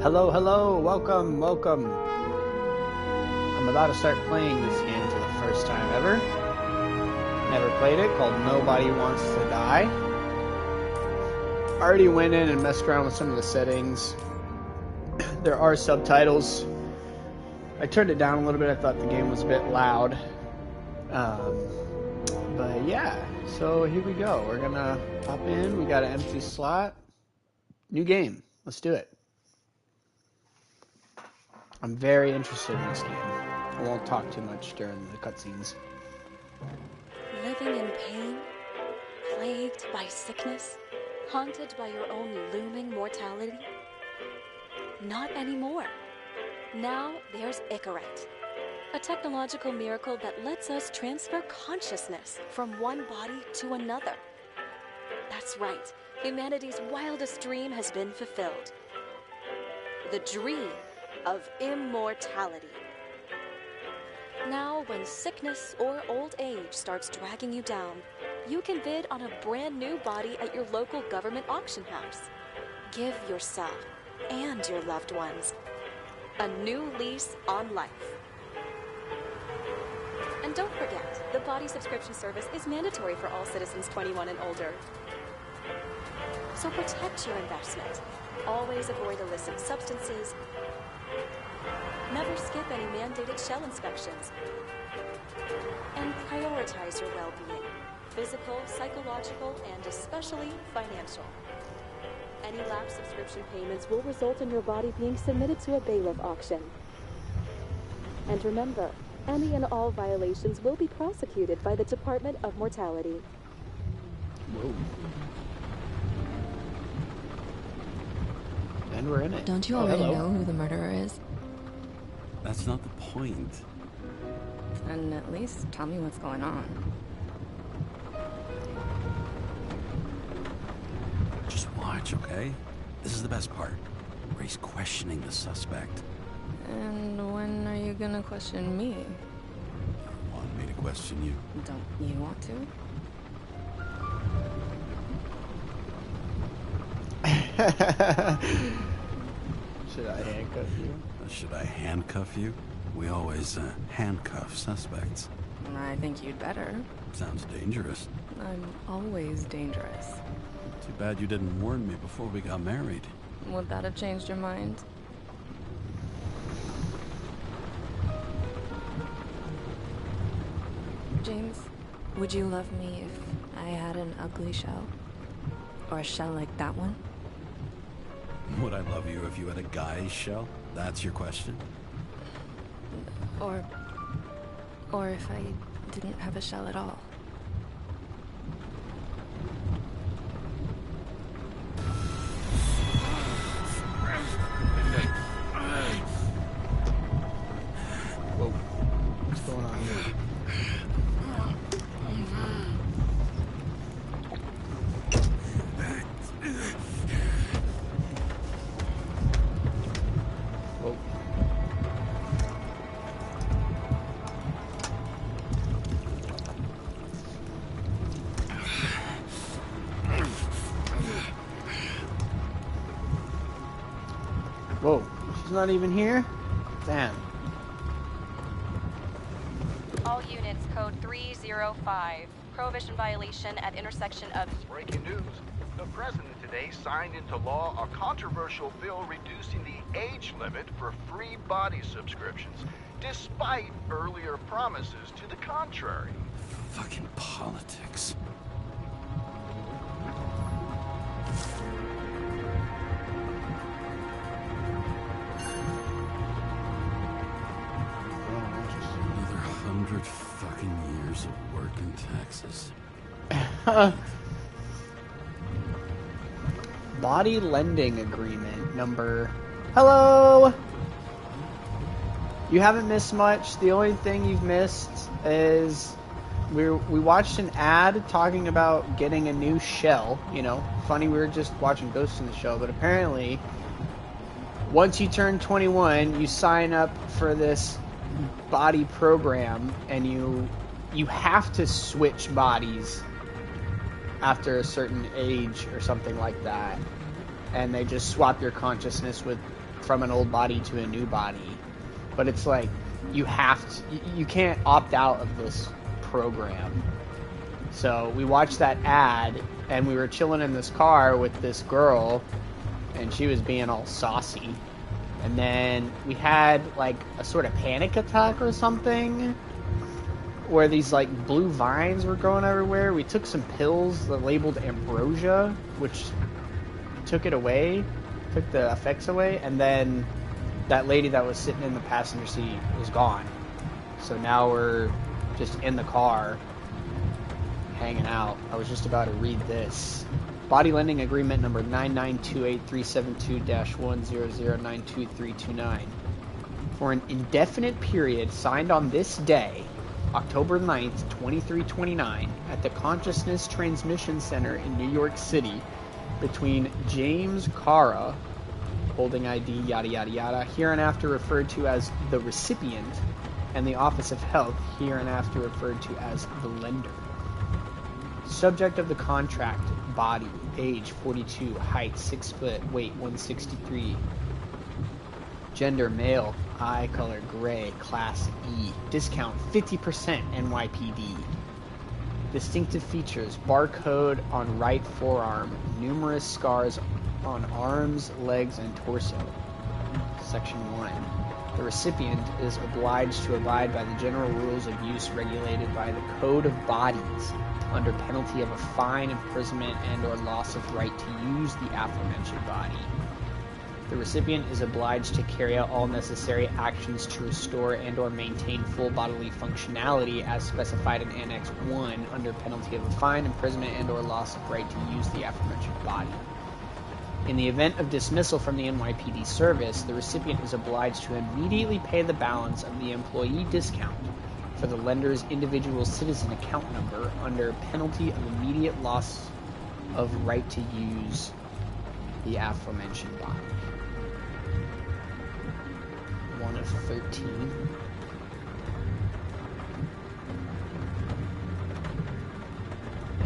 Hello, hello, welcome, welcome. I'm about to start playing this game for the first time ever. Never played it, called Nobody Wants to Die. Already went in and messed around with some of the settings. There are subtitles. I turned it down a little bit, I thought the game was a bit loud. But yeah, so here we go. We're gonna pop in, we got an empty slot. New game, let's do it. I'm very interested in this game. I won't talk too much during the cutscenes. Living in pain, plagued by sickness, haunted by your own looming mortality? Not anymore. Now there's Icaret, a technological miracle that lets us transfer consciousness from one body to another. That's right, humanity's wildest dream has been fulfilled. The dream of immortality. Now, when sickness or old age starts dragging you down, you can bid on a brand new body at your local government auction house. Give yourself and your loved ones a new lease on life. And don't forget, the body subscription service is mandatory for all citizens 21 and older. So protect your investment. Always avoid illicit substances. Never skip any mandated shell inspections. And prioritize your well-being, physical, psychological, and especially financial. Any lapsed subscription payments will result in your body being submitted to a bailiff auction. And remember, any and all violations will be prosecuted by the Department of Mortality. Whoa. And we're in it. Don't you already know who the murderer is? That's not the point. And at least tell me what's going on. Just watch, okay? This is the best part. Where he's questioning the suspect. And when are you gonna question me? You want me to question you? Don't you want to? Should I handcuff you? Should I handcuff you? We always handcuff suspects. I think you'd better. Sounds dangerous. I'm always dangerous. Too bad you didn't warn me before we got married. Would that have changed your mind? James, would you love me if I had an ugly shell? Or a shell like that one? Would I love you if you had a guy's shell? That's your question? Or if I didn't have a shell at all. Whoa. What's going on here? Whoa. Whoa. She's not even here? Damn. All units, code 305. Prohibition violation at intersection of... Breaking news. The president today signed into law a controversial bill reducing the age limit for free body subscriptions, despite earlier promises to the contrary. Fucking politics. Another 100 fucking years of work in Texas. Body lending agreement number. Hello! You haven't missed much. The only thing you've missed is we watched an ad talking about getting a new shell. You know, funny, we were just watching Ghost in the Shell, but apparently once you turn 21, you sign up for this body program, and you have to switch bodies after a certain age or something like that, and they just swap your consciousness with from an old body to a new body. But it's like, you can't opt out of this program. So we watched that ad, and we were chilling in this car with this girl, and she was being all saucy. And then we had like a sort of panic attack or something, where these like blue vines were growing everywhere. We took some pills that labeled ambrosia, which took it away, took the effects away, and then that lady that was sitting in the passenger seat was gone. So now we're just in the car, hanging out. I was just about to read this. Body lending agreement number 9928372-1009239. For an indefinite period signed on this day, October 9th, 2329, at the Consciousness Transmission Center in New York City, between James Cara, holding ID, yada yada yada, hereinafter referred to as the recipient, and the Office of Health, hereinafter referred to as the lender. Subject of the contract, body, age 42, height 6 foot, weight 163, gender male, eye color gray, class E, discount 50% NYPD. Distinctive features, barcode on right forearm, numerous scars on arms, legs, and torso. Section 1. The recipient is obliged to abide by the general rules of use regulated by the Code of Bodies, under penalty of a fine, imprisonment, and or loss of right to use the aforementioned body. The recipient is obliged to carry out all necessary actions to restore and or maintain full bodily functionality as specified in Annex 1 under penalty of a fine, imprisonment, and or loss of right to use the aforementioned body. In the event of dismissal from the NYPD service, the recipient is obliged to immediately pay the balance of the employee discount for the lender's individual citizen account number under penalty of immediate loss of right to use the aforementioned body. 1 of 13.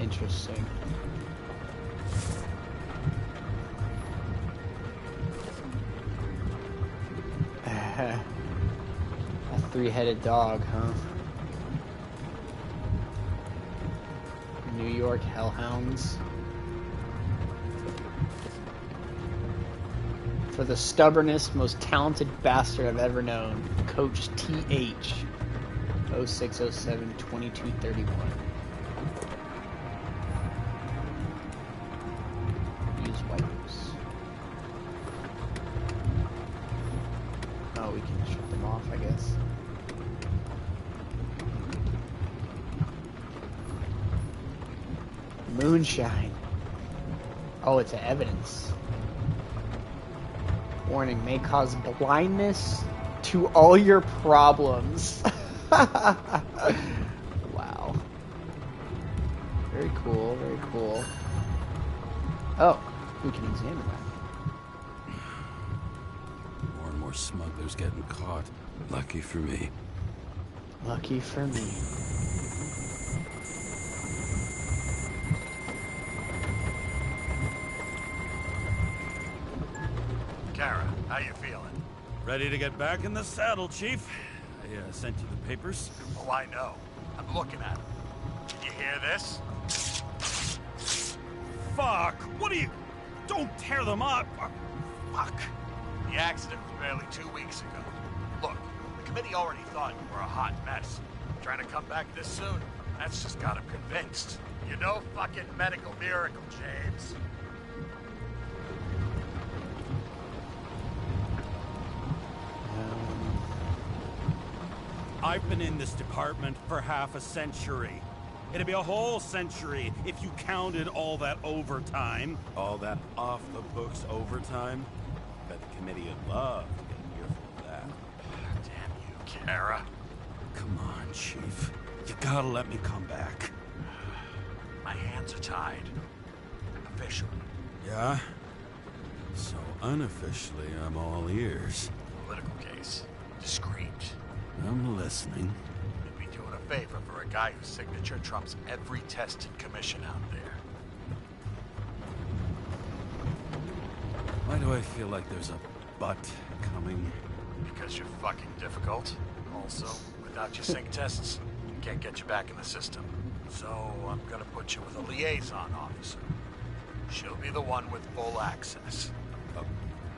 Interesting. A three-headed dog, huh? New York Hellhounds. For the stubbornest, most talented bastard I've ever known, Coach TH, 0607-2231. Use wipers. Oh, we can shut them off, I guess. Moonshine. Oh, it's evidence. Warning, may cause blindness to all your problems. Wow. Very cool, very cool. Oh, we can examine that. More and more smugglers getting caught. Lucky for me. Lucky for me. Kara, how you feeling? Ready to get back in the saddle, Chief. I sent you the papers. Oh, I know. I'm looking at them. Did you hear this? Fuck! What are you... Don't tear them up! Fuck! The accident was barely 2 weeks ago. Look, the committee already thought you were a hot mess. Trying to come back this soon, that's just got them convinced. You're no fucking medical miracle, James. I've been in this department for half a century. It'd be a whole century if you counted all that overtime. All that off-the-books overtime? Bet the committee would love to get an earful of that. Damn you, Kara. Come on, Chief. You gotta let me come back. My hands are tied. Officially. Yeah? So unofficially, I'm all ears. Political case. Discreet. I'm listening. You'd be doing a favor for a guy whose signature trumps every tested commission out there. Why do I feel like there's a butt coming? Because you're fucking difficult. Also, without your sync tests, can't get you back in the system. So I'm gonna put you with a liaison officer. She'll be the one with full access. A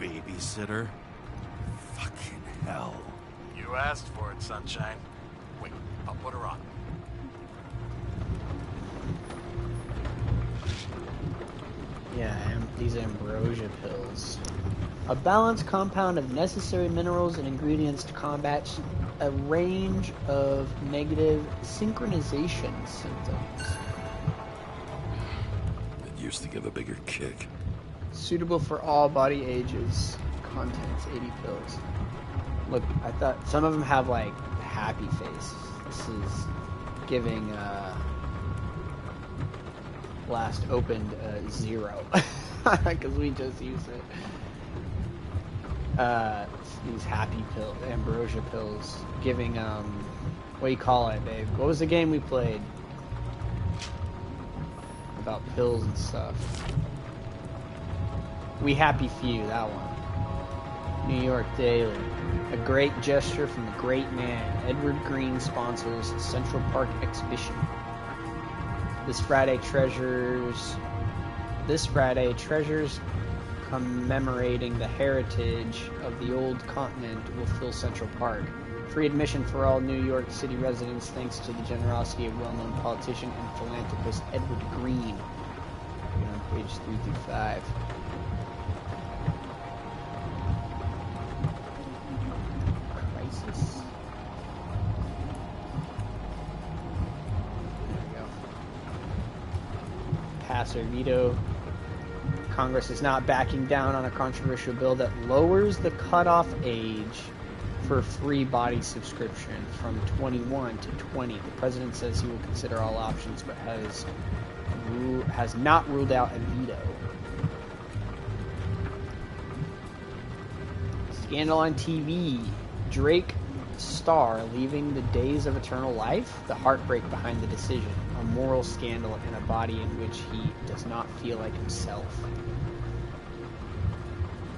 babysitter? Fucking hell. You asked for it, Sunshine. Wait, I'll put her on. Yeah, these ambrosia pills. A balanced compound of necessary minerals and ingredients to combat a range of negative synchronization symptoms. It used to give a bigger kick. Suitable for all body ages. Contents, 80 pills. Look, I thought some of them have like happy face. This is giving last opened 0 because we just used it. These happy pills, ambrosia pills, giving what do you call it, babe? What was the game we played about pills and stuff? We Happy Few, that one. New York Daily. A great gesture from the great man. Edward Green sponsors Central Park exhibition. This Friday, treasures commemorating the heritage of the old continent will fill Central Park. Free admission for all New York City residents thanks to the generosity of well-known politician and philanthropist Edward Green. On page 3 through 5. Crisis. There we go. Passer veto. Congress is not backing down on a controversial bill that lowers the cutoff age for free body subscription from 21 to 20. The president says he will consider all options, but has not ruled out a veto. Scandal on TV. Drake star leaving the days of eternal life? The heartbreak behind the decision. A moral scandal in a body in which he does not feel like himself.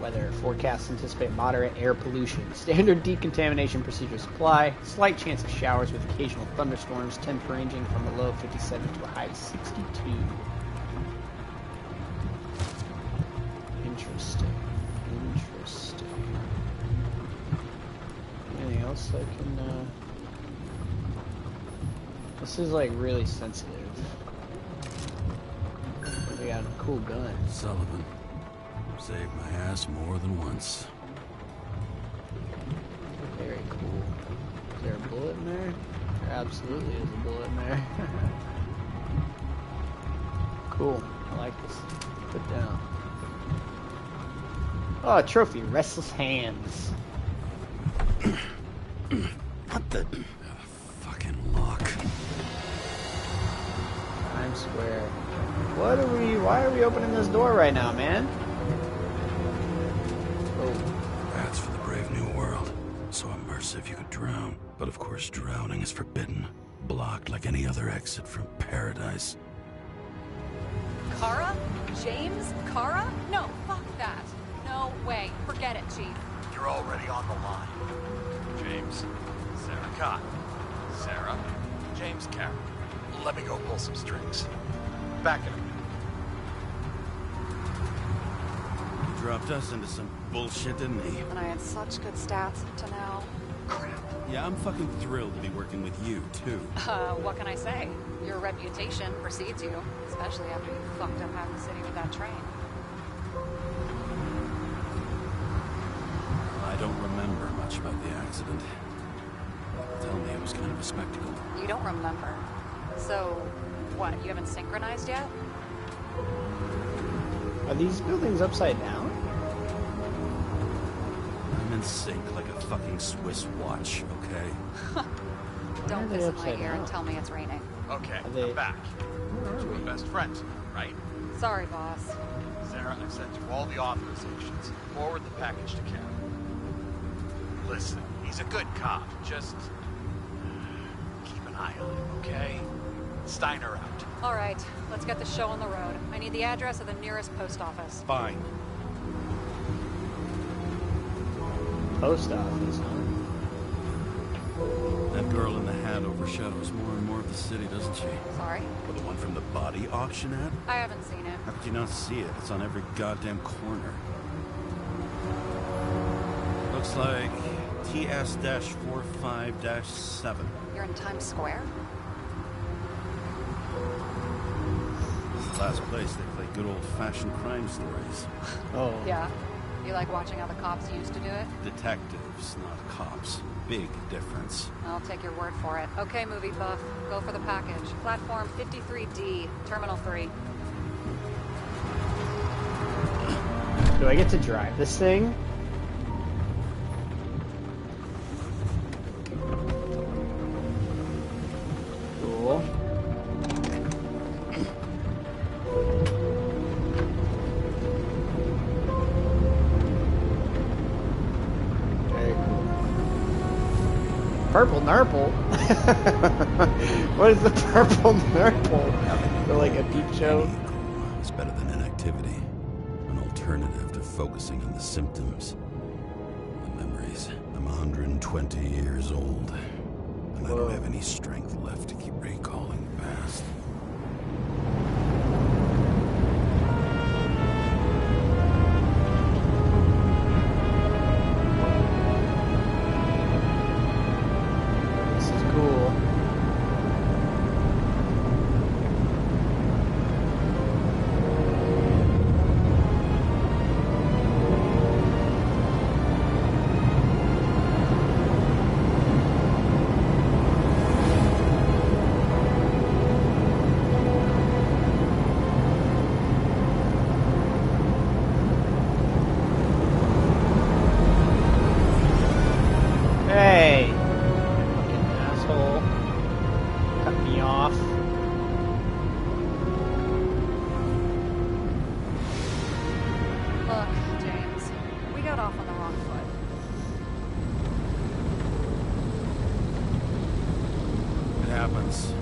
Weather forecasts anticipate moderate air pollution. Standard decontamination procedures apply. Slight chance of showers with occasional thunderstorms. Temps ranging from a low of 57 to a high of 62. Interesting. Anything else I can... This is like really sensitive. We got a cool gun. Sullivan. Saved my ass more than once. Very cool. Is there a bullet in there? There absolutely is a bullet in there. Cool. I like this. Put down. Oh, a trophy. Restless Hands. What the... fucking lock. Times Square. Why are we opening this door right now, man? That's for the brave new world. So immersive you could drown. But of course drowning is forbidden. Blocked like any other exit from paradise. Kara? James? Kara? No, fuck that. No way. Forget it, Chief. You're already on the line. James, Sarah Cott. Sarah, James Carroll. Let me go pull some strings. Back in a minute. He dropped us into some bullshit, didn't he? And I had such good stats up to now. Crap. Yeah, I'm fucking thrilled to be working with you, too. What can I say? Your reputation precedes you, especially after you fucked up half the city with that train. I don't remember much about the accident. Tell me it was kind of a spectacle. You don't remember. So, what, you haven't synchronized yet? Are these buildings upside down? I'm in sync like a fucking Swiss watch, okay? Don't they piss in my upside ear and down? tell me it's raining. Okay, they- I'm back. We're best friends, right? Sorry, boss. Sarah, I've sent you all the authorizations. Forward the package to Carol. Listen, he's a good cop. Just keep an eye on him, okay? Steiner out. All right, let's get the show on the road. I need the address of the nearest post office. Fine. post office, huh? That girl in the hat overshadows more and more of the city, doesn't she? Sorry? Or the one from the body auction ad? I haven't seen it. How could you not see it? It's on every goddamn corner. Looks like TS-45-7. You're in Times Square? This is the last place they play good old-fashioned crime stories. Oh. Yeah. You like watching how the cops used to do it? Detectives, not cops. Big difference. I'll take your word for it. Okay, movie buff. Go for the package. Platform 53D, Terminal 3. Do I get to drive this thing? Cool. Very cool. Purple Nurple? What is the purple Nurple? They're like a peep show? It's better than inactivity. An alternative to focusing on the symptoms. The memories. I'm 120 years old. And I don't have any strength left to keep recalling the past. This is cool. Hey! Fucking asshole. Cut me off. Look, James, we got off on the wrong foot. It happens.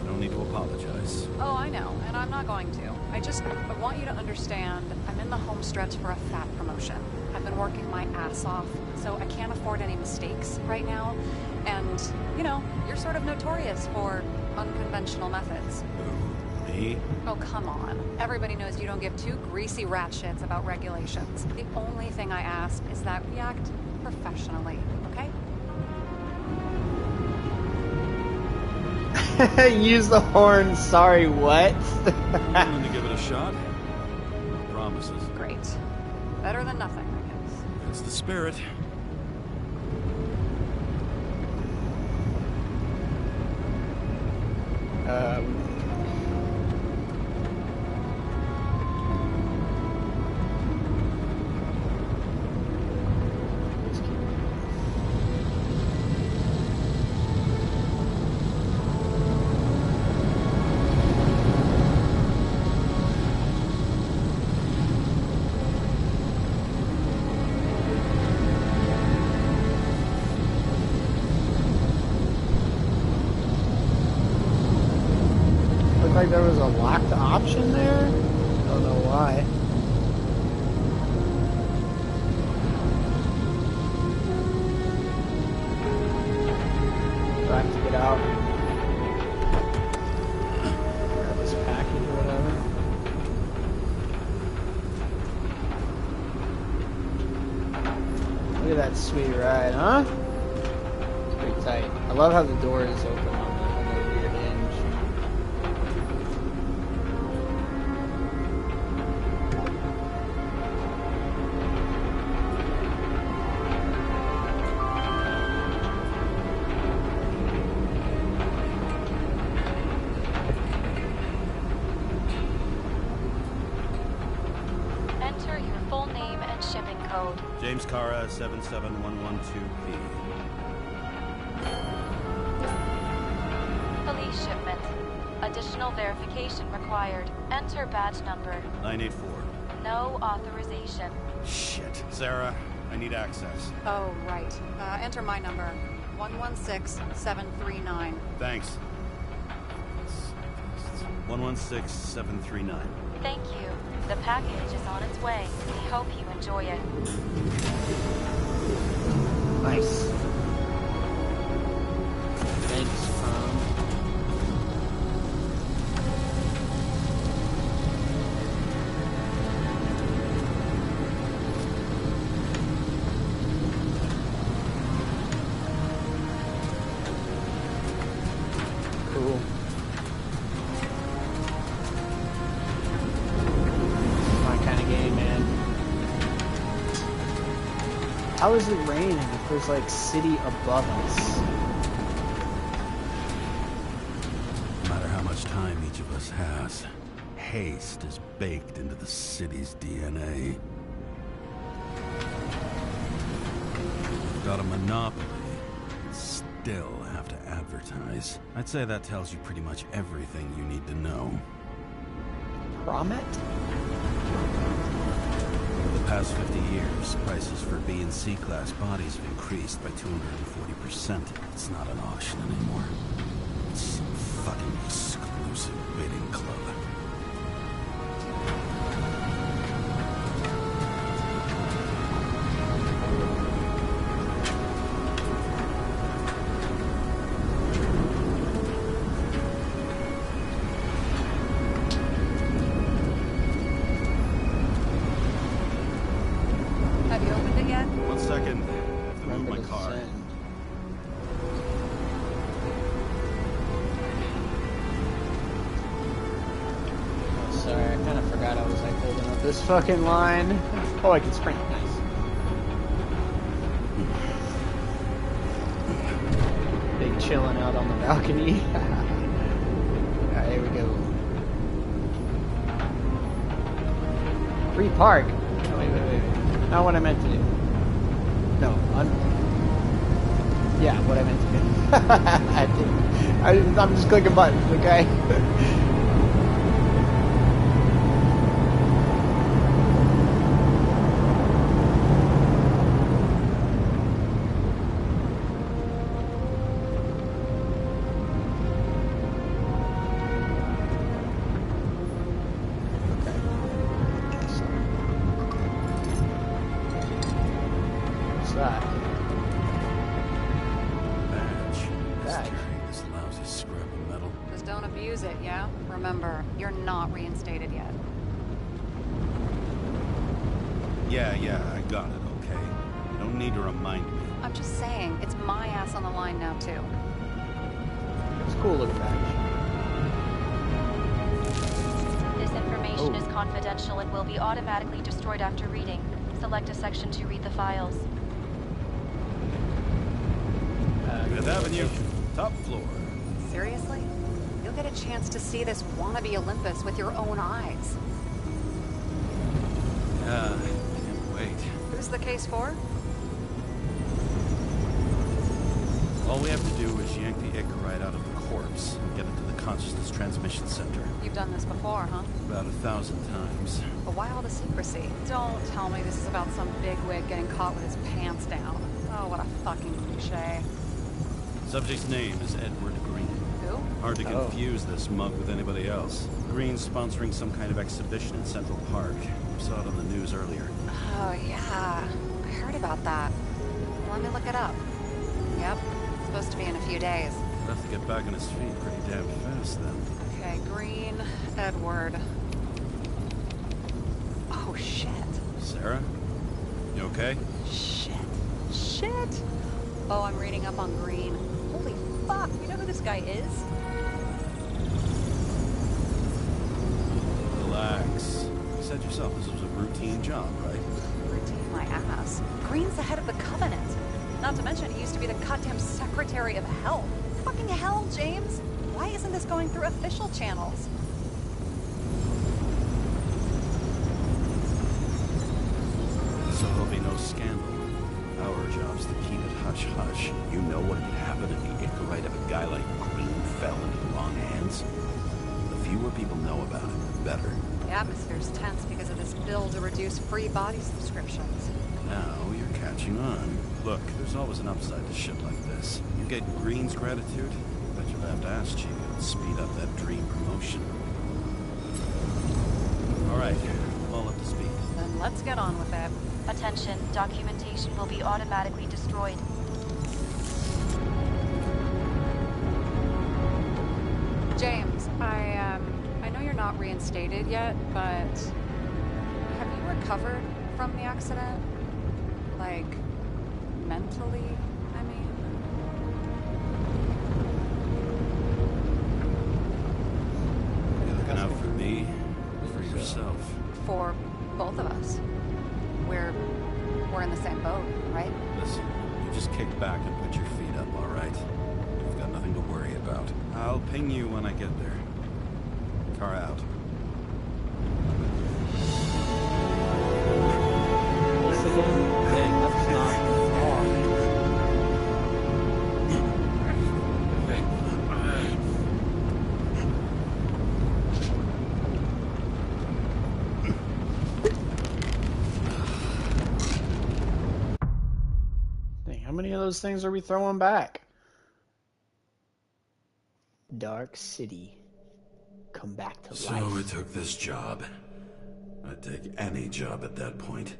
You don't need to apologize. Oh, I know, and I'm not going to. I want you to understand, I'm in the home stretch for a fat promotion. I've been working my ass off, so I can't afford any mistakes right now. And, you know, you're sort of notorious for unconventional methods. Who? Me? Oh, come on. Everybody knows you don't give two greasy rat shits about regulations. The only thing I ask is that we act professionally, okay? Use the horn, sorry, what? I'm willing to give it a shot. No promises. Great. Better than nothing, I guess. It's the spirit. Looked like there was a locked option there? Don't know why. Do I have to get out? Grab this package or whatever. Look at that sweet ride, huh? It's pretty tight. I love how the door is open on the rear hinge. Enter your full name and shipping code. James Cara, 77112P. Police shipment. Additional verification required. Enter badge number. 984. No authorization. Shit. Sarah, I need access. Oh, right. Enter my number. 116739. Thanks. 116739. Thank you. The package is on its way. We hope you enjoy it. Nice. Thanks, Cool. My kind of game, man. How is it raining if there's like city above us? No matter how much time each of us has, haste is baked into the city's DNA. Got a monopoly, still have to advertise. I'd say that tells you pretty much everything you need to know. Promet? Over the past 50 years, prices for B and C class bodies have increased by 240%. It's not an auction anymore. It's some fucking exclusive bidding club. Have you opened it yet? 1 second. I have to move Remember my to car. send. Oh, sorry, I kind of forgot I was like holding up this fucking line. Oh, I can sprint. Nice. Big chilling out on the balcony. Alright, here we go. Free park. Oh, wait. Not what I meant to do. No, yeah, what I meant to do. I'm just clicking buttons, okay? That. Badge. Just Badge. carrying this lousy scrap of metal. Just don't abuse it, yeah? Remember, you're not reinstated yet. Yeah, I got it, okay? You don't need to remind me. I'm just saying, it's my ass on the line now, too. It's a cool looking badge. This information Oh. is confidential and will be automatically destroyed after reading. Select a section to read the files. Fifth Avenue, top floor. Seriously? You'll get a chance to see this wannabe Olympus with your own eyes. Yeah, can't wait. Who's the case for? All we have to do is yank the Icarite out of the corpse and get it to the consciousness transmission center. You've done this before, huh? About 1,000 times. But why all the secrecy? Don't tell me this is about some bigwig getting caught with his pants down. Oh, what a fucking cliche. Subject's name is Edward Green. Who? Hard to Oh. confuse this mug with anybody else. Green's sponsoring some kind of exhibition in Central Park. Saw it on the news earlier. Oh, yeah. I heard about that. Let me look it up. Yep. It's supposed to be in a few days. He'll have to get back on his feet pretty damn fast then. Okay, Green, Edward. Oh, shit. Sarah? You okay? Shit. Oh, I'm reading up on Green. Holy fuck, you know who this guy is? Relax. You said yourself this was a routine job, right? Routine my ass. Green's the head of the Covenant. Not to mention, he used to be the goddamn Secretary of Health. Fucking hell, James. Why isn't this going through official channels? So there'll be no scandal. Our job's to keep it hush-hush. You know what could happen if the Icarite of a guy like Green fell into the wrong hands? The fewer people know about it, the better. The atmosphere's tense because of this bill to reduce free body subscriptions. Now you're catching on. Look, there's always an upside to shit like this. You get Green's gratitude, bet you'll have to ask Chica to speed up that dream promotion. Let's get on with it. Attention, documentation will be automatically destroyed. James, I know you're not reinstated yet, but have you recovered from the accident? Like, mentally, I mean? You looking out for me? For yourself? For both of us. We're in the same boat, right? Listen, you just kick back and put your feet up, all right? You've got nothing to worry about. I'll ping you when I get there. Car out. That's not wrong. Dang, how many of those things are we throwing back? Dark City. Come back to life. So I took this job. I'd take any job at that point,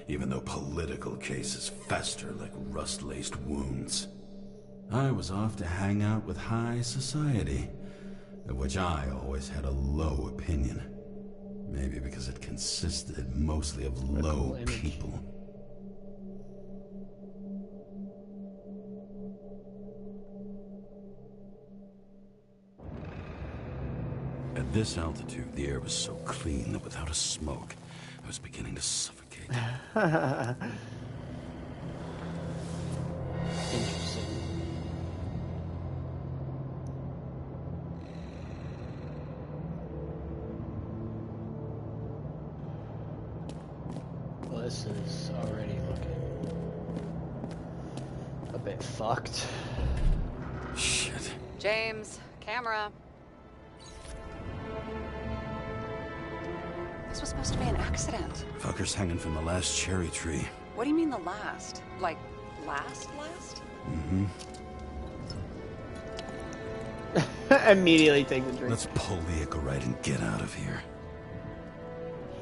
even though political cases fester like rust-laced wounds. I was off to hang out with high society, of which I always had a low opinion. Maybe because it consisted mostly of low people. At this altitude, the air was so clean that without a smoke, I was beginning to suffocate. Interesting. Well, this is already looking a bit fucked. Shit. James, camera. This was supposed to be an accident. Fucker's hanging from the last cherry tree. What do you mean the last? Like, last? Mm-hmm. Immediately take the drink. Let's pull the Icarite and get out of here.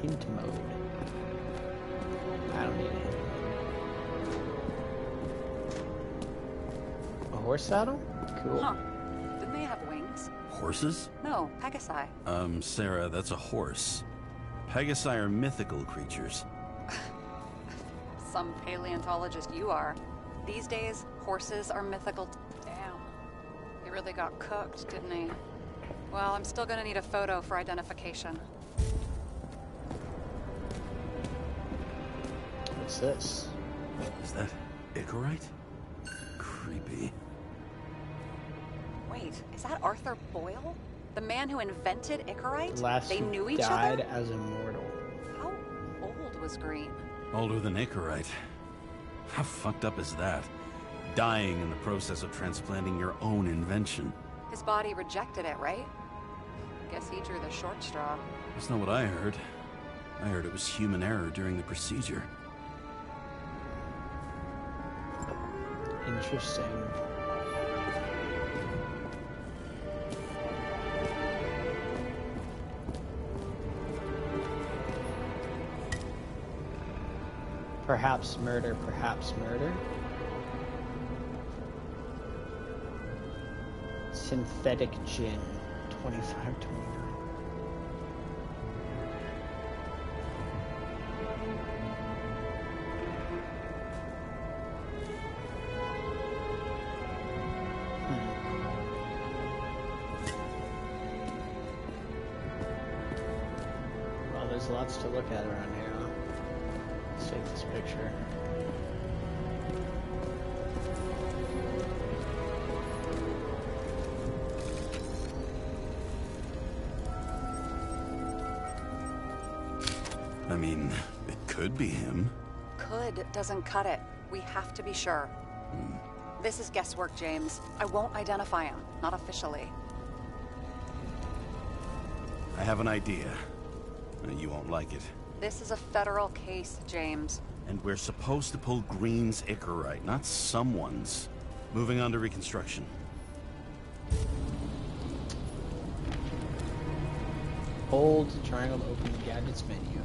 Hint mode. I don't need a hint. A horse saddle? Cool. Huh. Didn't they have wings? Horses? No, Pegasi. Sarah, that's a horse. Pegasi are mythical creatures. Some paleontologist you are. These days, horses are mythical. Damn. He really got cooked, didn't he? Well, I'm still gonna need a photo for identification. What's this? Is that Icarite? Creepy. Wait, is that Arthur Boyle? The man who invented Icarite? Last they who knew each died other? as immortal. How old was Green? Older than Icarite. How fucked up is that? Dying in the process of transplanting your own invention. His body rejected it, right? Guess he drew the short straw. That's not what I heard. I heard it was human error during the procedure. Interesting. Perhaps murder, perhaps murder. Synthetic gin, 25.29. Well, there's lots to look at around here, huh? Let's take this picture. I mean, it could be him. Could doesn't cut it. We have to be sure. This is guesswork, James. I won't identify him. Not officially. I have an idea. You won't like it. This is a federal case, James. And we're supposed to pull Green's Icarite, not someone's. Moving on to reconstruction. Hold triangle to open the gadgets menu.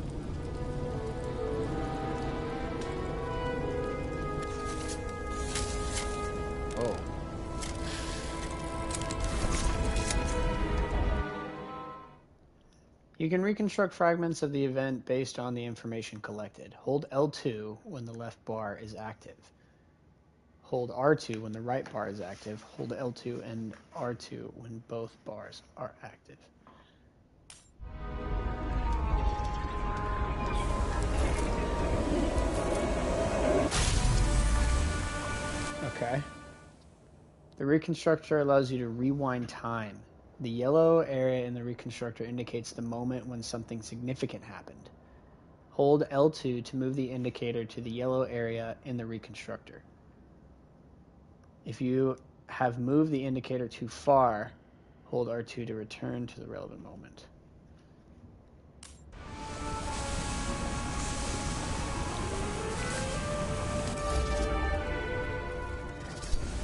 You can reconstruct fragments of the event based on the information collected. Hold L2 when the left bar is active. Hold R2 when the right bar is active. Hold L2 and R2 when both bars are active. Okay. The reconstructor allows you to rewind time. The yellow area in the reconstructor indicates the moment when something significant happened. Hold L2 to move the indicator to the yellow area in the reconstructor. If you have moved the indicator too far, hold R2 to return to the relevant moment.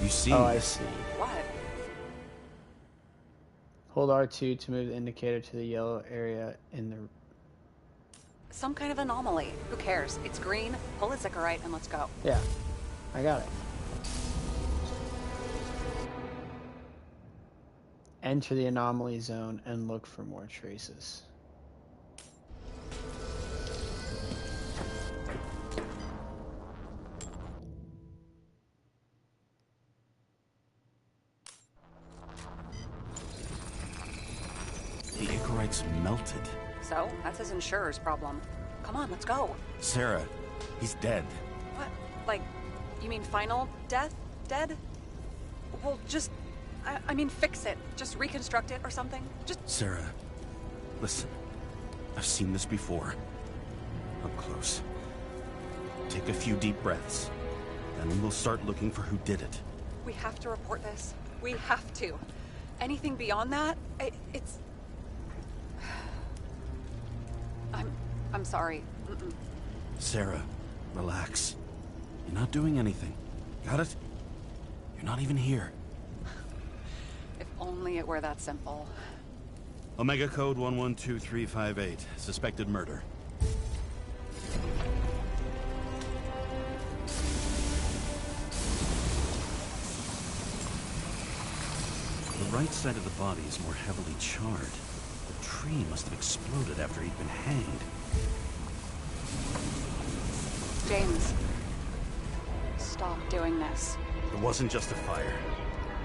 You see? Oh, I see. What? Hold R2 to move the indicator to the yellow area in the... Some kind of anomaly. Who cares? It's green. Pull a Zickerite and let's go. Yeah, I got it. Enter the anomaly zone and look for more traces. The Icarite's melted. So, that's his insurer's problem. Come on, let's go. Sarah, he's dead. What? Like, you mean final death? Dead? Well, just... I mean, fix it. Just reconstruct it or something. Just... Sarah, listen. I've seen this before. Up close. Take a few deep breaths. Then we'll start looking for who did it. We have to report this. We have to. Anything beyond that, it's... I'm sorry. Mm-mm. Sarah, relax. You're not doing anything. Got it? You're not even here. If only it were that simple. Omega code 112358. Suspected murder. The right side of the body is more heavily charred. The tree must have exploded after he'd been hanged. James, stop doing this. It wasn't just a fire.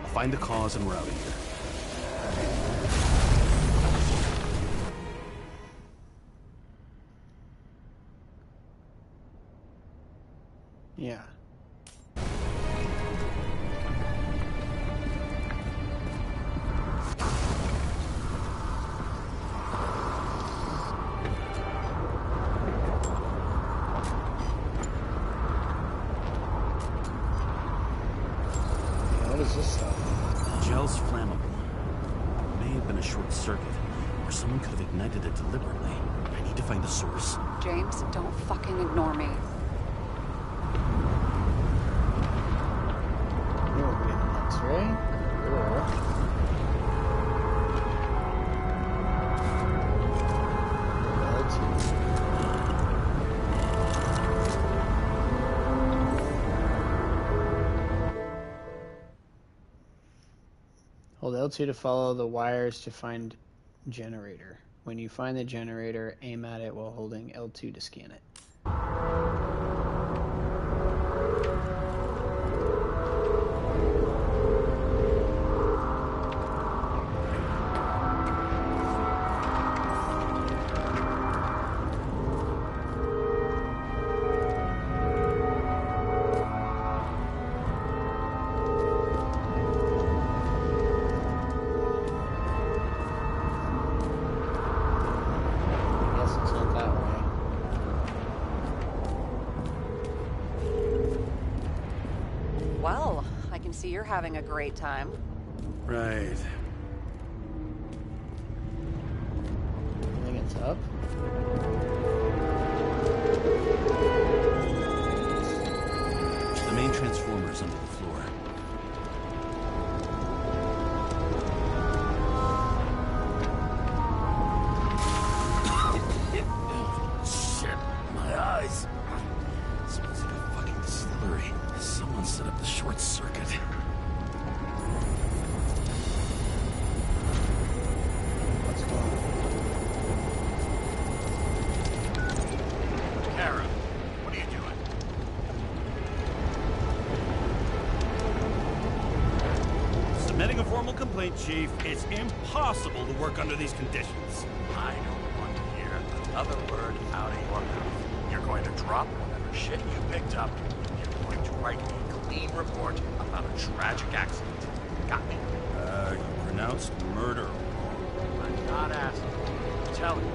I'll find the cause and we're out of here. Yeah. What is this stuff? Gel's flammable. May have been a short circuit, or someone could have ignited it deliberately. I need to find the source. James, don't fucking ignore me. You won't be in the X-ray? Hold L2 to follow the wires to find generator. When you find the generator, aim at it while holding L2 to scan it. Well, I can see you're having a great time. Right. You think it's up? The main transformer's under the floor. Shit, my eyes. Smells like a fucking distillery. Someone set up the short circuit. What's going on? point, Chief. It's impossible to work under these conditions. I don't want to hear another word out of your mouth. You're going to drop whatever shit you picked up. You're going to write a clean report about a tragic accident. Got me? You pronounced murder. I'm not asking. I'm telling you.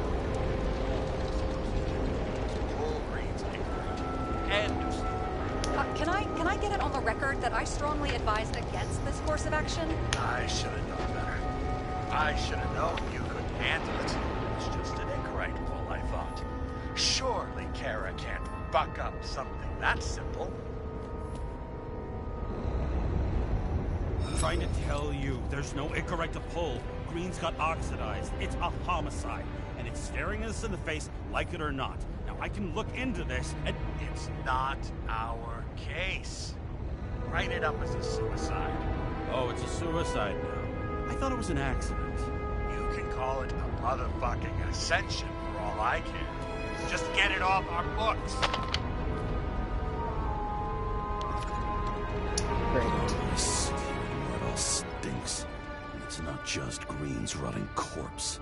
Wolverine's ignorant. End of story. Can I get it on the record that I strongly advised against this course of action? I should have known better. I should have known you couldn't handle it. It's just an incorrect rule, I thought. Surely Kara can't buck up something that simple. I'm trying to tell you, there's no Icarite to pull. Green's got oxidized. It's a homicide, and it's staring us in the face, like it or not. Now, I can look into this, and It's not our case. Write it up as a suicide. oh, it's a suicide now. I thought it was an accident. You can call it a motherfucking ascension for all I care. Just get it off our books. Great. This it all stinks. And it's not just Green's rotting corpse.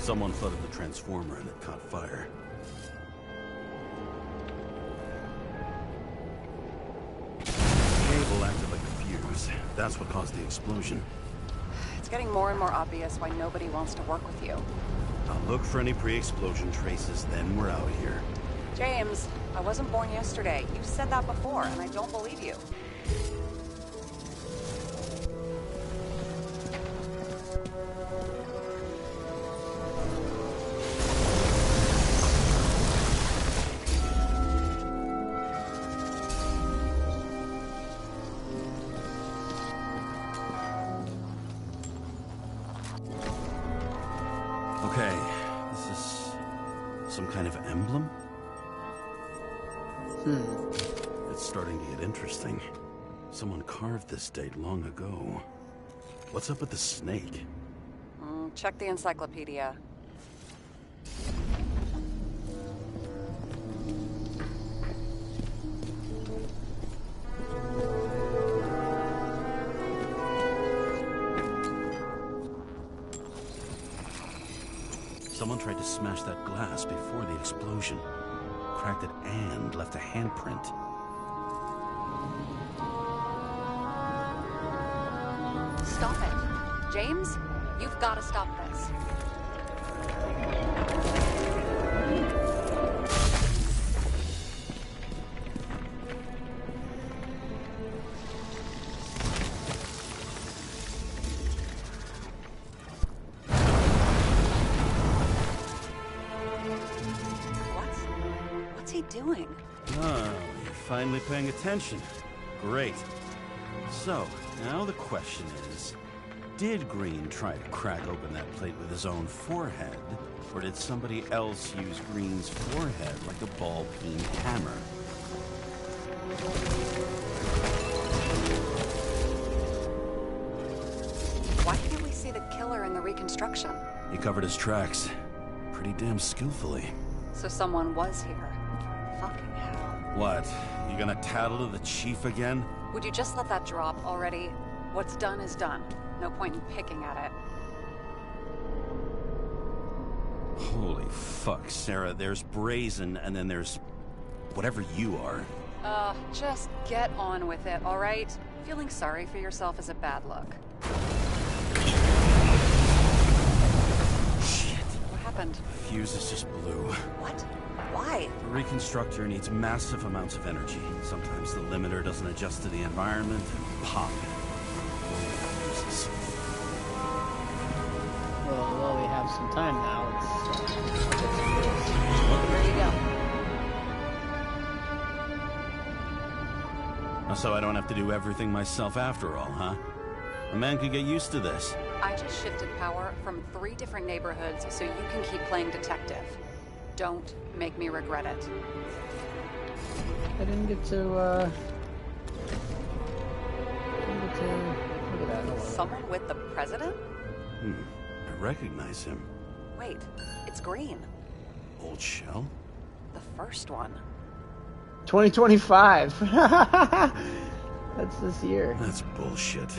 Someone flooded the transformer and it caught fire. Cable acted like a fuse. That's what caused the explosion. It's getting more and more obvious why nobody wants to work with you. I'll look for any pre-explosion traces, then we're out of here. James, I wasn't born yesterday. You said that before, and I don't believe you. Okay, this is some kind of emblem? It's starting to get interesting. Someone carved this date long ago. What's up with the snake? Check the encyclopedia. Someone tried to smash that glass before the explosion. Cracked it and left a handprint. Stop it. James, you've got to stop this. What's he doing? Oh, you're finally paying attention. Great. So, now the question is, did Green try to crack open that plate with his own forehead, or did somebody else use Green's forehead like a ball-peen hammer? Why can't we see the killer in the reconstruction? He covered his tracks pretty damn skillfully. So someone was here. Fucking hell. What? You gonna tattle to the chief again? Would you just let that drop already? What's done is done. No point in picking at it. Holy fuck, Sarah. There's Brazen, and then there's whatever you are. Just get on with it, all right? Feeling sorry for yourself is a bad look. Shit. What happened? Fuses just blew. What? Why? The reconstructor needs massive amounts of energy. Sometimes the limiter doesn't adjust to the environment, and pop. Useless. Well, we have some time now. Let's get some news. Ready to go. So I don't have to do everything myself after all, huh? A man could get used to this. I just shifted power from 3 different neighborhoods so you can keep playing detective. Don't make me regret it. I didn't get to, look at that. Oh, Someone with the president? I recognize him. Wait, it's Green. Old shell? The first one. 2025. That's this year. That's bullshit.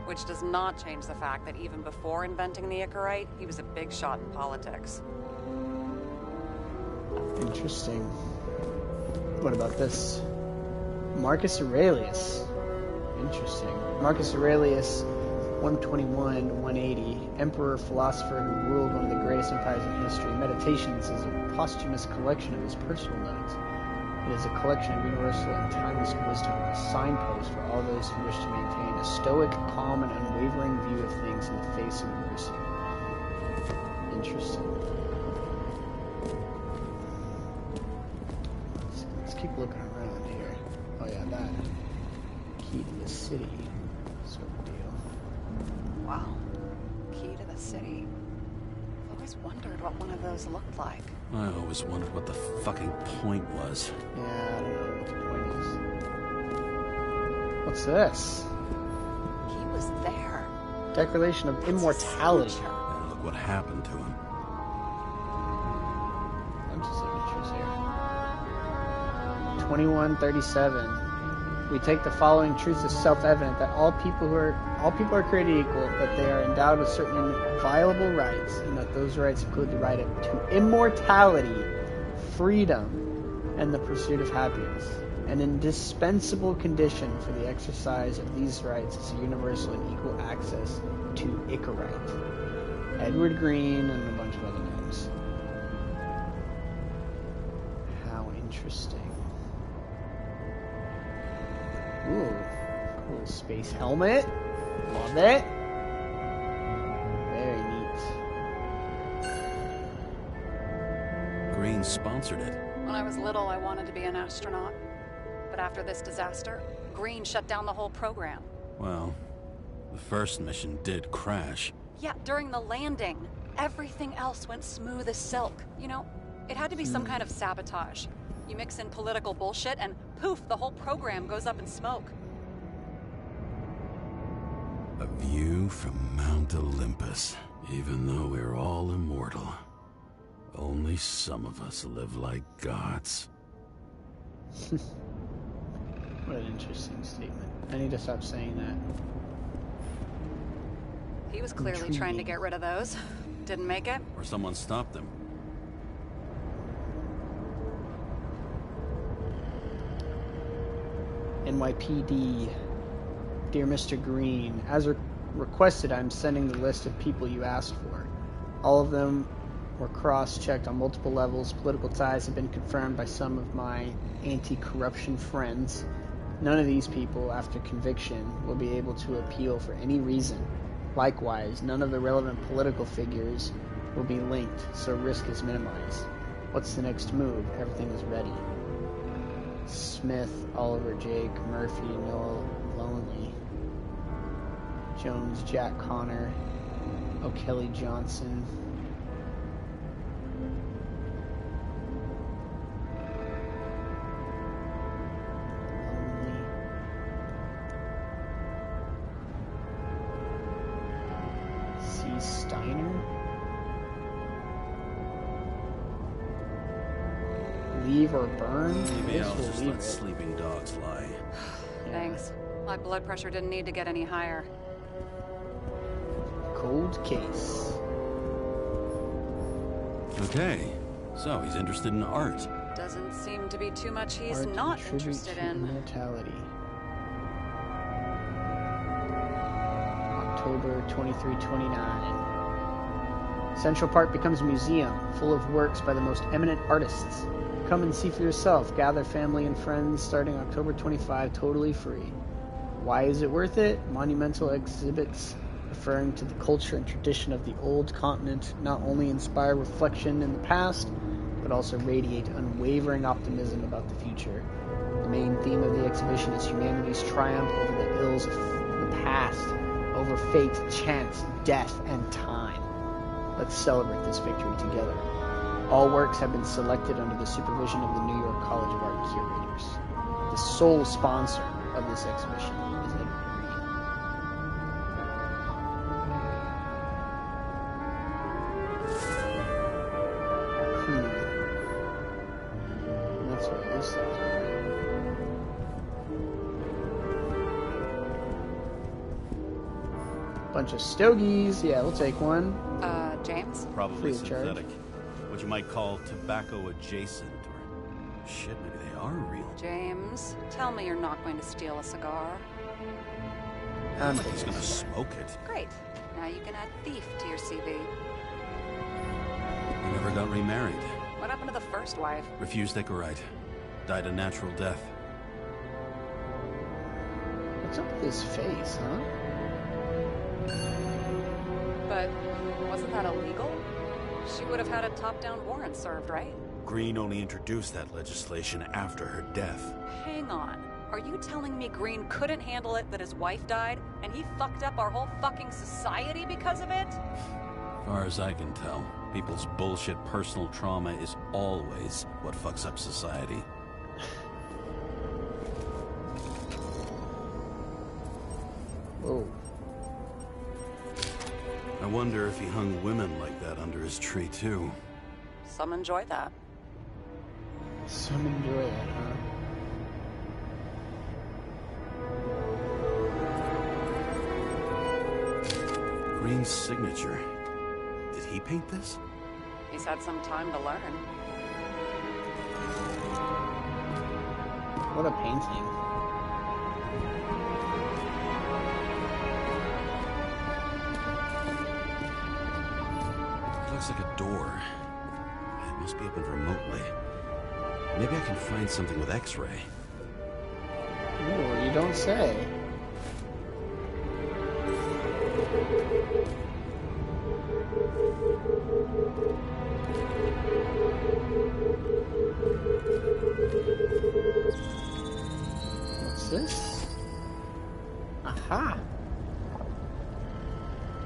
Which does not change the fact that even before inventing the Icarite, he was a big shot in politics. Interesting. What about this? Marcus Aurelius. Interesting. Marcus Aurelius, 121, 180. Emperor, philosopher who ruled one of the greatest empires in history. Meditations is a posthumous collection of his personal notes. It is a collection of universal and timeless wisdom, a signpost for all those who wish to maintain a stoic, calm, and unwavering view of things in the face of adversity. Interesting. Let's keep looking around here. Oh yeah, that key to the city sort of deal. Wow. Key to the city. I've always wondered what one of those looked like. I always wondered what the fucking point was. Yeah, I don't know what the point is. What's this? He was there. Declaration of Immortality. And look what happened to him. Bunch of signatures here. 2137. We take the following truths as self-evident that all people are created equal, that they are endowed with certain inviolable rights, and that those rights include the right to immortality, freedom, and the pursuit of happiness. An indispensable condition for the exercise of these rights is universal and equal access to Icarite. Edward Green and a bunch of other names. How interesting. Ooh, cool space helmet. Love it. Very neat. Green sponsored it. When I was little, I wanted to be an astronaut. But after this disaster, Green shut down the whole program. Well, the first mission did crash. Yeah, during the landing, everything else went smooth as silk. You know, it had to be some kind of sabotage. You mix in political bullshit and poof, the whole program goes up in smoke. A view from Mount Olympus. Even though we're all immortal, only some of us live like gods. What an interesting statement. I need to stop saying that. He was clearly trying to get rid of those. Didn't make it. Or someone stopped them. NYPD. Dear Mr. Green, as requested, I'm sending the list of people you asked for. All of them were cross-checked on multiple levels. Political ties have been confirmed by some of my anti-corruption friends. None of these people, after conviction, will be able to appeal for any reason. Likewise, none of the relevant political figures will be linked, so risk is minimized. What's the next move? Everything is ready. Smith, Oliver, Jake, Murphy, Noel, Lonely, Jones, Jack Connor, O'Kelly Johnson. C. Steiner? Leave or burn? Maybe I'll We'll just leave let it. sleeping dogs lie. Thanks. My blood pressure didn't need to get any higher. Cold case. Okay, so he's interested in art. Doesn't seem to be too much he's Art not contribute interested to in. Immortality. October 2329. Central Park becomes a museum full of works by the most eminent artists. Come and see for yourself. Gather family and friends starting October 25, totally free. Why is it worth it? Monumental exhibits referring to the culture and tradition of the old continent not only inspire reflection in the past, but also radiate unwavering optimism about the future. The main theme of the exhibition is humanity's triumph over the ills of the past, over fate, chance, death, and time. Let's celebrate this victory together. All works have been selected under the supervision of the New York College of Art curators. The sole sponsor of this exhibition is Edward Green. That's what this is. Bunch of stogies. Yeah, we'll take one. James? Probably Free of charge. synthetic. What you might call tobacco adjacent, or shit, maybe they are real. James, tell me you're not going to steal a cigar. I'm He's gonna smoke it. Great. Now you can add thief to your CV. He never got remarried. What happened to the first wife? Refused Icarite. Died a natural death. What's up with his face, huh? But wasn't that illegal? She would have had a top-down warrant served, right? Green only introduced that legislation after her death. Hang on. Are you telling me Green couldn't handle it that his wife died, and he fucked up our whole fucking society because of it? Far as I can tell, people's bullshit personal trauma is always what fucks up society. Whoa. I wonder if he hung women like that under his tree, too. Some enjoy that. Some enjoy that, huh? Green's signature. Did he paint this? He's had some time to learn. What a painting. It looks like a door. It must be opened remotely. Maybe I can find something with X-ray. Oh, you don't say. What's this? Aha!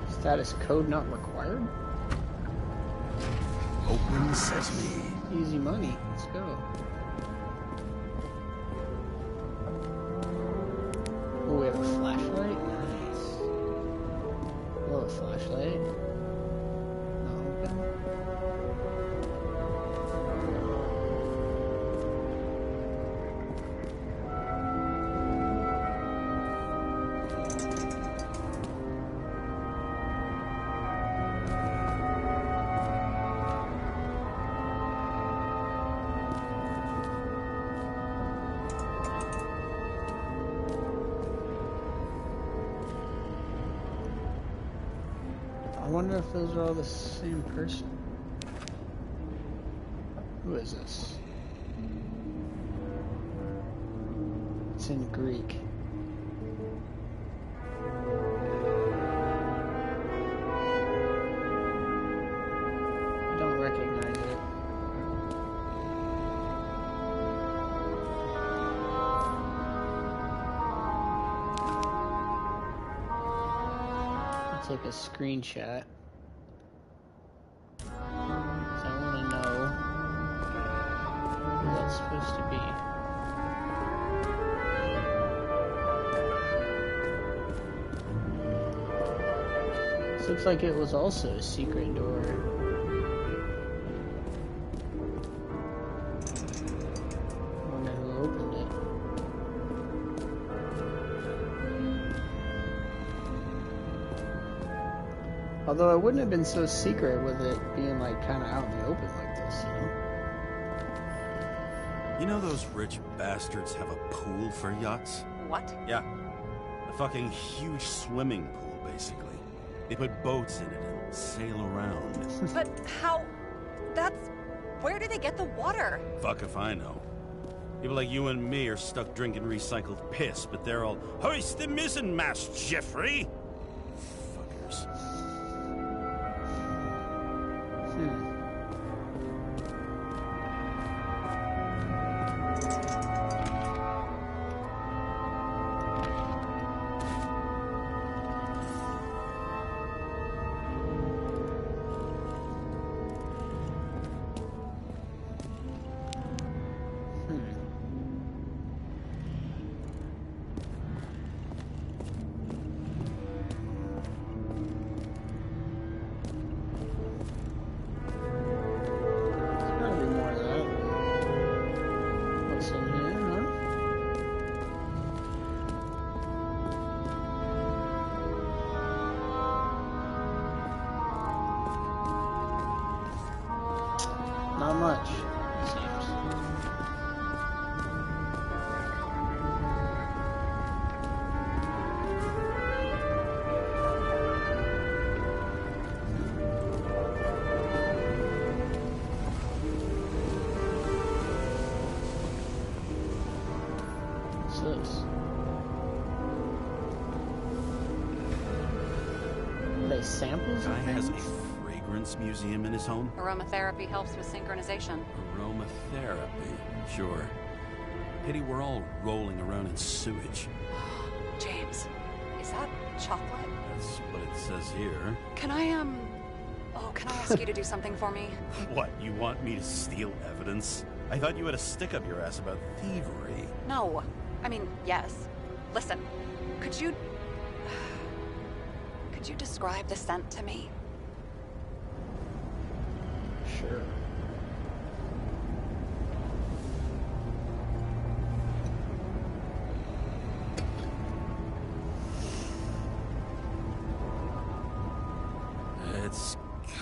Status code not required? Open sesame. Easy money. Let's go. Oh, we have a flashlight? Nice. Hello, flashlight. Not open. I wonder if those are all the same person. Who is this? It's in Greek. I don't recognize it. I'll take a screenshot. 'Cause I want to know who that's supposed to be. This looks like it was also a secret door. I wonder who opened it. Although it wouldn't have been so secret with it being like kind of out in the open like this, you know? You know those rich bastards have a pool for yachts? What? Yeah. A fucking huge swimming pool, basically. They put boats in it and sail around. But how... That's... Where do they get the water? Fuck if I know. People like you and me are stuck drinking recycled piss, but they're all, hoist the mizzenmast, Jeffrey! Fuckers. not much, it seems. What's this? Are they samples of Guy has a things? fragrance museum in his home. Aromatherapy helps with synchronization. Aromatherapy, sure. Pity we're all rolling around in sewage. James, is that chocolate? That's what it says here. Can I, can I ask you to do something for me? What, you want me to steal evidence? I thought you had a stick up your ass about thievery. No. I mean, yes. Listen, could you describe the scent to me? Sure. It's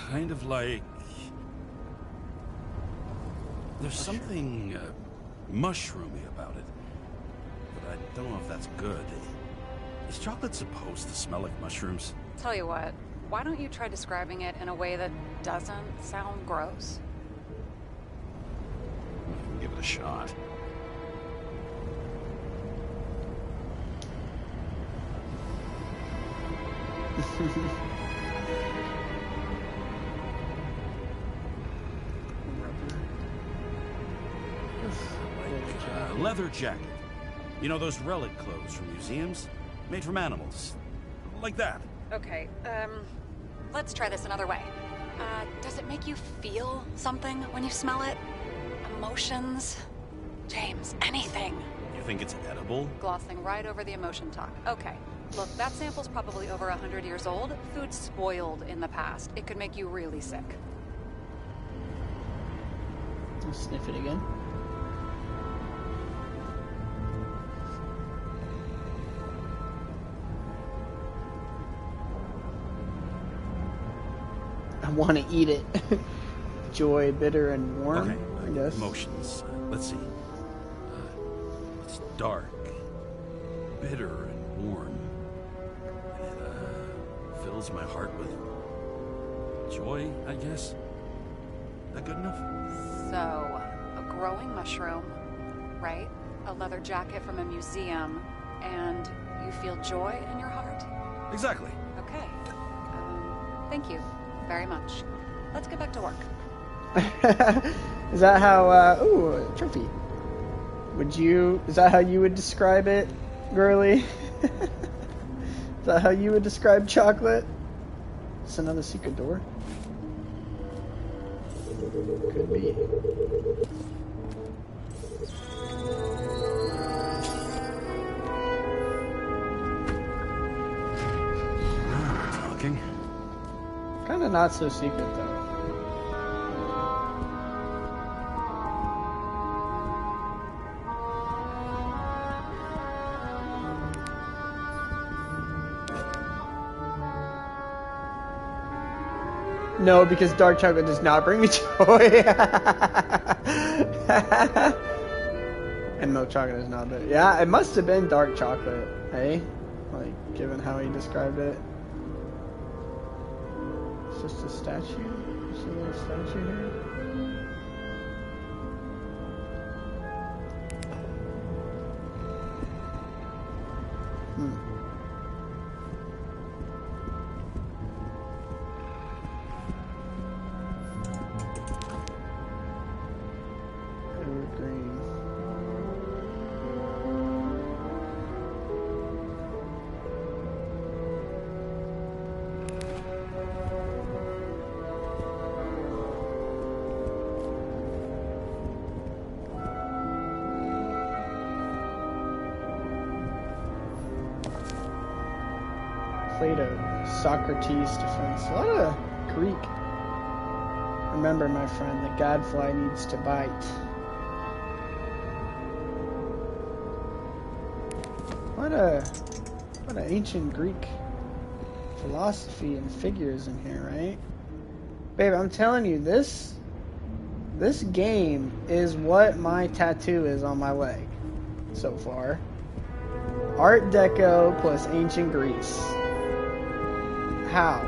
kind of like... There's something mushroomy about it. But I don't know if that's good. Is chocolate supposed to smell like mushrooms? Tell you what, why don't you try describing it in a way that doesn't sound gross? Give it a shot. Leather jacket. You know those relic clothes from museums? Made from animals. Like that. Okay, let's try this another way. Does it make you feel something when you smell it? Emotions? James, anything. You think it's edible? Glossing right over the emotion talk. Okay, look, that sample's probably over 100 years old. Food spoiled in the past. It could make you really sick. I'll sniff it again. I want to eat it. Joy, bitter, and warm, Okay, I guess. emotions. Let's see. It's dark, bitter, and warm. And it fills my heart with joy, I guess. Is that good enough? So, a growing mushroom, right? A leather jacket from a museum, and you feel joy in your heart? Exactly. Okay. Thank you very much. Let's get back to work. Is that how, ooh, a trophy. Is that how you would describe it, girly? Is that how you would describe chocolate? It's another secret door. Could be. Talking. Kind of not so secret, though. No, because dark chocolate does not bring me joy. And milk chocolate is not it. Yeah, it must have been dark chocolate, eh? Like, given how he described it. It's just a statue? Just a little statue here? Evergreen. Plato, Socrates defense. A lot of Greek. Remember, my friend, the gadfly needs to bite. What an ancient Greek philosophy and figures in here, right? Babe, I'm telling you, this This game is what my tattoo is on my leg so far. Art Deco plus ancient Greece. How?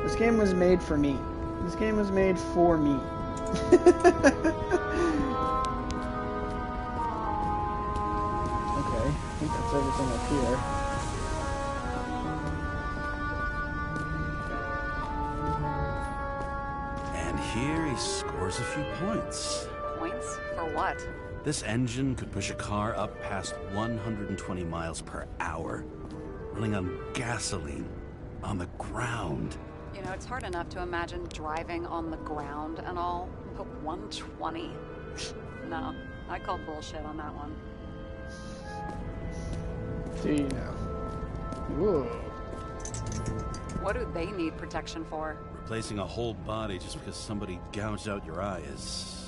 This game was made for me. This game was made for me. Okay, I think that's everything up here. And here he scores a few points. Points? For what? This engine could push a car up past 120 miles per hour, running on gasoline, on the ground. You know, it's hard enough to imagine driving on the ground and all, but 120? No, I call bullshit on that one. Do you know? Whoa. What do they need protection for? Replacing a whole body just because somebody gouged out your eye is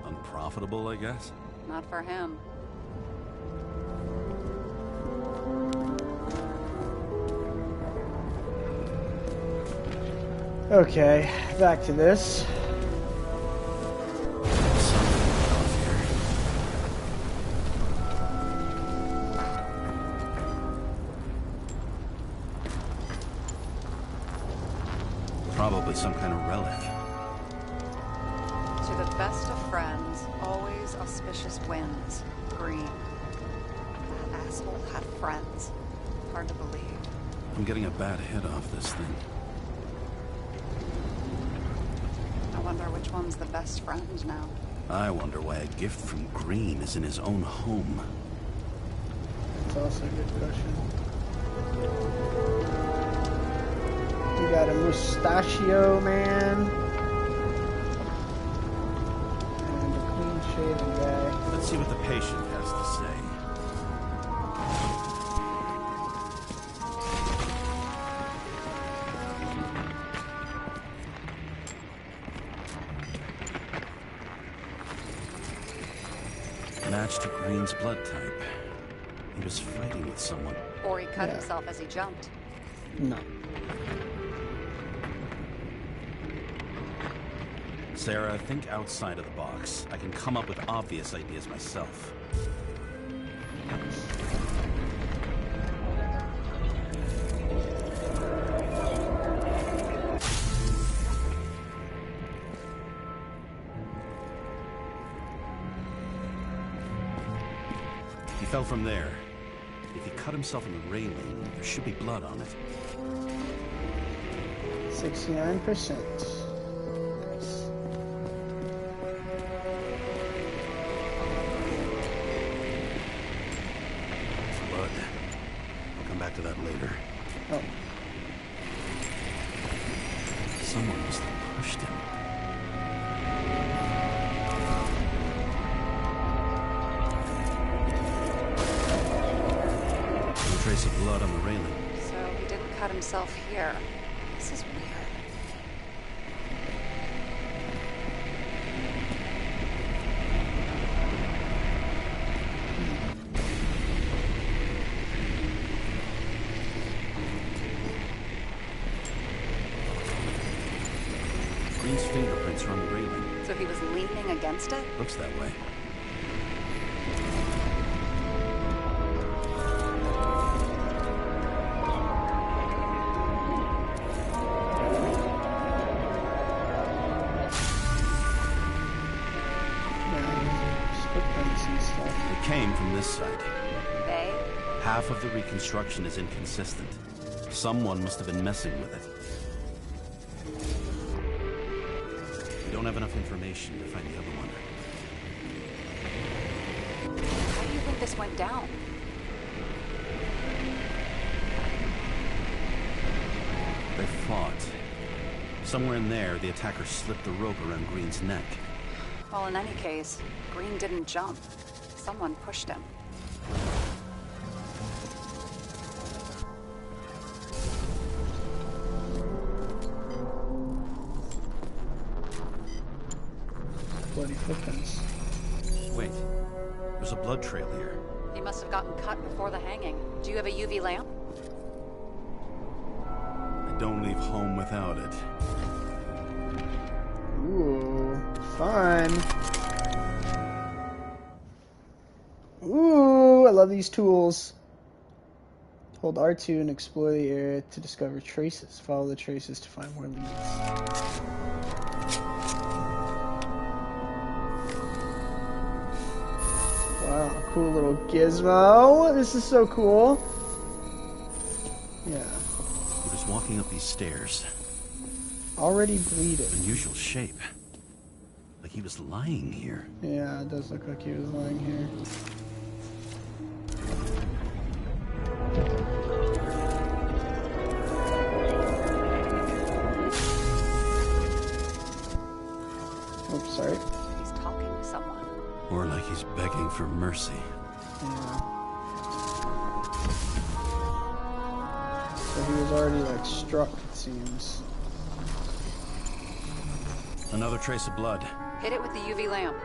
unprofitable, I guess. Not for him. Okay, back to this. Probably some kind of relic. To the best of friends, always auspicious winds. Green. That asshole had friends. Hard to believe. I'm getting a bad hit off this thing. I wonder which one's the best friend now. I wonder why a gift from Green is in his own home. That's also a good question. We got a mustachio man. And a clean shaven guy. Let's see what the patient has to say. Match to Green's blood type. He was fighting with someone. Or he cut himself as he jumped. No. Sarah, think outside of the box. I can come up with obvious ideas myself. He fell from there. If he cut himself in the railing, there should be blood on it. 69%. Blood. I'll come back to that later. Oh. Someone must have pushed him. No trace of blood on the railing. So he didn't cut himself here. This is weird. Green's fingerprints are on the railing. So he was leaning against it? Looks that way. Footprints and stuff. It came from this side. They? Half of the reconstruction is inconsistent. Someone must have been messing with it. We don't have enough information to find the other one. How do you think this went down? They fought. Somewhere in there, the attacker slipped the rope around Green's neck. Well, in any case, Green didn't jump. Someone pushed him. Bloody footprints. Wait, there's a blood trail here. He must have gotten cut before the hanging. Do you have a UV lamp? I don't leave home without it. Ooh. Fun. Ooh, I love these tools. Hold R2 and explore the area to discover traces. Follow the traces to find more leads. Wow, cool little gizmo. This is so cool. Yeah. He was walking up these stairs. Already bleeding. Unusual shape. Like he was lying here. Yeah, it does look like he was lying here. Oops, sorry. He's talking to someone. Or like he's begging for mercy. Yeah. So he was already like struck, it seems. Another trace of blood. Hit it with the UV lamp.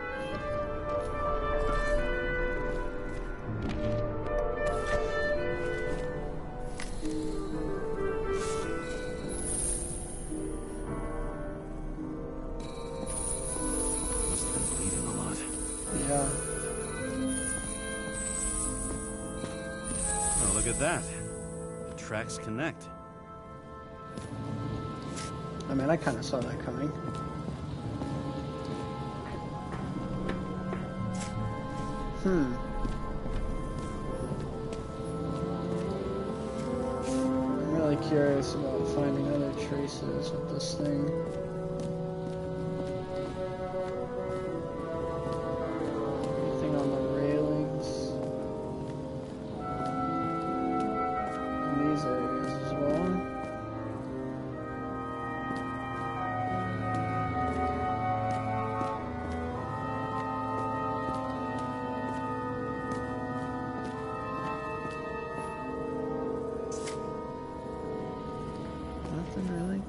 Must have been bleeding a lot. Yeah. Oh, look at that. The tracks connect. I mean, I kind of saw that coming. I'm really curious about finding other traces with this thing. Anything on the railings? In these areas as well. Nothing really.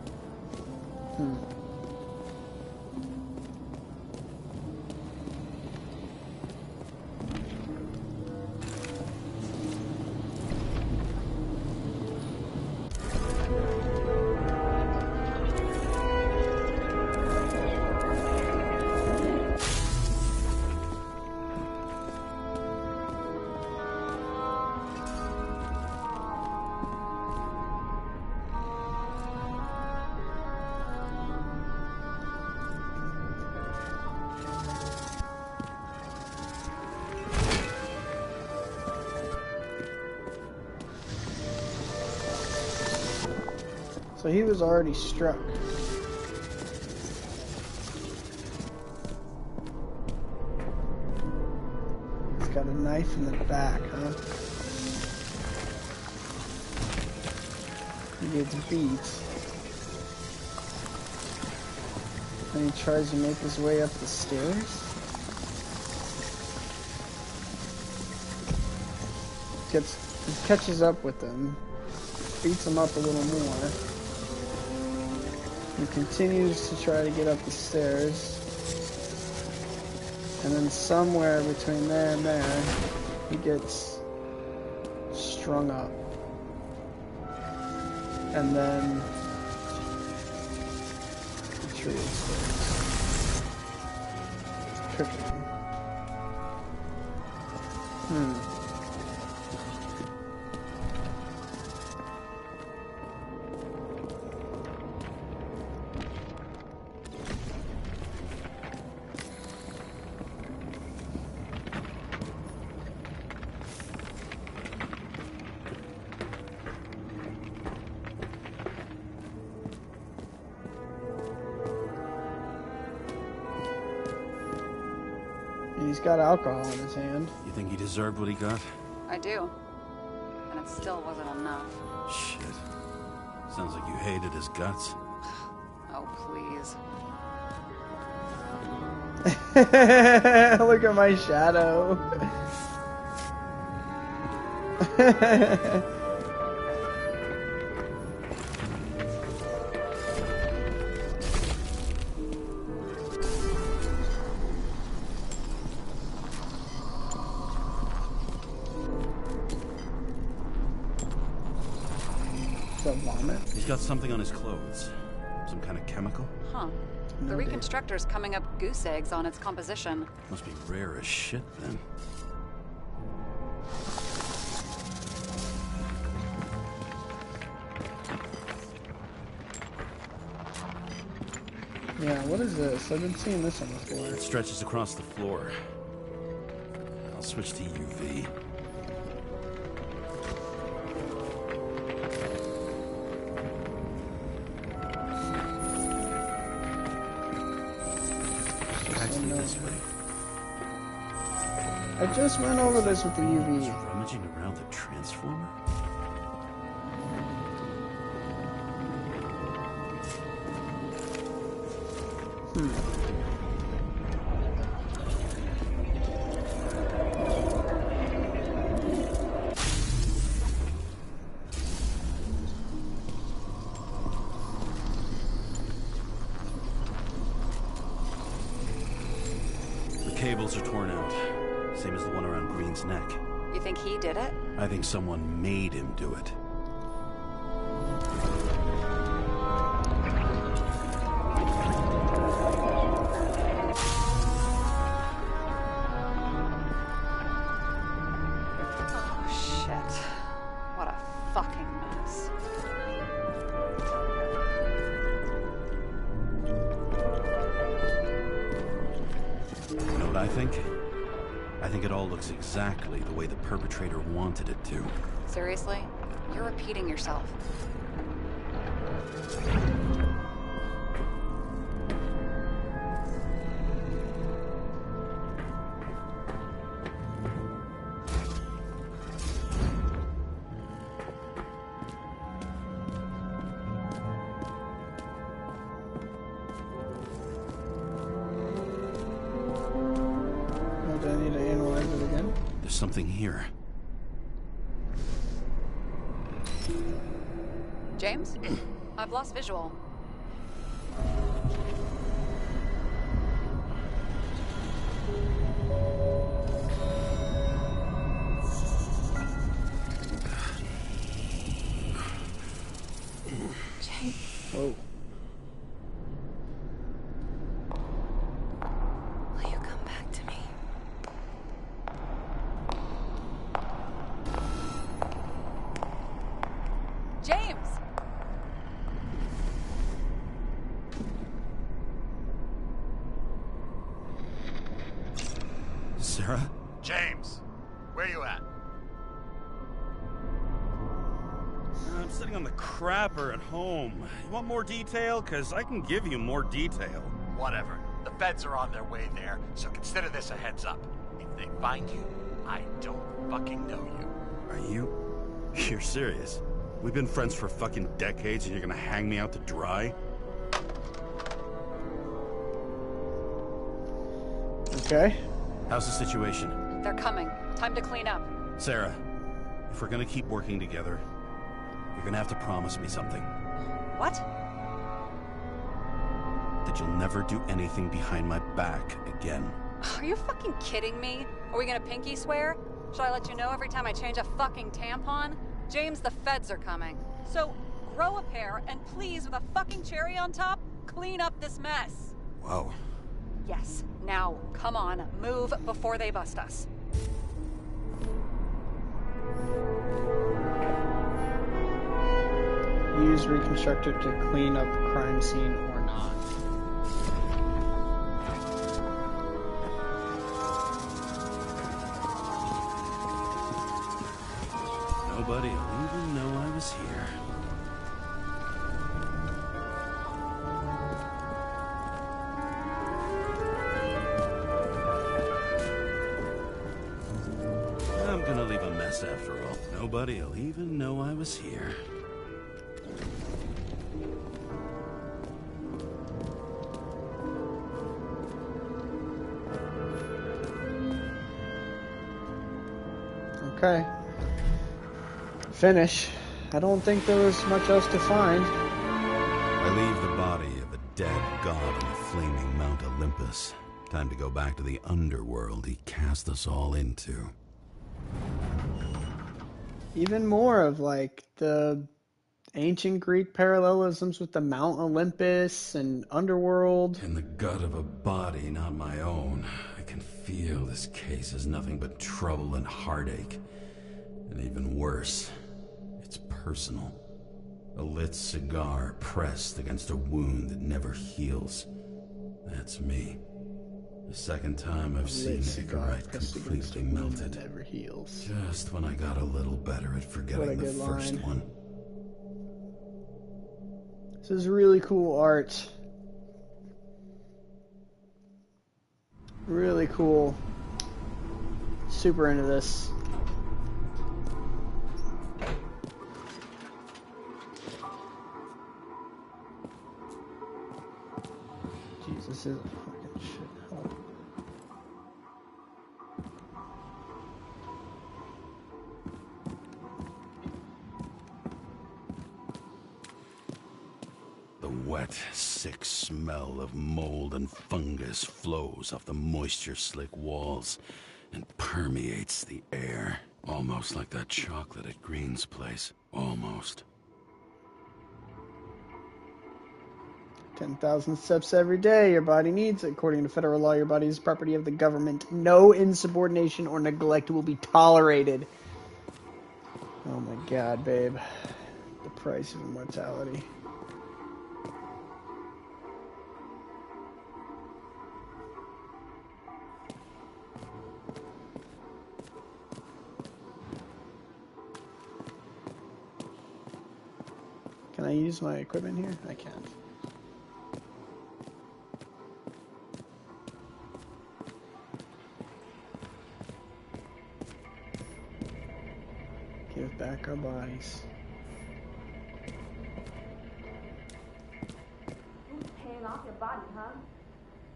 So he was already struck. He's got a knife in the back, huh? He gets beat. And he tries to make his way up the stairs. He catches up with him, beats him up a little more. He continues to try to get up the stairs. And then somewhere between there and there, he gets strung up. And then the tree explodes. It's cooking. He's got alcohol in his hand. You think he deserved what he got? I do. And it still wasn't enough. Shit. Sounds like you hated his guts. Oh, please. Look at my shadow. He's got something on his clothes. Some kind of chemical? Huh. No The idea. reconstructor's coming up goose eggs on its composition. Must be rare as shit, then. Yeah, what is this? I've been seeing this on the floor. It stretches across the floor. I'll switch to UV. Actually, this way. I just went over this with the It's UV. rummaging around the transformer? The cables are torn out. Same as the one around Green's neck. You think he did it? I think someone made him do it. Oh, shit. What a fucking mess. You know what I think? I think it all looks exactly the way the perpetrator wanted it to. Seriously? You're repeating yourself. Oh, do I need to analyze it again? There's something here. James? I've lost visual. James. Whoa. Will you come back to me? James! Sarah? James, where you at? I'm sitting on the crapper at home. You want more detail? Because I can give you more detail. Whatever. The feds are on their way there, so consider this a heads up. If they find you, I don't fucking know you. Are you? You're serious? We've been friends for fucking decades and you're gonna hang me out to dry? Okay. How's the situation? They're coming. Time to clean up. Sarah, if we're gonna keep working together, you're gonna have to promise me something. What? That you'll never do anything behind my back again. Are you fucking kidding me? Are we gonna pinky swear? Should I let you know every time I change a fucking tampon? James, the feds are coming. So, grow a pair, and please, with a fucking cherry on top, clean up this mess. Whoa. Yes. Now, come on, move before they bust us. Use reconstructor to clean up crime scene or not. Nobody will even know I was here. I'm gonna leave a mess after all. Nobody'll even know I was here. Okay. Finish. I don't think there was much else to find. I leave the body of a dead god on the flaming Mount Olympus. Time to go back to the underworld he cast us all into. Even more of like the Ancient Greek parallelisms with the Mount Olympus and Underworld. In the gut of a body not my own, I can feel this case is nothing but trouble and heartache. And even worse, it's personal. A lit cigar pressed against a wound that never heals. That's me. The second time I've seen Icarite completely melted. Never heals. Just when I got a little better at forgetting the first one. This is really cool art. Really cool. Super into this. Jeez, this is a fucking shithole. The wet, sick smell of mold and fungus flows off the moisture-slick walls and permeates the air. Almost like that chocolate at Green's place. Almost. 10,000 steps every day. Your body needs it. According to federal law, your body is property of the government. No insubordination or neglect will be tolerated. Oh my god, babe. The price of immortality. Can I use my equipment here? I can't. Give back our bodies. Who's paying off your body, huh?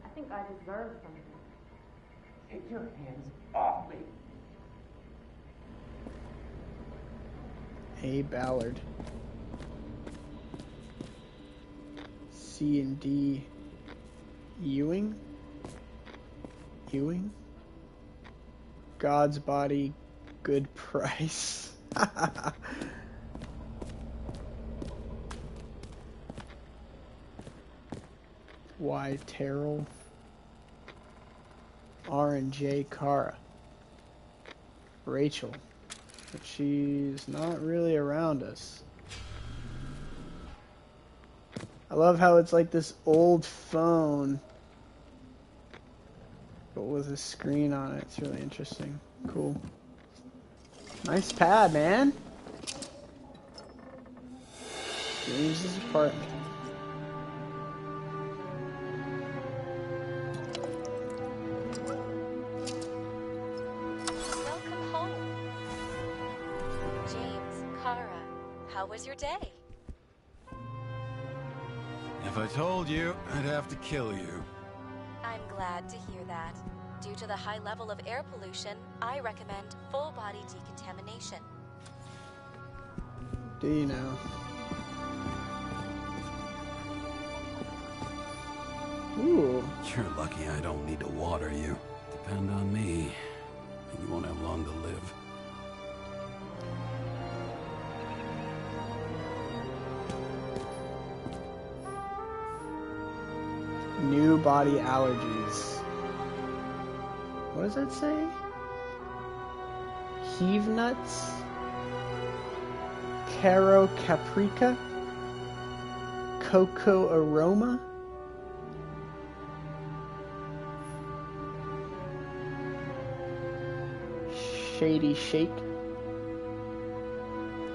I think I deserve something. Take your hands off me. A. Ballard. C and D. Ewing? Ewing? God's body, good price. Y. Terrell. R and J. Cara. Rachel. But she's not really around us. I love how it's like this old phone, but with a screen on it. It's really interesting. Cool. Nice pad, man. James' apartment. Welcome home. James, Kara, how was your day? If I told you, I'd have to kill you. I'm glad to hear that. Due to the high level of air pollution, I recommend full body decontamination. Do you know? Ooh. You're lucky I don't need to water you. Depend on me, and you won't have long to live. New body allergies. What does that say? Heave nuts? Caro caprica? Cocoa aroma? Shady shake?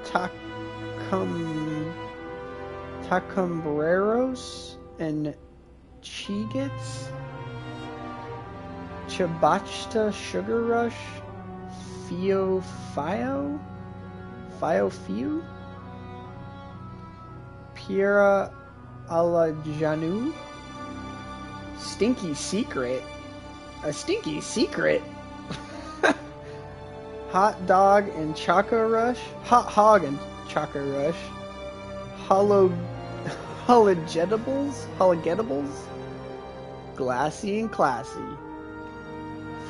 Tacumbreros and Chigits? Chabachta Sugar Rush? Fio? Fio? Piera alla Janu? Stinky Secret? A Stinky Secret? Hot Dog and Choco Rush? Hot Hog and Choco Rush? Hologetables? Glassy and Classy.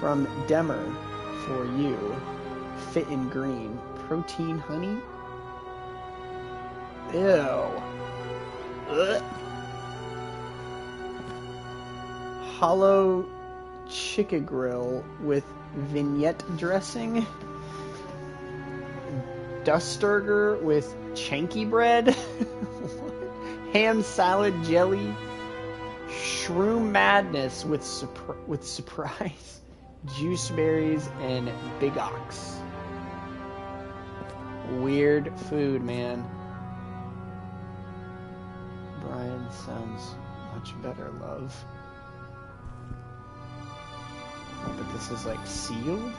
From Demer for you. Fit and Green. Protein Honey? Ew. Ugh. Hollow chicken grill with vignette dressing. Dusturger with chanky bread. Ham salad jelly. Shroom madness with surprise. Juice berries and big ox. Weird food, man. Brian sounds much better, love. Oh, but this is like sealed?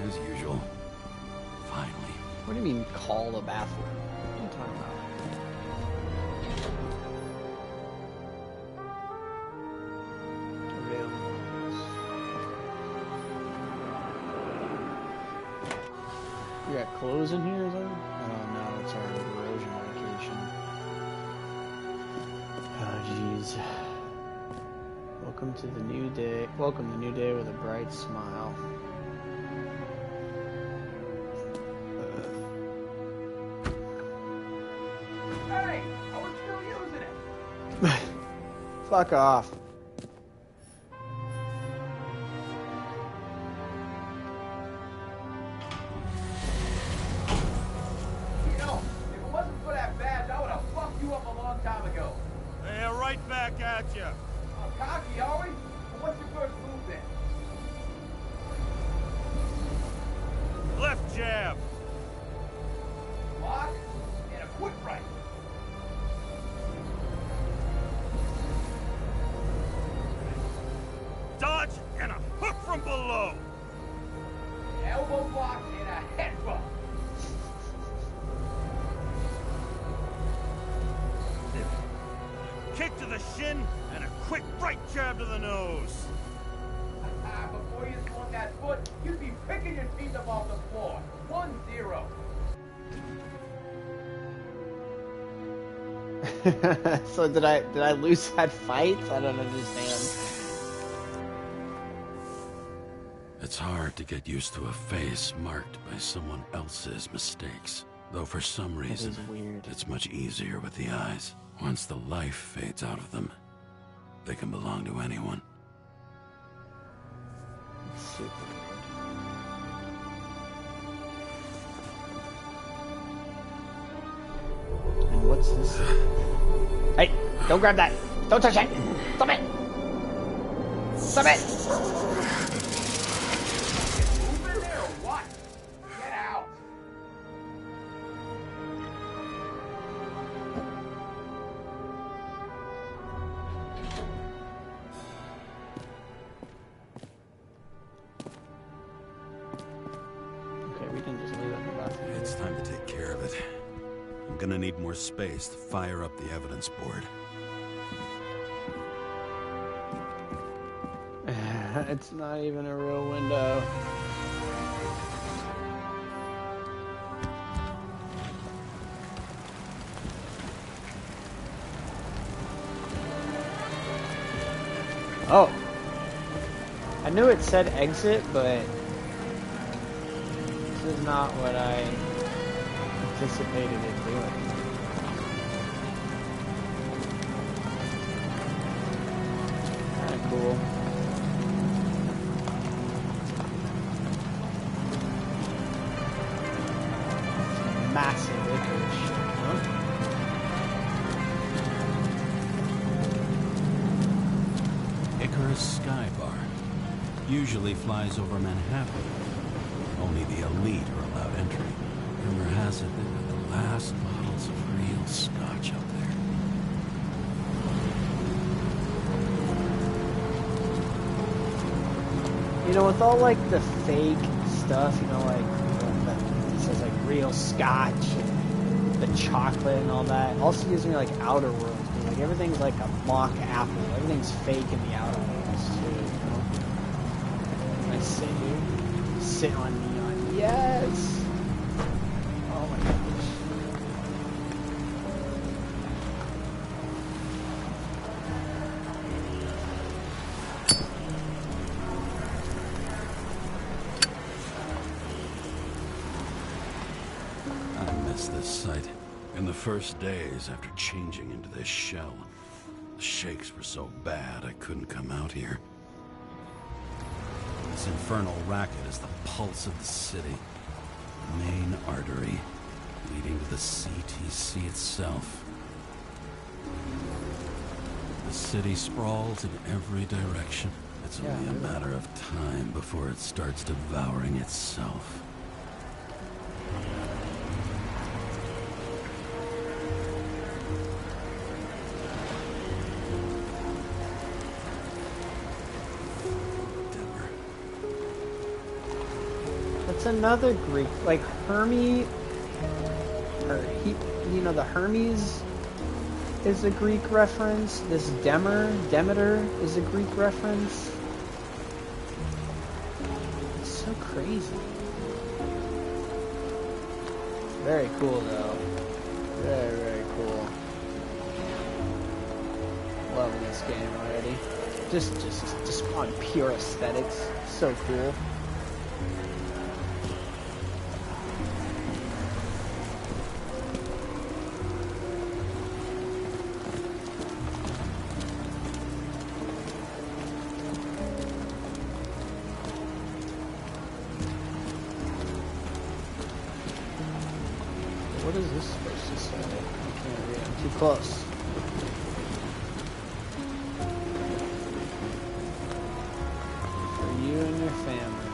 As usual. Finally. What do you mean, call the bathroom? What are you talking about? You got clothes in here, is that? Oh no, it's our erosion medication. Oh jeez. Welcome to the new day. Welcome to the new day with a bright smile. Hey, I was still using it. Fuck off. You know, if it wasn't for that badge, I would have fucked you up a long time ago. Hey, right back at you. Oh, cocky, are we? Well, what's your first move then? Left jab. Block and a quick right. Dodge and a hook from below. Elbow block and a headbutt. Kick to the shin and a quick right jab to the nose. Before you swung that foot, you'd be picking your teeth up off the floor. 1-0. So did I lose that fight? I don't understand. It's hard to get used to a face marked by someone else's mistakes. Though for some reason, it's much easier with the eyes. Once the life fades out of them, they can belong to anyone. It's super weird. And what's this? Hey, don't grab that. Don't touch it. Stop it. Stop it. Move in there or what? Get out. Okay, we can just leave it in the bathroom. It's time to take care of it. I'm gonna need more space to fire up the evidence board. It's not even a real window. Oh. I knew it said exit, but this is not what I anticipated it doing. Kinda cool. Massive Icarus ship, huh? Icarus Skybar usually flies over Manhattan. Only the elite are allowed entry. Rumor has it they were the last models of real scotch up there. You know, with all like the fake stuff, you know, like it says like real scotch and the chocolate and all that. It also gives me like Outer Worlds. Like everything's like a mock Apple. Everything's fake in the Outer Worlds too. You know? I sit here, sit on neon. Yes. Oh my gosh. I miss this sight. In the first days after changing into this shell, the shakes were so bad I couldn't come out here. This infernal racket is the pulse of the city, the main artery leading to the CTC itself. The city sprawls in every direction. It's only a matter of time before it starts devouring itself. That's another Greek, like Hermes, or the Hermes is a Greek reference. This Demeter is a Greek reference. It's so crazy. Very cool though. Very, very cool. Loving this game already. Just on pure aesthetics. So cool. What is this supposed to say? I can't read it. I'm too close. For you and your family.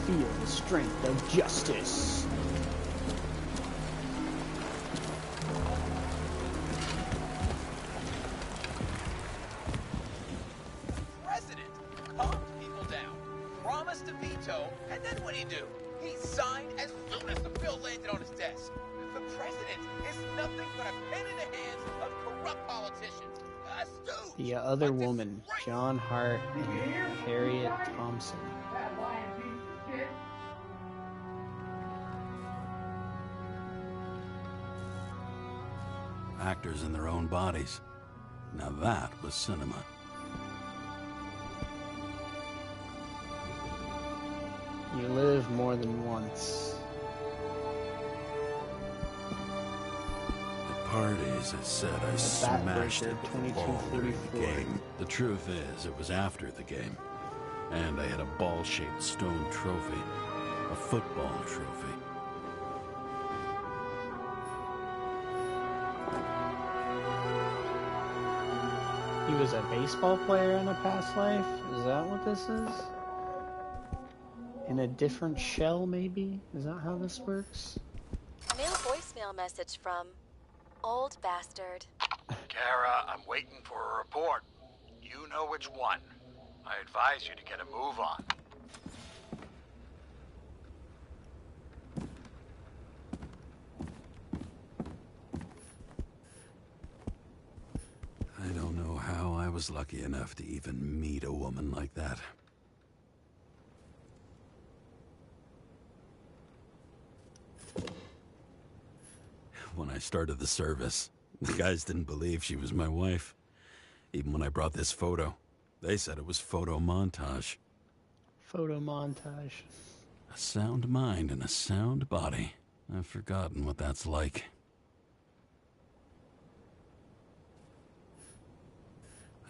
Feel the strength of justice. The other woman, John Hart and Harriet Thompson. Actors in their own bodies. Now that was cinema. You live more than once. At parties, I said I smashed it with the ball during the game. The truth is, it was after the game. And I had a ball-shaped stone trophy. A football trophy. He was a baseball player in a past life? Is that what this is? In a different shell, maybe? Is that how this works? New voicemail message from Old Bastard. Kara, I'm waiting for a report. You know which one. I advise you to get a move on. I don't know how I was lucky enough to even meet a woman like that. When I started the service, the guys didn't believe she was my wife. Even when I brought this photo, they said it was photo montage. Photo montage. A sound mind and a sound body. I've forgotten what that's like.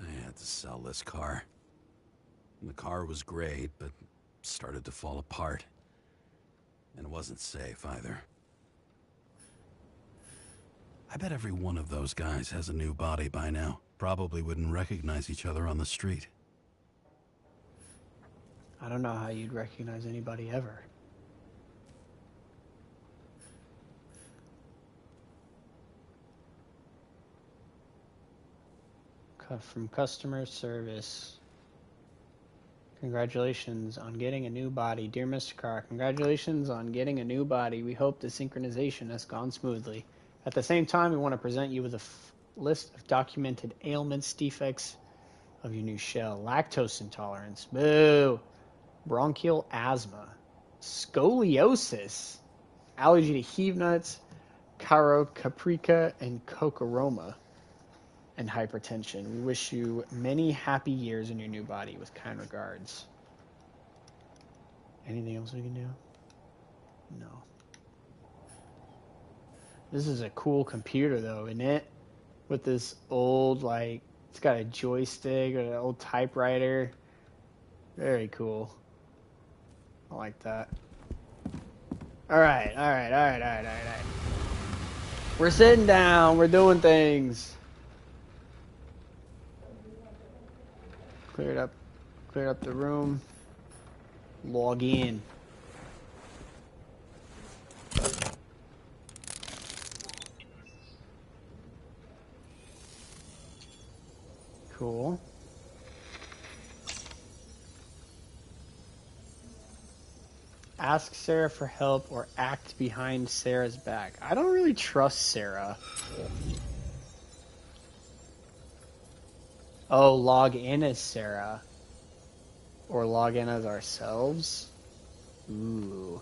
I had to sell this car. The car was great, but started to fall apart. And it wasn't safe either. I bet every one of those guys has a new body by now. Probably wouldn't recognize each other on the street. I don't know how you'd recognize anybody ever. Cut from customer service. Congratulations on getting a new body. Dear Mr. Carr, congratulations on getting a new body. We hope the synchronization has gone smoothly. At the same time, we want to present you with a list of documented ailments, defects of your new shell. Lactose intolerance. Boo. Bronchial asthma. Scoliosis. Allergy to heave nuts, caro, caprica, and cocoroma. and hypertension. We wish you many happy years in your new body. With kind regards. Anything else we can do? No. This is a cool computer, though, isn't it? With this old, like, it's got a joystick or an old typewriter. Very cool. I like that. Alright. We're sitting down. We're doing things. Cleared up the room. Log in. Cool. Ask Sarah for help or act behind Sarah's back. I don't really trust Sarah. Oh, log in as Sarah. Or log in as ourselves? Ooh.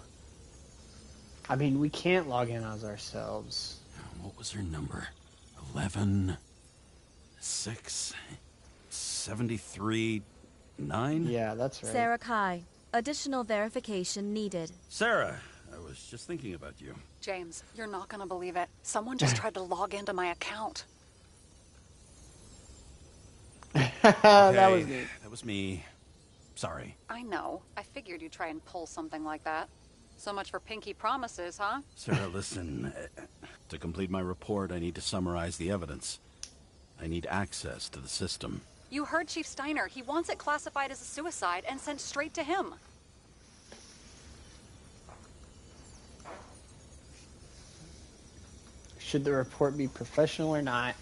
I mean, we can't log in as ourselves. What was her number? 11... 6... 73... 9? Yeah, that's right. Sarah Kai. Additional verification needed. Sarah, I was just thinking about you. James, you're not gonna believe it. Someone just tried to log into my account. That was me. That was me. Sorry. I know. I figured you'd try and pull something like that. So much for pinky promises, huh? Sarah, listen. To complete my report, I need to summarize the evidence. I need access to the system. You heard Chief Steiner. He wants it classified as a suicide and sent straight to him. Should the report be professional or not?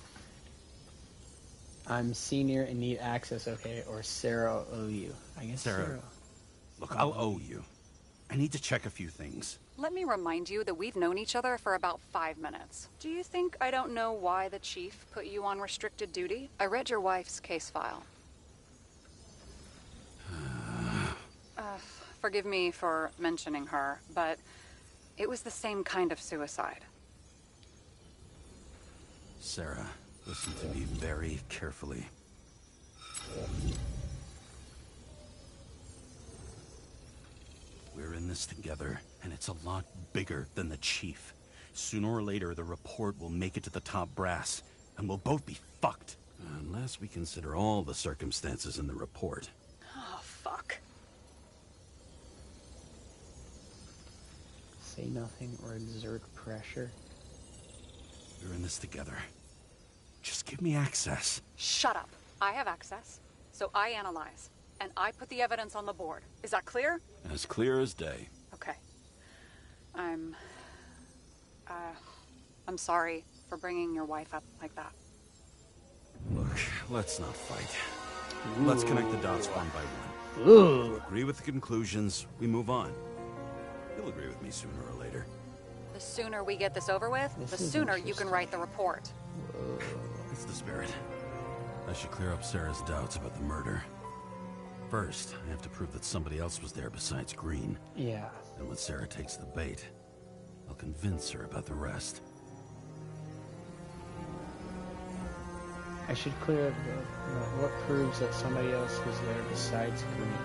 I'm senior and need access, okay? Or Sarah will owe you. I guess Sarah. Look, I'll owe you. I need to check a few things. Let me remind you that we've known each other for about 5 minutes. Do you think I don't know why the chief put you on restricted duty? I read your wife's case file. Forgive me for mentioning her, but it was the same kind of suicide. Sarah, listen to me very carefully. We're in this together, and it's a lot bigger than the chief. Sooner or later, the report will make it to the top brass, and we'll both be fucked. Unless we consider all the circumstances in the report. Oh, fuck. Say nothing or exert pressure. We're in this together. Just give me access. Shut up. I have access, so I analyze. And I put the evidence on the board. Is that clear? As clear as day. Okay. I'm sorry for bringing your wife up like that. Look, let's not fight. Ooh. Let's connect the dots one by one. Ooh. You agree with the conclusions, we move on. You'll agree with me sooner or later. The sooner we get this over with, the sooner you can write the report. Whoa. It's the spirit. I should clear up Sarah's doubts about the murder. First, I have to prove that somebody else was there besides Green. Yeah. And when Sarah takes the bait, I'll convince her about the rest. I should clear up what proves that somebody else was there besides Green.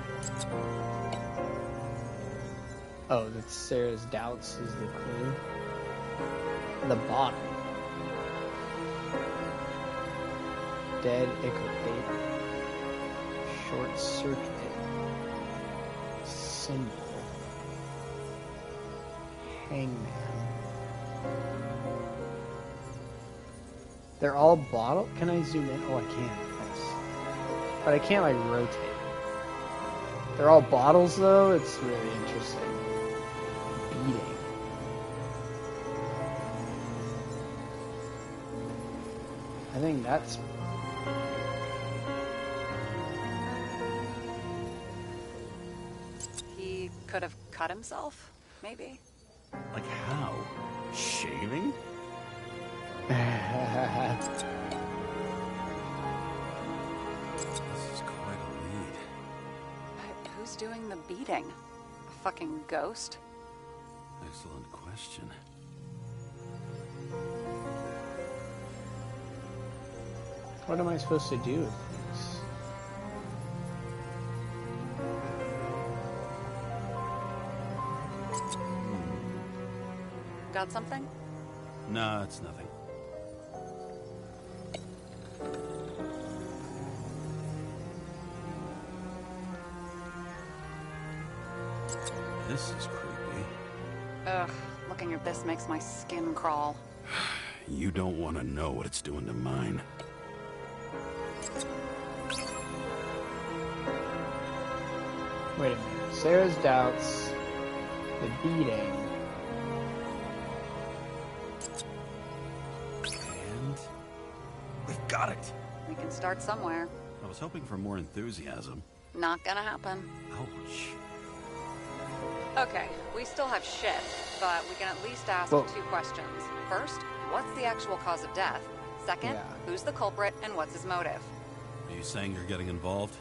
Oh, that Sarah's doubts is the clue. The bottom. Dead equator. Short circuit. Symbol. Hangman. They're all bottle. Can I zoom in? Oh, I can. Yes. But I can't like rotate. They're all bottles though. It's really interesting. Beating. I think that's. He could have cut himself, maybe. Like how? Shaving? This is quite a lead. But who's doing the beating? A fucking ghost? Excellent question. What am I supposed to do with this? Got something? No, it's nothing. This is creepy. Ugh, looking at this makes my skin crawl. You don't want to know what it's doing to mine. Wait a minute. Sarah's doubts, the beating. And we've got it. We can start somewhere. I was hoping for more enthusiasm. Not gonna happen. Ouch. Okay, we still have shit, but we can at least ask Well- 2 questions. First, what's the actual cause of death? Second, Yeah. who's the culprit and what's his motive? Are you saying you're getting involved?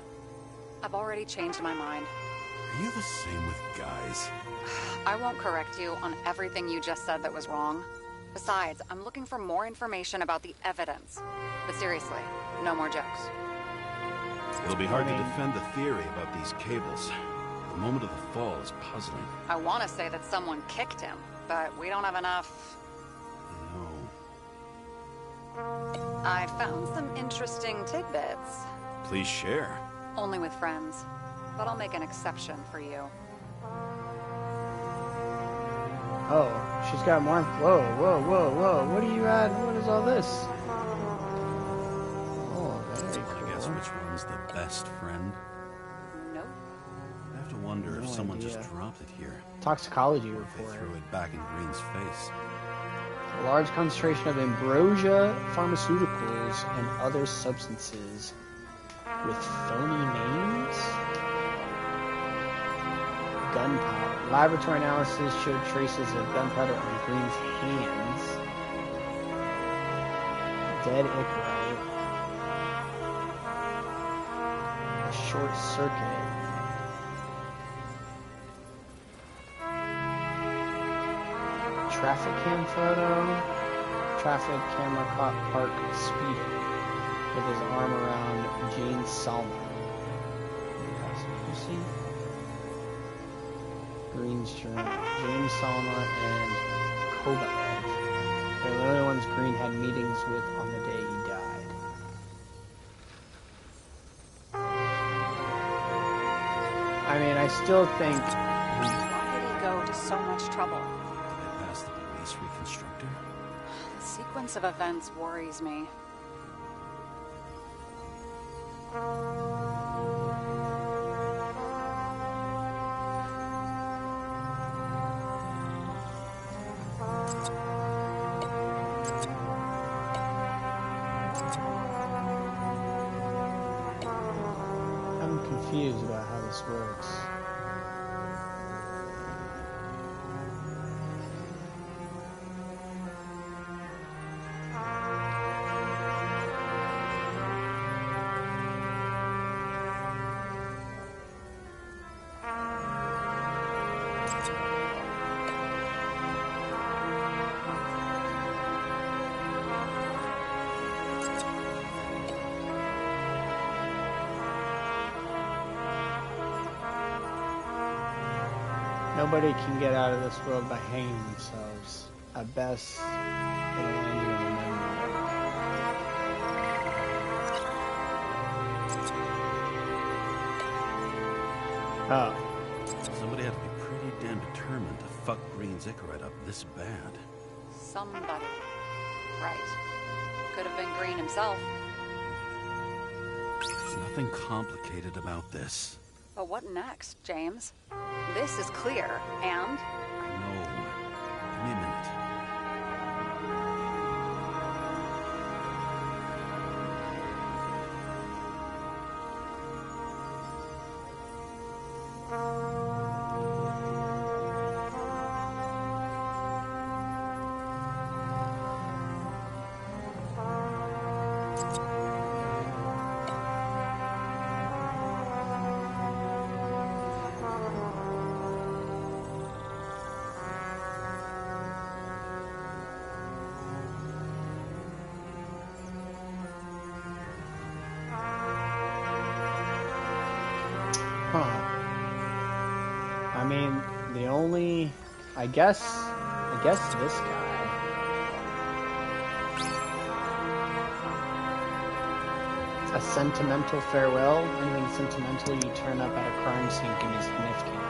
I've already changed my mind. Are you the same with guys? I won't correct you on everything you just said that was wrong. Besides, I'm looking for more information about the evidence. But seriously, no more jokes. It'll be hard to defend the theory about these cables. The moment of the fall is puzzling. I want to say that someone kicked him, but we don't have enough. No. I found some interesting tidbits. Please share. Only with friends. But I'll make an exception for you. Oh, she's got more. Whoa, whoa, whoa, whoa. What are you at? What is all this? Oh, very cool. I guess which one's the best friend? Nope. I have to wonder if No someone idea. just dropped it here. Toxicology Or if they report. threw it back in Green's face. A large concentration of ambrosia, pharmaceuticals, and other substances with phony names? Gunpowder. Laboratory analysis showed traces of gunpowder on Green's hands. Dead Icarite. A short circuit. Traffic cam photo. Traffic camera caught Park speeding with his arm around Jane Salma. You see? Green's journal. Jane Salma and Kovaled. They're the only ones Green had meetings with on the day he died. I mean, I still think Why did he go to so much trouble? Did I pass the police reconstructor? The sequence of events worries me. I'm confused about how this works. Nobody can get out of this world by hanging themselves. At best, it'll end you in a memory. Oh, Somebody had to be pretty damn determined to fuck Green's Icarite up this bad. Somebody. Right. Could have been Green himself. There's nothing complicated about this. But what next, James? This is clear, and I know. Give me a minute. I guess this guy. A sentimental farewell. Anything sentimental you turn up at a crime scene can be significant.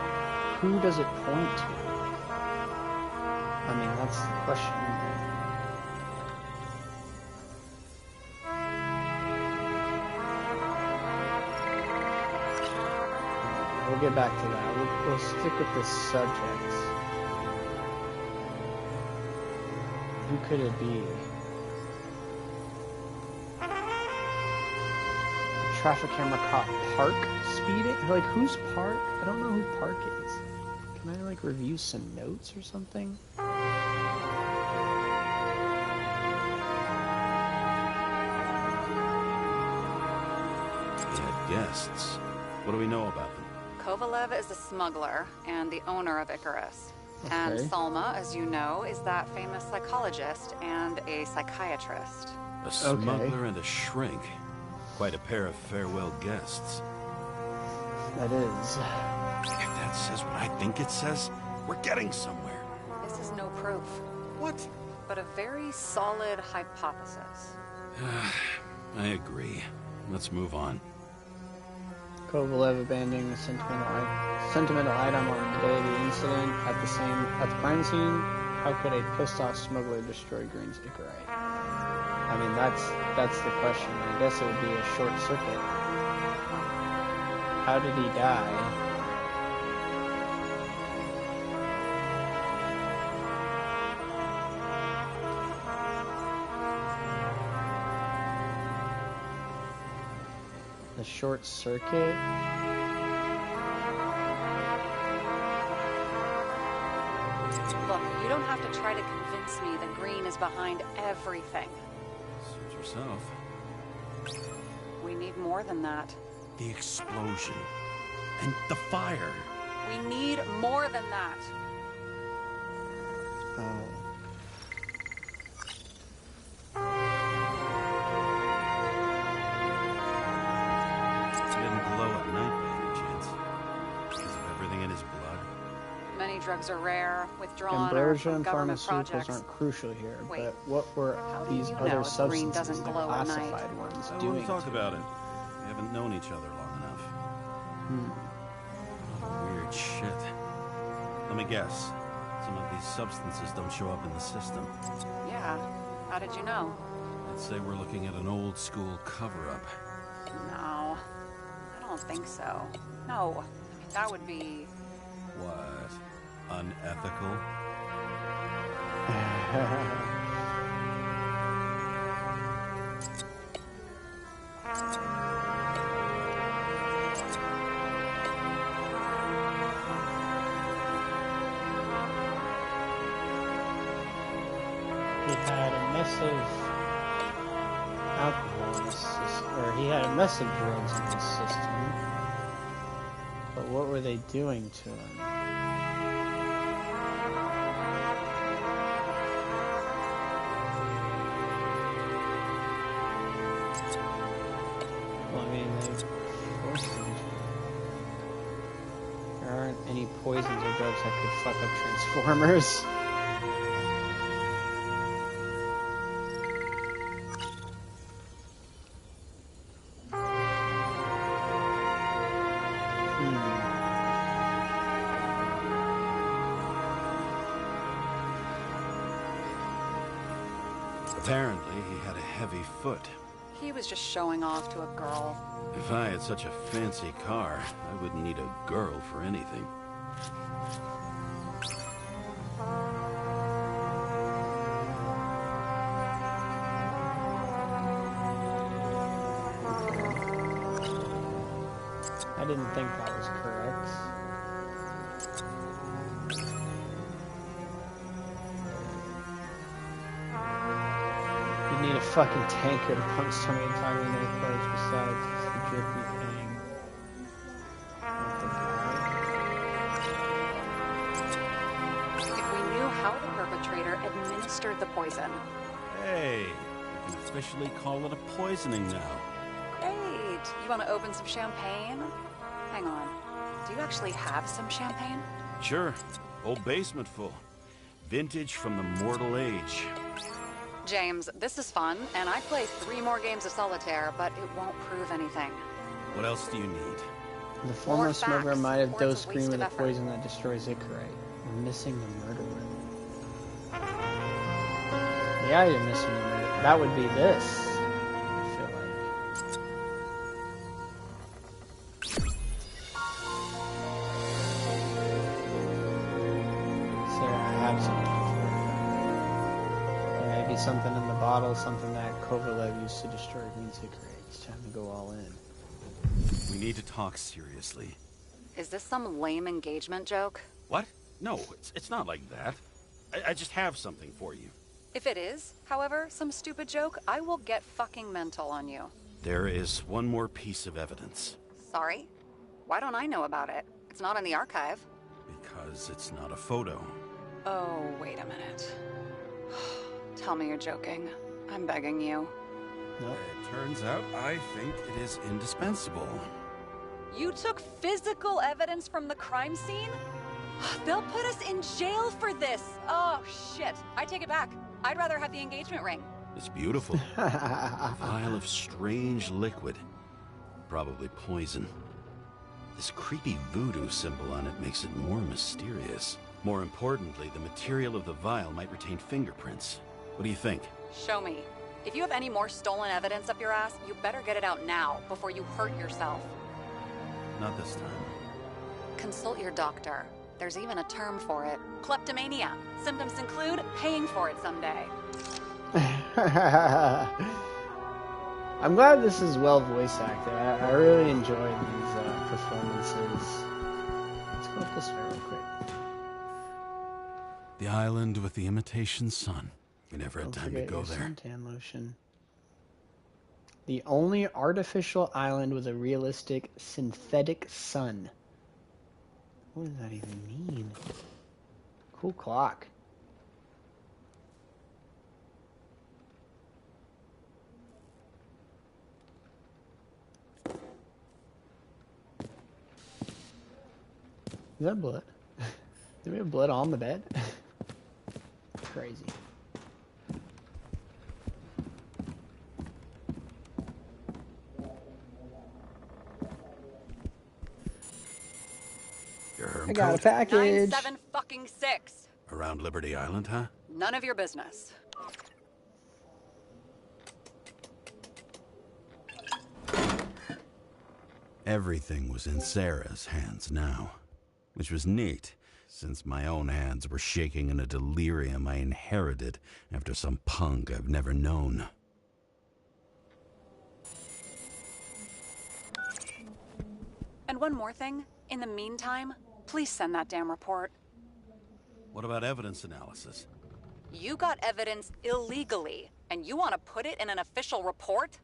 Who does it point to? I mean, that's the question. We'll get back to that. We'll stick with this subject. Who could it be? Traffic camera caught Park speeding? Like, who's Park? I don't know who Park is. Can I, like, review some notes or something? He had guests. What do we know about them? Kovalev is a smuggler and the owner of Icarus. Okay. And Salma, as you know, is that famous psychologist and a psychiatrist. A smuggler and a shrink. Quite a pair of farewell guests. That is. If that says what I think it says, we're getting somewhere. This is no proof. What? But a very solid hypothesis. I agree. Let's move on. Kovalev abandoning a sentimental item on the day of the incident at the crime scene. How could a pissed off smuggler destroy Green's Icarite? I mean, that's the question. I guess it would be a short circuit. How did he die? The short circuit? Look, you don't have to try to convince me that Green is behind everything. Suit yourself. We need more than that. The explosion. And the fire. We need more than that. Oh. He didn't glow at night by any chance. Because of everything in his blood. Many drugs are rare, withdrawn, or Ambrosia from and government pharmaceuticals projects. aren't crucial here, Wait, but what were these you other know Green substances, doesn't the glow at night? classified ones, I don't doing want to talk to about it? it. We haven't known each other long enough. Weird shit. Let me guess. Some of these substances don't show up in the system. Yeah. How did you know? I'd say we're looking at an old school cover-up. No. I don't think so. No. I mean, that would be... What? Unethical? He had a mess of alcohol in his system, or he had a mess of drugs in his system. But what were they doing to him? Well, I mean, they forced him to. There aren't any poisons or drugs that could fuck up Transformers. Apparently, he had a heavy foot. He was just showing off to a girl. If I had such a fancy car, I wouldn't need a girl for anything. I didn't think that was correct. You need a fucking tanker to pump so many times in their clothes besides the drippy thing. Not the guy. If we knew how the perpetrator administered the poison. Hey, we can officially call it a poisoning now. Great. You want to open some champagne? Hang on. Do you actually have some champagne? Sure. Whole basement full. Vintage from the mortal age. James, this is fun, and I play 3 more games of solitaire, but it won't prove anything. What else do you need? The foremost smoker facts, might have or it's dosed a Green waste with of a effort. poison that destroys Icarite. We're missing the murderer. Yeah, you're missing the murderer. That would be this. I feel like. Sarah, I have something for you. There may be something in the bottle, something that Kovalev used to destroy Green's Icarite. It's time to go all in. We need to talk seriously. Is this some lame engagement joke? What? No, it's not like that. I just have something for you. If it is, however, some stupid joke, I will get fucking mental on you. There is one more piece of evidence. Sorry? Why don't I know about it? It's not in the archive. Because it's not a photo. Oh, wait a minute. Tell me you're joking. I'm begging you. Nope. It turns out I think it is indispensable. You took physical evidence from the crime scene? They'll put us in jail for this. Oh, shit. I take it back. I'd rather have the engagement ring. It's beautiful. A vial of strange liquid. Probably poison. This creepy voodoo symbol on it makes it more mysterious. More importantly, the material of the vial might retain fingerprints. What do you think? Show me. If you have any more stolen evidence up your ass, you better get it out now before you hurt yourself. Not this time. Consult your doctor. There's even a term for it. Kleptomania. Symptoms include paying for it someday. I'm glad this is well voice acted. I really enjoy these performances. Let's go up this way real quick. The island with the imitation sun. We never had Don't time to forget go your there. suntan lotion. The only artificial island with a realistic synthetic sun. What does that even mean? Cool clock. Is that blood? Do we have blood on the bed? Crazy. Your I got a coat? package. 9756. Around Liberty Island, huh? None of your business. Everything was in Sarah's hands now, which was neat, since my own hands were shaking in a delirium I inherited after some punk I've never known. And one more thing. In the meantime, please send that damn report. What about evidence analysis? You got evidence illegally, and you want to put it in an official report?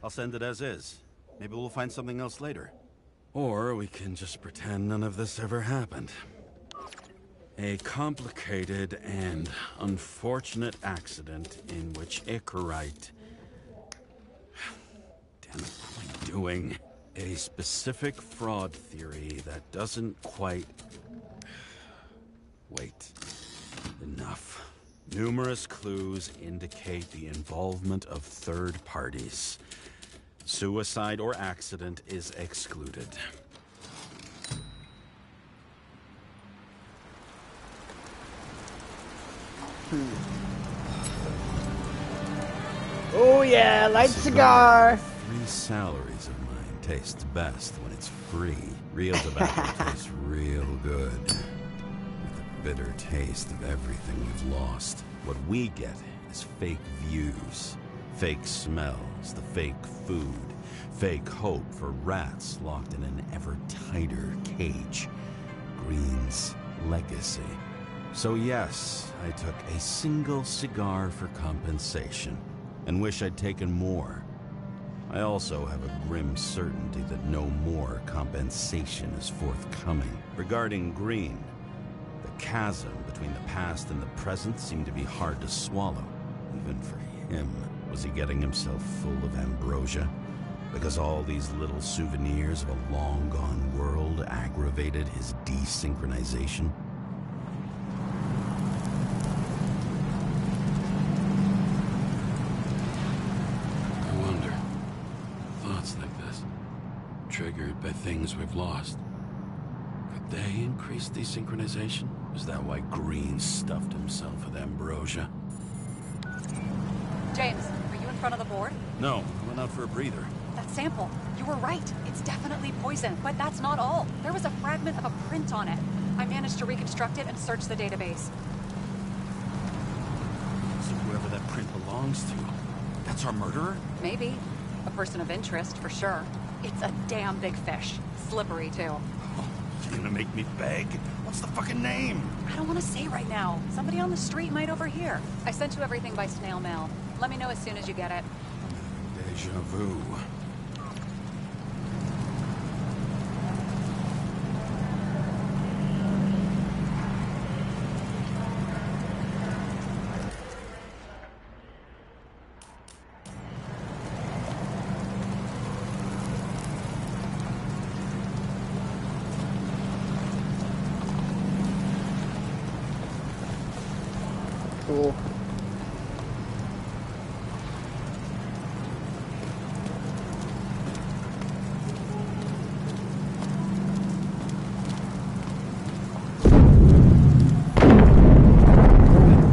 I'll send it as is. Maybe we'll find something else later. Or we can just pretend none of this ever happened. A complicated and unfortunate accident in which Icarite... Damn it, what am I doing? A specific fraud theory that doesn't quite... Wait. Enough. Numerous clues indicate the involvement of third parties. Suicide or accident is excluded. Oh yeah, light cigar. 3 salaries of mine tastes best when it's free. Real tobacco tastes real good. With the bitter taste of everything we've lost. What we get is fake views, fake smells, the fake food, fake hope for rats locked in an ever tighter cage. Green's legacy. So yes, I took a single cigar for compensation, and wish I'd taken more. I also have a grim certainty that no more compensation is forthcoming. Regarding Green, the chasm between the past and the present seemed to be hard to swallow, even for him. Was he getting himself full of ambrosia? Because all these little souvenirs of a long-gone world aggravated his desynchronization? I wonder, thoughts like this, triggered by things we've lost, could they increase desynchronization? Is that why Green stuffed himself with ambrosia? James, are you in front of the board? No, I went out for a breather. That sample, you were right. It's definitely poison, but that's not all. There was a fragment of a print on it. I managed to reconstruct it and search the database. So whoever that print belongs to, that's our murderer? Maybe. A person of interest, for sure. It's a damn big fish. Slippery, too. Oh, you gonna make me beg? What's the fucking name? I don't want to say right now. Somebody on the street might overhear. I sent you everything by snail mail. Let me know as soon as you get it. Deja vu. Cool.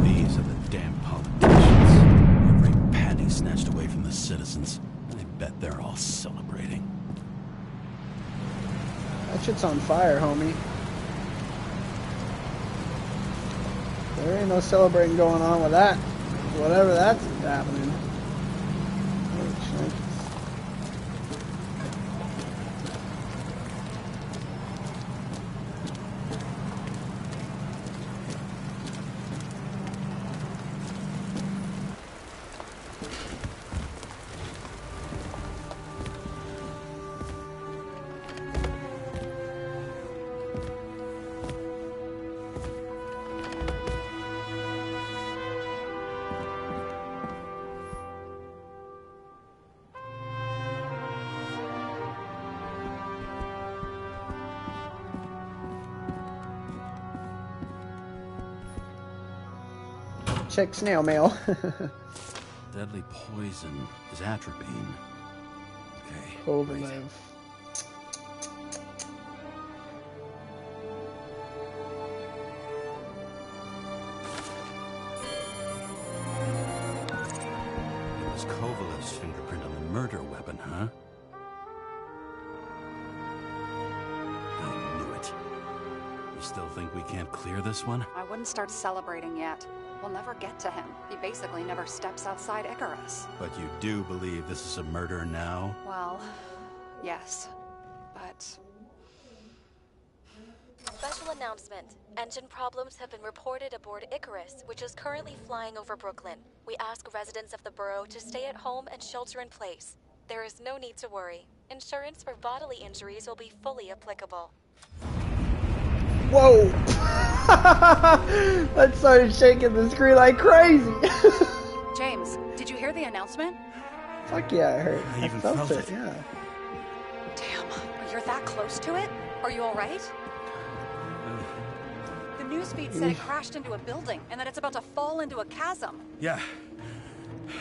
These are the damn politicians. Every penny snatched away from the citizens. I bet they're all celebrating. That shit's on fire, homie. There ain't no celebrating going on with that. Whatever that's happening. Oh, shit. Check snail mail. Deadly poison is atropine. Okay. Kovalev. It was Kovalev's fingerprint on the murder weapon, huh? I knew it. You still think we can't clear this one? I wouldn't start celebrating yet. We'll never get to him. He basically never steps outside Icarus. But you do believe this is a murder now? Well, yes. But... Special announcement. Engine problems have been reported aboard Icarus, which is currently flying over Brooklyn. We ask residents of the borough to stay at home and shelter in place. There is no need to worry. Insurance for bodily injuries will be fully applicable. Whoa! That started shaking the screen like crazy. James, did you hear the announcement? Fuck yeah, I heard. I even felt it. Yeah. Damn, you're that close to it? Are you alright? The newsfeed said it crashed into a building and that it's about to fall into a chasm. Yeah.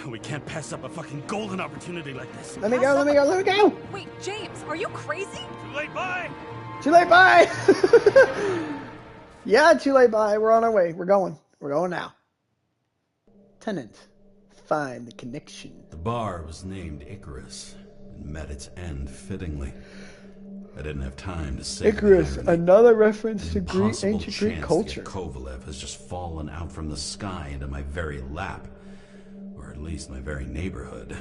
We can't pass up a fucking golden opportunity like this. Let me go. Wait, James, are you crazy? Too late, bye! Too late, bye! Yeah, too late, bye. We're on our way. We're going now. Tenant, find the connection. The bar was named Icarus and met its end fittingly. I didn't have time to say Icarus, another reference to ancient Greek culture. Kovalev has just fallen out from the sky into my very lap, or at least my very neighborhood.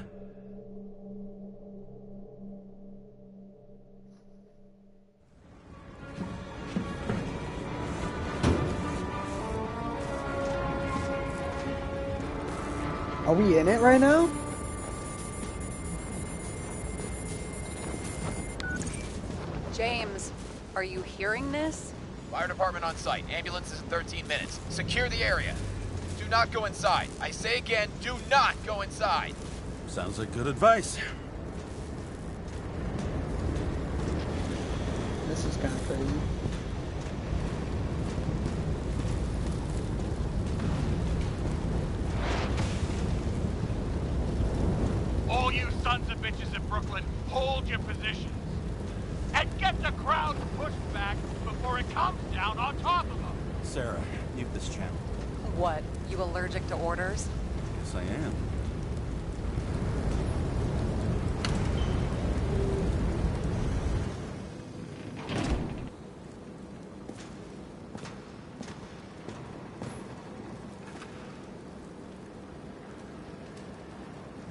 Are we in it right now? James, are you hearing this? Fire department on site. Ambulances in 13 minutes. Secure the area. Do not go inside. I say again, do not go inside. Sounds like good advice. This is kind of crazy. All you sons of bitches in Brooklyn, hold your positions. And get the crowd pushed back before it comes down on top of them. Sarah, mute this channel. What? You allergic to orders? Yes, I am.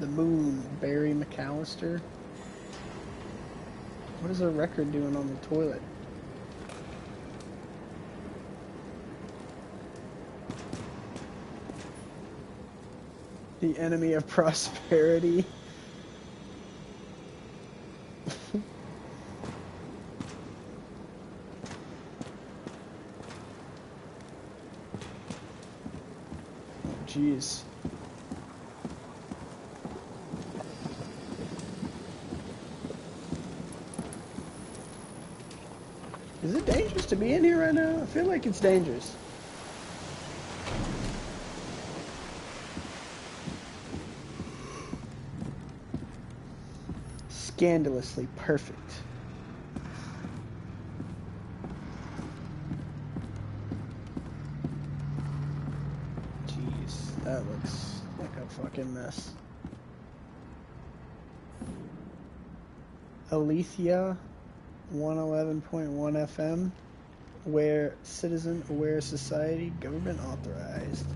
The Moon, Barry McAllister. What is a record doing on the toilet? The enemy of prosperity. Oh, jeez. Is it dangerous to be in here right now? I feel like it's dangerous. Scandalously perfect. Jeez, that looks like a fucking mess. Alethea 111.1 FM, where citizen aware society, government authorized.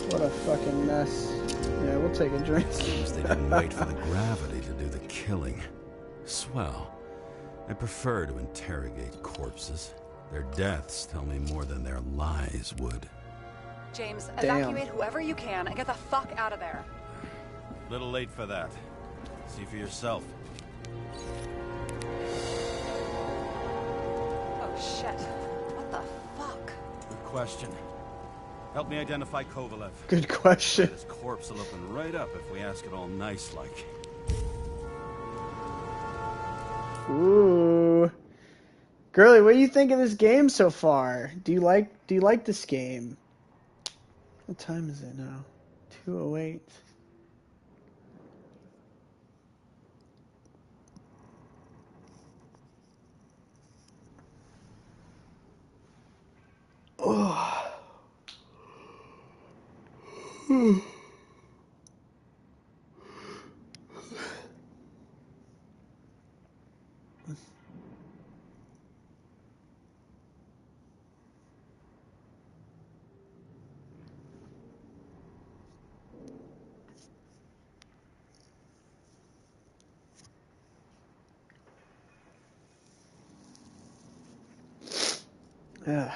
What a fucking mess. Yeah, we'll take a drink. Seems they didn't wait for the gravity to do the killing. Swell. I prefer to interrogate corpses. Their deaths tell me more than their lies would. James, Damn. evacuate whoever you can and get the fuck out of there. Little late for that. See for yourself. Oh shit. What the fuck? Good question. Help me identify Kovalev. Good question. His corpse will open right up if we ask it all nice-like. Ooh. Girly, what do you think of this game so far? Do you like this game? What time is it now? 2:08. Oh. Yeah.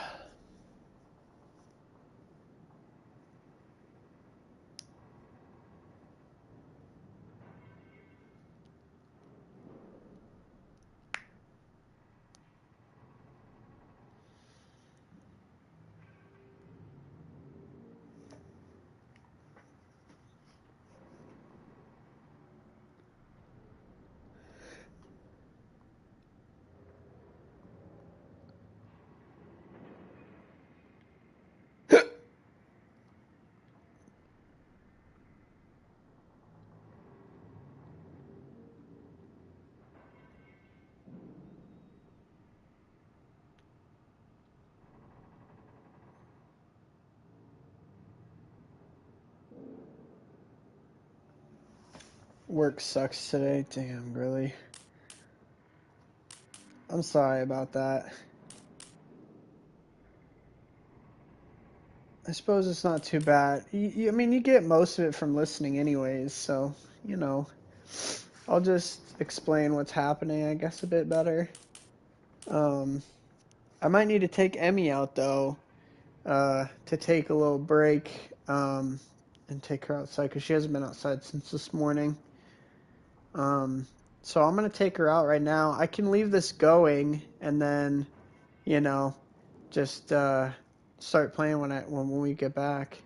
Work sucks today. Damn, really. I'm sorry about that. I suppose it's not too bad. I mean, you get most of it from listening anyways, so, you know. I'll just explain what's happening, I guess, a bit better. I might need to take Emmy out, though, to take a little break, and take her outside, because she hasn't been outside since this morning. So I'm going to take her out right now. I can leave this going, and then, you know, just start playing when we get back,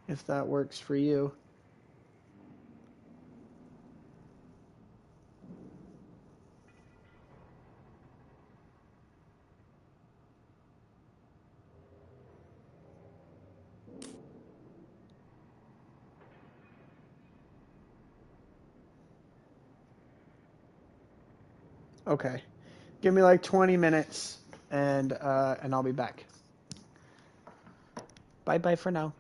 if that works for you. Okay. Give me like 20 minutes, and I'll be back. Bye bye for now.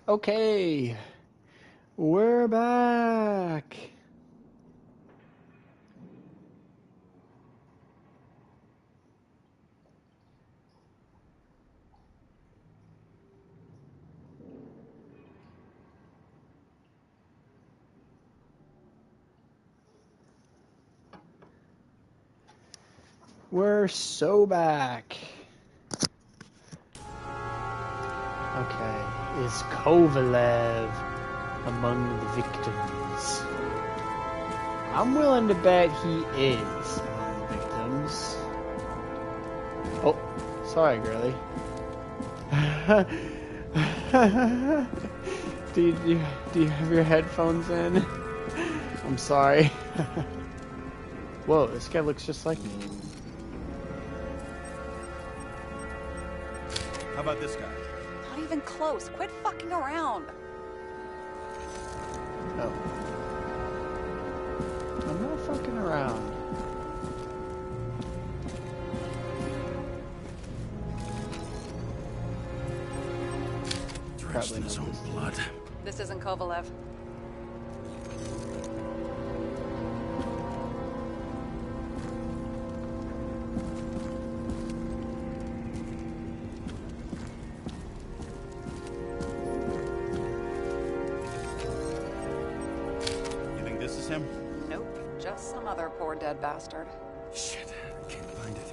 Okay, we're back. We're so back. Okay, is Kovalev among the victims? I'm willing to bet he is among the victims. Oh, sorry, girlie. do you have your headphones in? I'm sorry. Whoa, this guy looks just like me. How about this guy? Not even close. Quit fucking around. Oh. I'm not fucking around. Drenched in his own blood. This isn't Kovalev. Him? Nope, just some other poor dead bastard. Shit, I can't find it.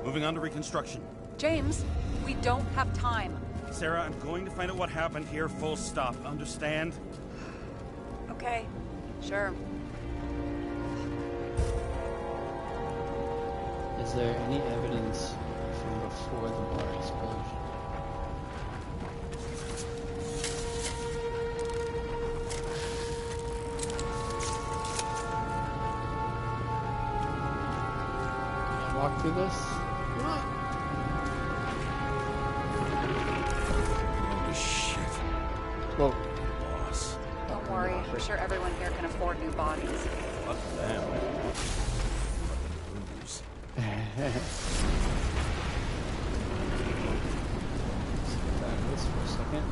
Moving on to reconstruction. James, we don't have time. Sarah, I'm going to find out what happened here, full stop. Understand? Okay, sure. Is there any evidence from before the bar explosion? Walk through this? Holy shit. Whoa. Boss. Don't worry, I'm sure everyone here can afford new bodies. Fuck them. Lose. This for a second.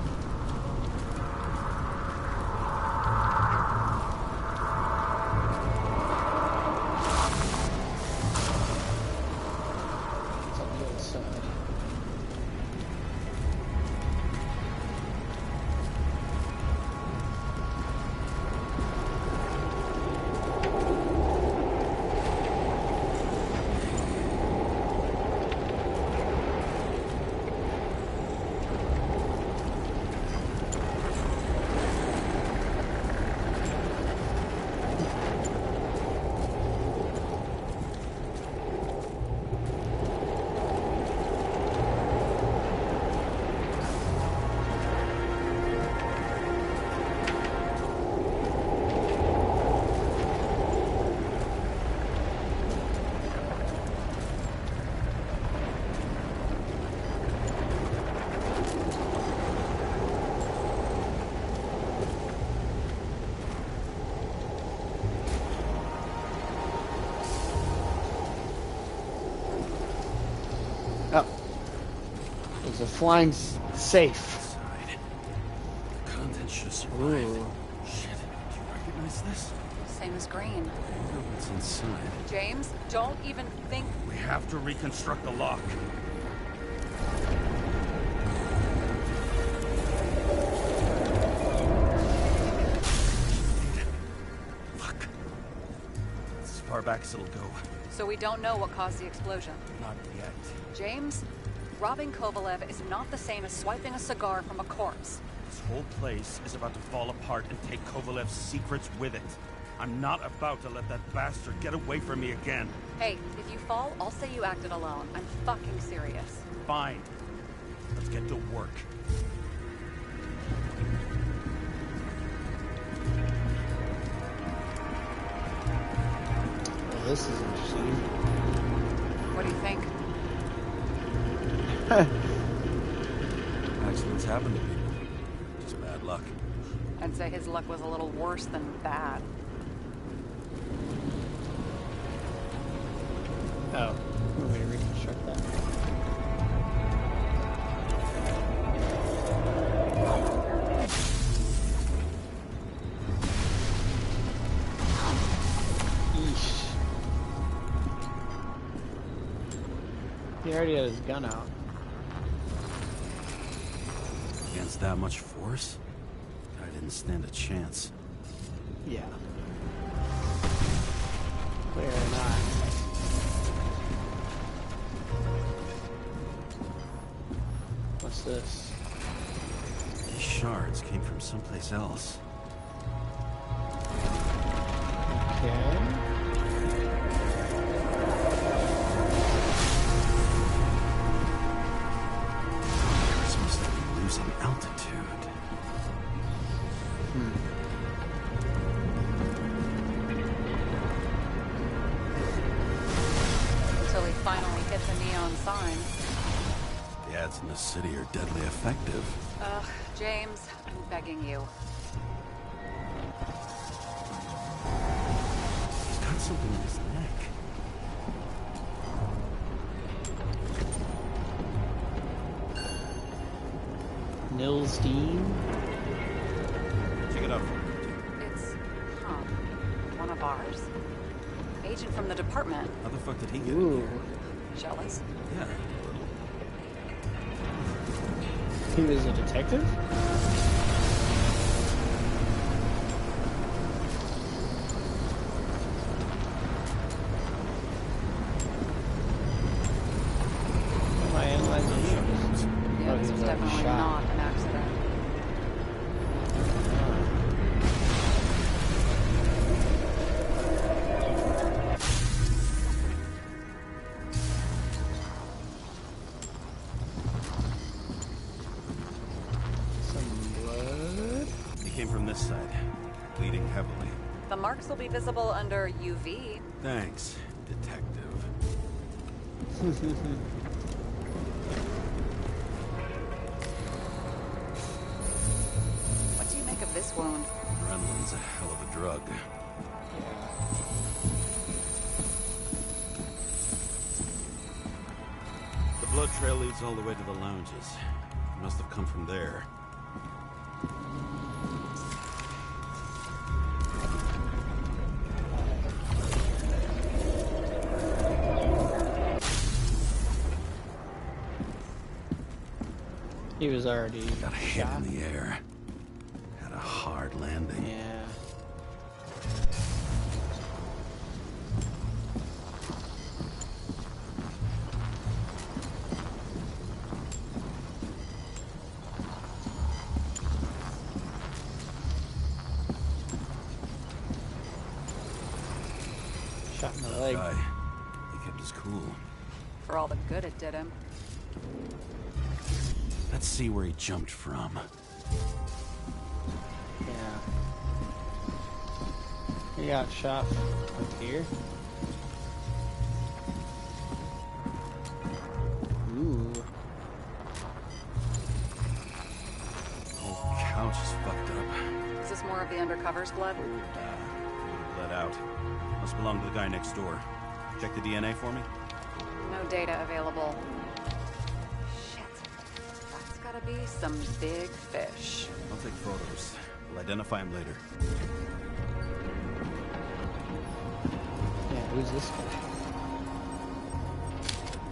A flying safe. The contents should survive. Shit, do you recognize this? Same as green. I wonder what's inside. James, don't even think. We have to reconstruct the lock. Fuck. It's as far back as it'll go. So we don't know what caused the explosion. Not yet. James, robbing Kovalev is not the same as swiping a cigar from a corpse. This whole place is about to fall apart and take Kovalev's secrets with it. I'm not about to let that bastard get away from me again. Hey, if you fall, I'll say you acted alone. I'm fucking serious. Fine. Let's get to work. Well, this is interesting. What do you think? Accidents happen to people. Just bad luck. I'd say his luck was a little worse than bad. Oh, want me to reconstruct that? already had his gun out. Against that much force? I didn't stand a chance. Yeah. Clear or not. What's this? These shards came from someplace else. Okay. It's supposed to be losing altitude. Until we finally hit the neon sign. The ads in the city are deadly effective. Ugh, James, I'm begging you. He's got something in his neck. Nils Dean? Check it out. It's, one of ours? Agent from the department. How the fuck did he get in Ooh. here? Jealous? Yeah. He was a detective? Am I analyzing news? Yeah, Oh, this he was was already definitely shot. not an accident. Some blood. He came from this side, bleeding heavily. The marks will be visible under UV. Thanks, detective. What do you make of this wound? Adrenaline's a hell of a drug. The blood trail leads all the way to the lounges. It must have come from there. He was already Got a hit shot. in the air. Had a hard landing. Yeah. Shot in the leg. Guy, he kept his cool. For all the good it did him. Let's see where he jumped from. Yeah. He got shot up here. Ooh. Whole couch is fucked up. Is this more of the undercover's blood? Fluid bled out. Must belong to the guy next door. Check the DNA for me. No data available. Shit. That's gotta be some big fish. I'll take photos. We'll identify him later. Yeah, who's this guy?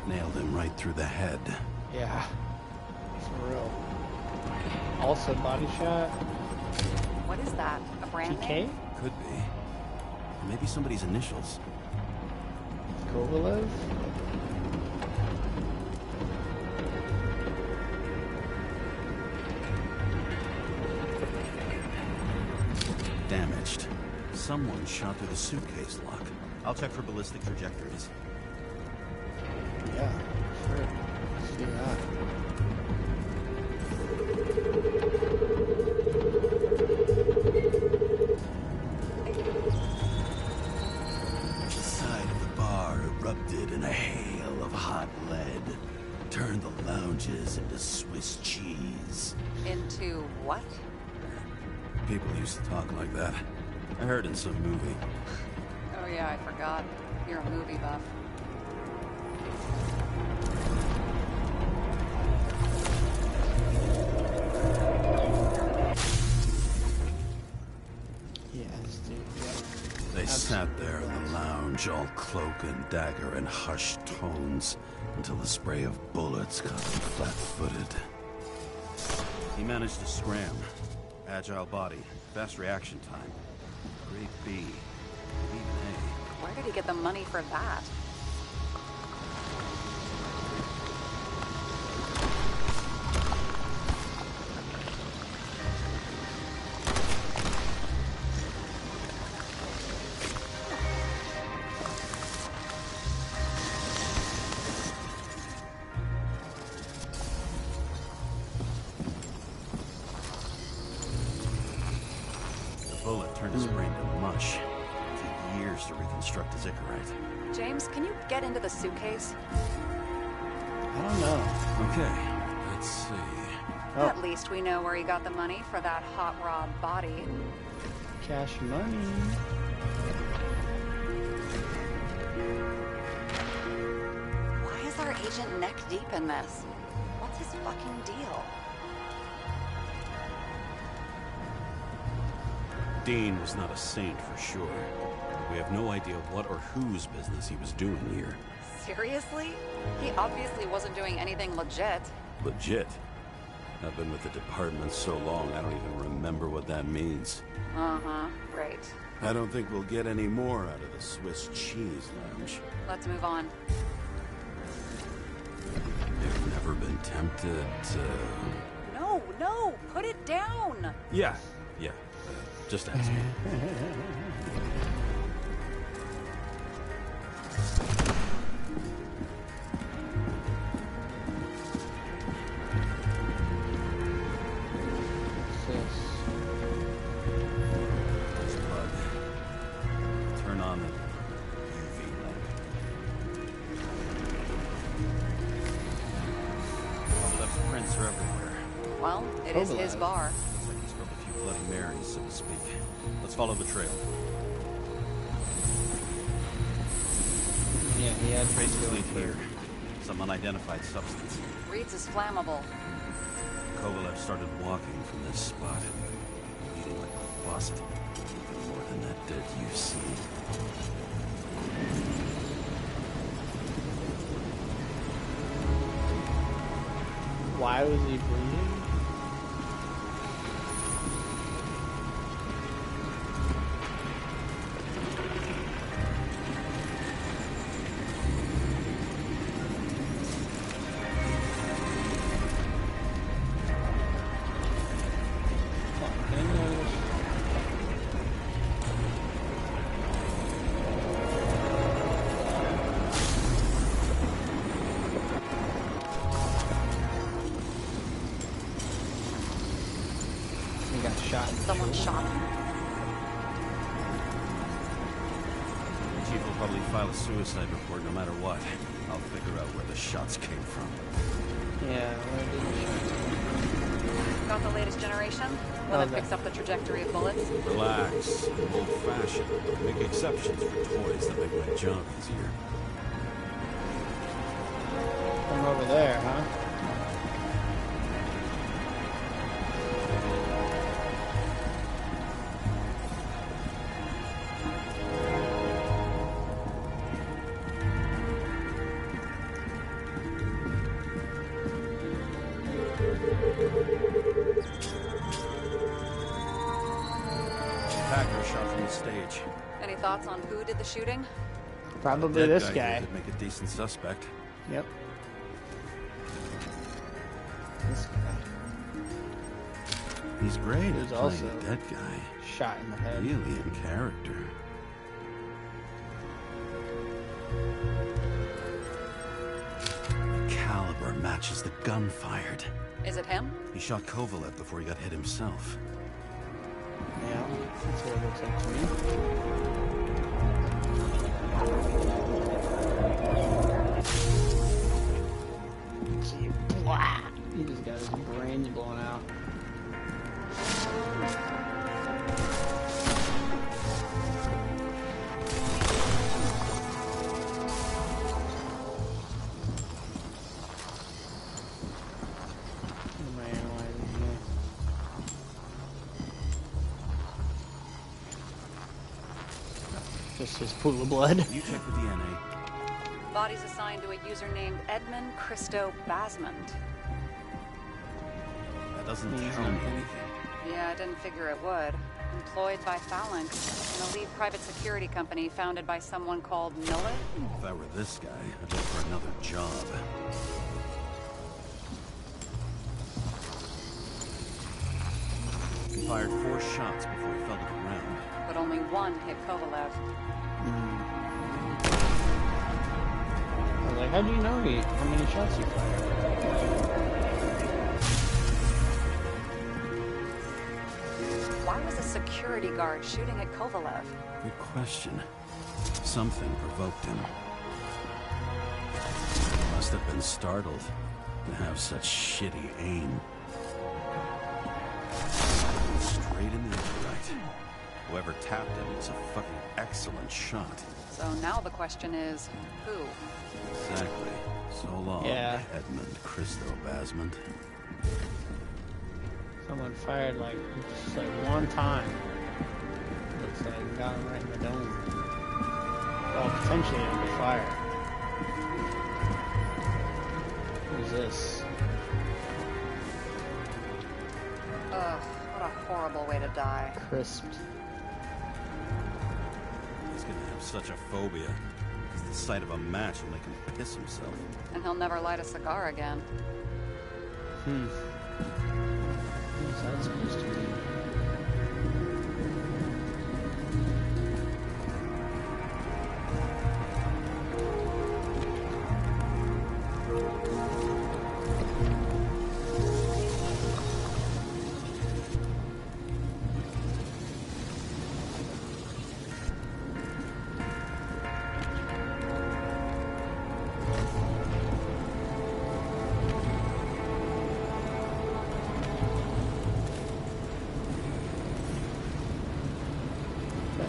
Nailed him right through the head. Yeah. For real. Also body shot. What is that? A brand TK? name? Could be. Or maybe somebody's initials. Kovalev? Damaged. Someone shot through the suitcase lock. I'll check for ballistic trajectories. Yeah, sure. Let's do that. The side of the bar erupted in a hail of hot lead. Turned the lounges into Swiss cheese. Into what? People used to talk like that. I heard in some movie. Oh yeah, I forgot. You're a movie buff. Yes, dude. They sat there in the lounge, lounge, all cloak and dagger and hushed tones, until the spray of bullets caught him flat-footed. He managed to scram. Agile body, fast reaction time. Great B. Even A. Where did he get the money for that? Turned his brain to mush. It'll take years to reconstruct his Icarite. James, can you get into the suitcase? I don't know. Okay, let's see. Oh. At least we know where he got the money for that hot rod body. Cash money. Why is our agent neck deep in this? What's his fucking deal? Dean was not a saint for sure. We have no idea what or whose business he was doing here. Seriously? He obviously wasn't doing anything legit. Legit? I've been with the department so long, I don't even remember what that means. Uh-huh, right. I don't think we'll get any more out of the Swiss cheese lounge. Let's move on. You've never been tempted to... No, put it down! Yeah. Just ask me. Blood. Turn on the UV lamp. Kovalev's prints are everywhere. Well, it is his bar. Bloody Marys, so to speak. Let's follow the trail. Yeah, he had Traces lead here. Some unidentified substance. Reeds is flammable. Kovalev started walking from this spot. Eating like a faucet. Even more than that dirt you've seen. Why was he bleeding? Someone shot him. Chief will probably file a suicide report no matter what. I'll figure out where the shots came from. Yeah, where did he... Got the latest generation? One that picks up the trajectory of bullets? Relax. Old-fashioned. Make exceptions for toys that make my job easier. From over there, huh? Stage. Any thoughts on who did the shooting? Probably this guy. Could make a decent suspect. Yep. This guy. He's great. He's also a dead guy. Shot in the head. Really in character. The caliber matches the gun fired. Is it him? He shot Kovalev before he got hit himself. Yeah, that's what it looks like to me. See, blah! He just got his brains blown out. just his pool of blood. You check the DNA. Body's assigned to a user named Edmund Christo Basmond. That doesn't tell me anything. Yeah, I didn't figure it would. Employed by Phalanx, an elite private security company founded by someone called Miller. If I were this guy, I'd look for another job. He fired 4 shots before he fell to the ground. But only one hit Kovalev. I was like, how do you know how many shots he fired? Why was a security guard shooting at Kovalev? Good question. Something provoked him. Must have been startled to have such shitty aim. Straight in the upright. Whoever tapped him was a fucking excellent shot. So now the question is, who? Exactly. So long, Yeah. Edmund Christo Basmond. Someone fired just one time. Looks like got him right in the dome. Well, potentially under fire. Who's this? Ugh, what a horrible way to die. Crisped. He's gonna have such a phobia. Because the sight of a match will make him piss himself. And he'll never light a cigar again. What's that supposed to mean?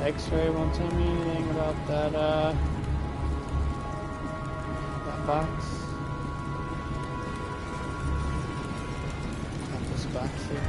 X-ray won't tell me anything about that box. Not this box here.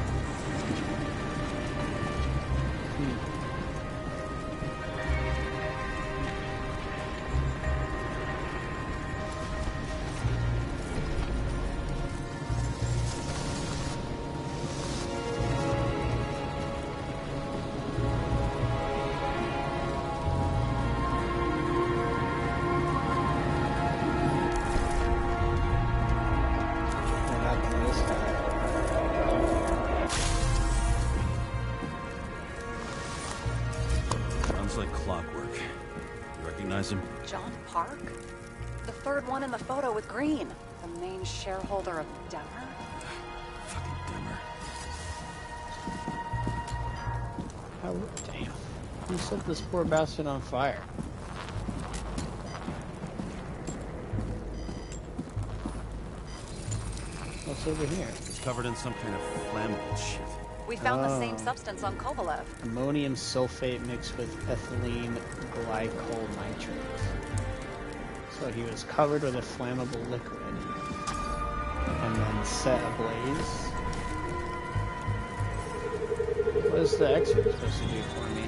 Like clockwork. You recognize him? John Park? The third one in the photo with Green. The main shareholder of Denver? Fucking Denver. How, damn. Who set this poor bastard on fire? What's over here? It's covered in some kind of flammable shit. We found the same substance on Kovalev. Ammonium sulfate mixed with ethylene glycol nitrate. So he was covered with a flammable liquid and then set ablaze. What is the X-ray supposed to do for me?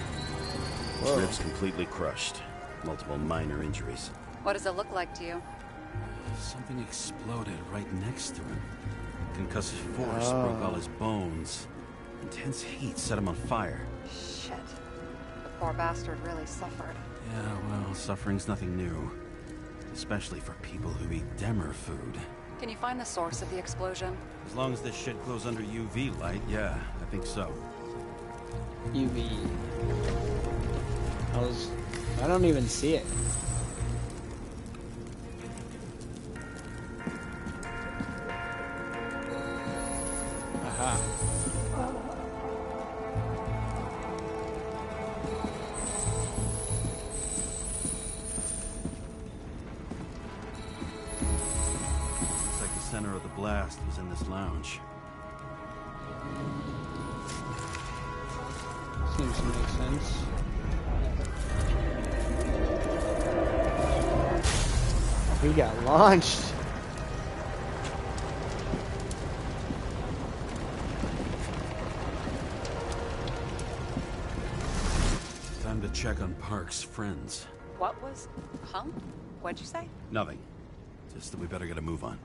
Whoa. Ribs completely crushed. Multiple minor injuries. What does it look like to you? Something exploded right next to him. Concussive force broke all his bones. Intense heat set him on fire. Shit. The poor bastard really suffered. Yeah, well, suffering's nothing new. Especially for people who eat Demmer food. Can you find the source of the explosion? As long as this shit glows under UV light, yeah, I think so. UV. I don't even see it. Aha. Looks like the center of the blast was in this lounge. Seems to make sense. He got launched. Time Came to check on Park's friends. What was... Huh? What'd you say? Nothing. Just that we better get a move on.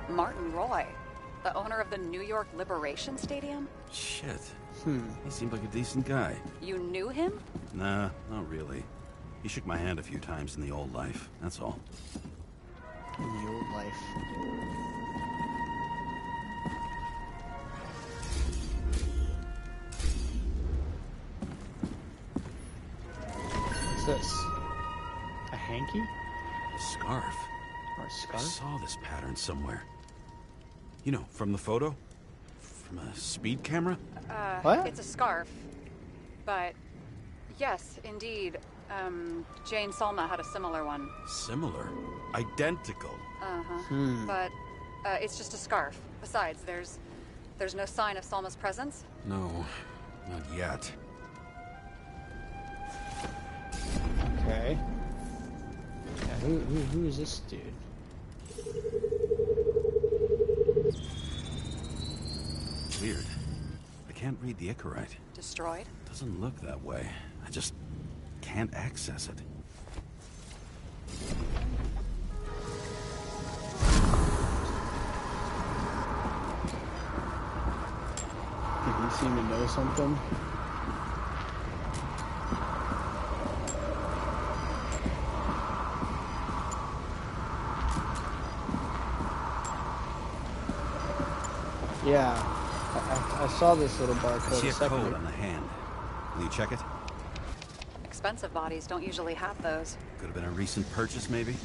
Martin Roy, the owner of the New York Liberation Stadium? Shit. He seemed like a decent guy. You knew him? Nah, not really. He shook my hand a few times in the old life, that's all. In the old life. What's this? A hanky? A scarf. Or a I scarf? saw this pattern somewhere. You know, from the photo? From a speed camera? What? It's a scarf. But, yes, indeed. Jane Salma had a similar one. Similar? Identical? Uh-huh. But, it's just a scarf. Besides, there's no sign of Salma's presence. No, not yet. Okay. Yeah, who is this dude? Weird. I can't read the Icarite. Destroyed? Doesn't look that way. I just can't access it. Did he seem to know something? Yeah, I saw this little barcode. I see a second code ago. on the hand. Will you check it? Expensive bodies don't usually have those. Could have been a recent purchase, maybe?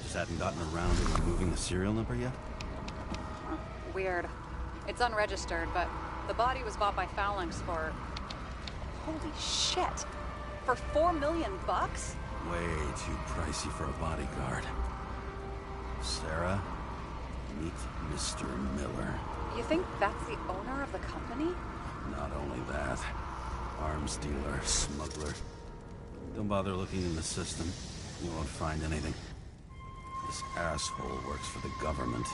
Just hadn't gotten around to removing the serial number yet? Weird. It's unregistered, but the body was bought by Phalanx for... Holy shit! For $4 million bucks? Way too pricey for a bodyguard. Sarah, meet Mr. Miller. You think that's the owner of the company? Not only that, arms dealer, smuggler. Don't bother looking in the system. You won't find anything. This asshole works for the government.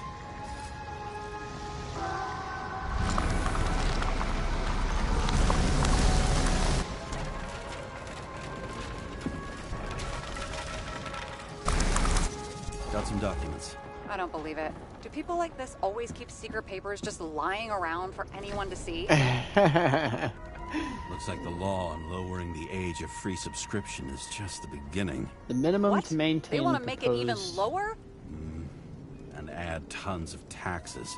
Got some documents. I don't believe it. Do people like this always keep secret papers just lying around for anyone to see? Looks like the law on lowering the age of free subscription is just the beginning. The minimum What? to maintain They want the to make it even proposed- lower? And add tons of taxes.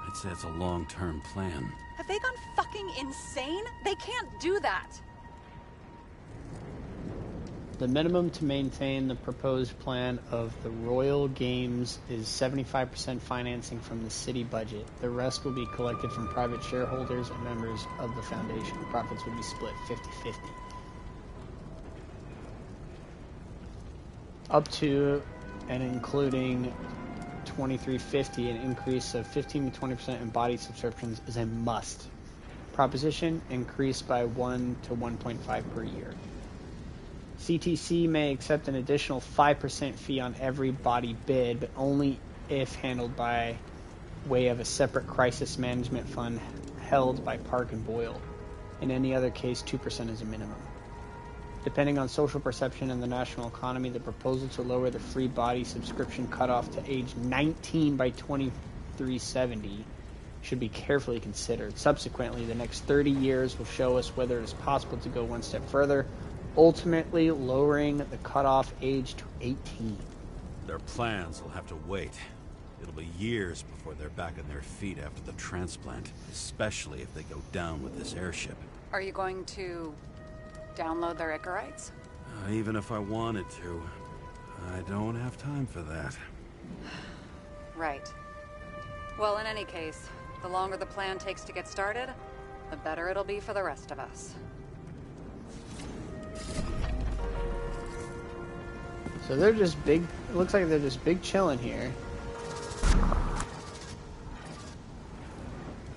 I'd say it's a long-term plan. Have they gone fucking insane? They can't do that. The minimum to maintain the proposed plan of the Royal Games is 75% financing from the city budget. The rest will be collected from private shareholders and members of the foundation. Profits will be split 50-50. Up to and including 2350, an increase of 15 to 20% in body subscriptions is a must. Proposition, increase by 1 to 1.5 per year. CTC may accept an additional 5% fee on every body bid, but only if handled by way of a separate crisis management fund held by Park and Boyle. In any other case, 2% is a minimum. Depending on social perception and the national economy, the proposal to lower the free body subscription cutoff to age 19 by 2370 should be carefully considered. Subsequently, the next 30 years will show us whether it is possible to go one step further, ultimately lowering the cutoff age to 18. Their plans will have to wait. It'll be years before they're back on their feet after the transplant, especially if they go down with this airship. Are you going to download their Icarites? Even if I wanted to, I don't have time for that. Right. Well, in any case, the longer the plan takes to get started, the better it'll be for the rest of us. So they're just big, it looks like they're just big chilling here.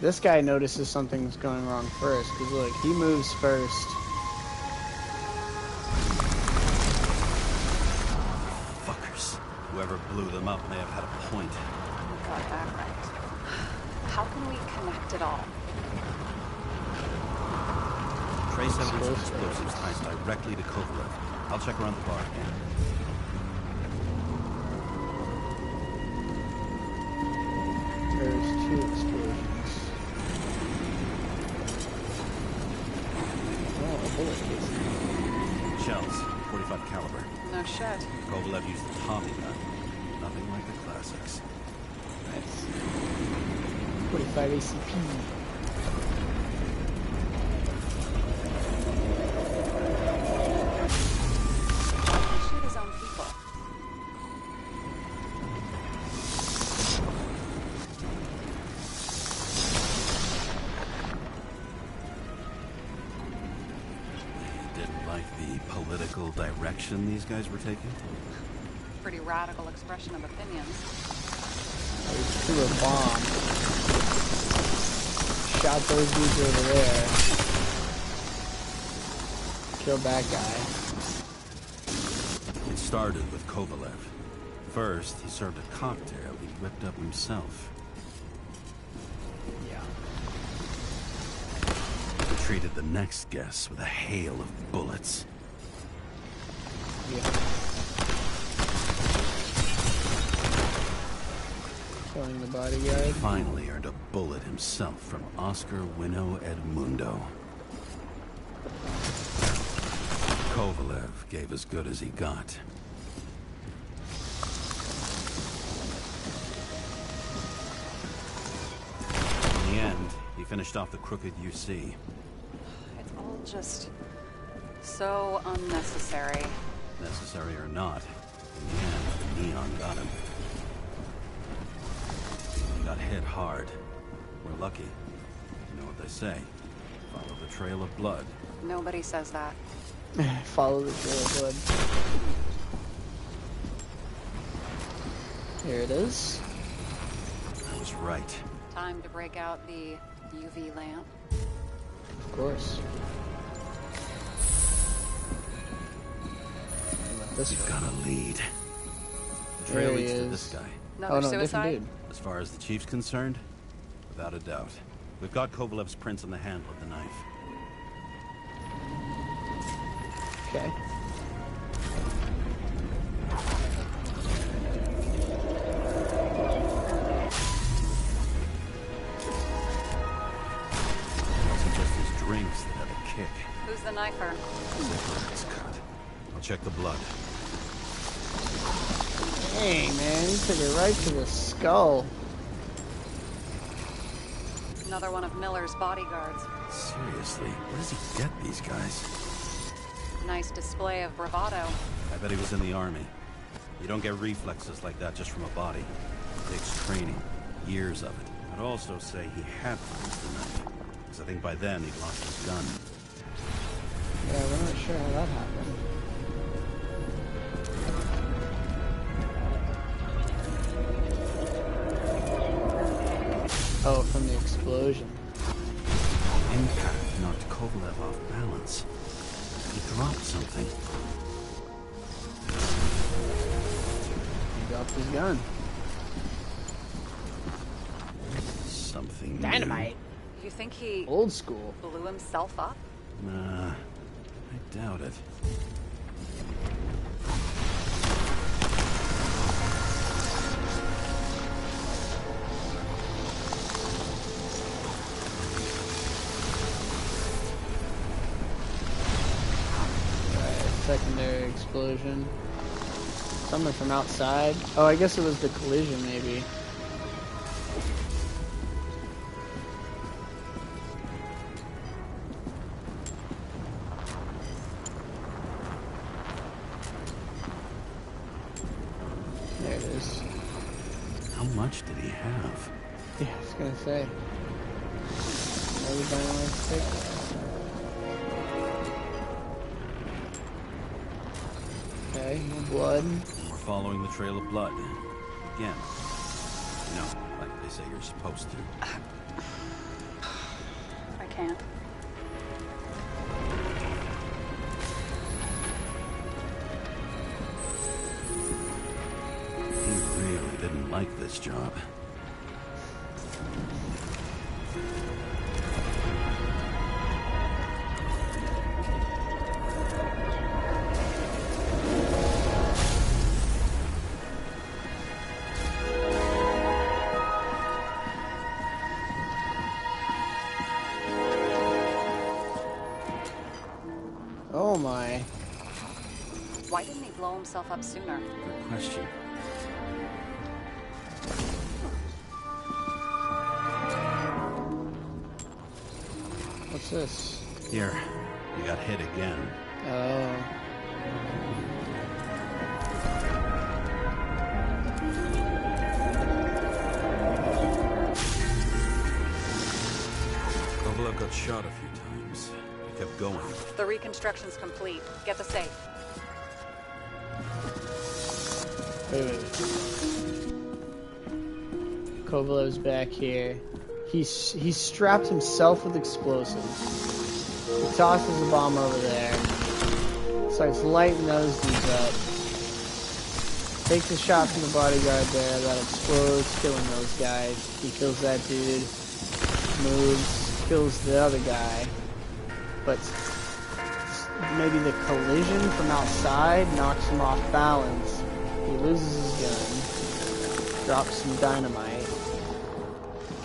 This guy notices something's going wrong first, because look, he moves first. Fuckers. Whoever blew them up may have had a point. You got that right. How can we connect it all? Trace evidence of explosives ties directly to Kovalev. I'll check around the bar again. There's 2 explosions. Oh, a bullet casing. Shells, 45 caliber. No shit. Kovalev used the Tommy gun. Nothing like the classics. Nice. 45 ACP. Shoot his own people. Didn't like the political direction these guys were taking? Pretty radical expression of opinions. I threw a bomb. Shot those dudes over there. Killed that guy. It started with Kovalev. First, he served a cocktail he whipped up himself. Yeah. He treated the next guest with a hail of bullets. Yeah. Killing the bodyguard. Finally earned a bullet himself from Oscar Winnow Edmundo. Kovalev gave as good as he got. In the end, he finished off the crooked UC. It's all just so unnecessary. Necessary or not, in the end, Neon got him. He got hit hard. We're lucky. You know what they say. Follow the trail of blood. Nobody says that. Follow the trail of blood. Here it is. I was right. Time to break out the UV lamp. Of course. This We've got a lead. The There trail he leads to is. this guy. Another Oh no, suicide? different As far as the chief's concerned, without a doubt. We've got Kovalev's prints on the handle of the knife. dude. Okay. It wasn't just his drinks that had a kick. Who's the knifer? Zipper is cut. I'll check the blood. Dang, man, he took it right to the skull. Another one of Miller's bodyguards. Seriously, where does he get these guys? Nice display of bravado. I bet he was in the army. You don't get reflexes like that just from a body. It takes training. Years of it. I'd also say he had to use the knife. Because I think by then he'd lost his gun. Yeah, we're not sure how that happened. Oh, from the explosion. Impact knocked Kovalev off balance. He dropped something. He dropped his gun. Something new. Dynamite. You think he Old school. blew himself up? Nah, I doubt it. Secondary explosion. Something from outside. Oh, I guess it was the collision, maybe. There it is. How much did he have? Yeah, I was gonna say. Everybody likes six. Okay, no blood. We're following the trail of blood. Again. You know, like they say you're supposed to. I can't. like this job. Oh my. Why didn't he blow himself up sooner? Good question. What's this? Here, you got hit again. Oh. Kovalev got shot a few times. He kept going. The reconstruction's complete. Get the safe. Wait. Kovalev's back here. He's strapped himself with explosives. He tosses a bomb over there. Starts lighting those dudes up. Takes a shot from the bodyguard there that explodes, killing those guys. He kills that dude. Moves, kills the other guy. But maybe the collision from outside knocks him off balance. He loses his gun. Drops some dynamite.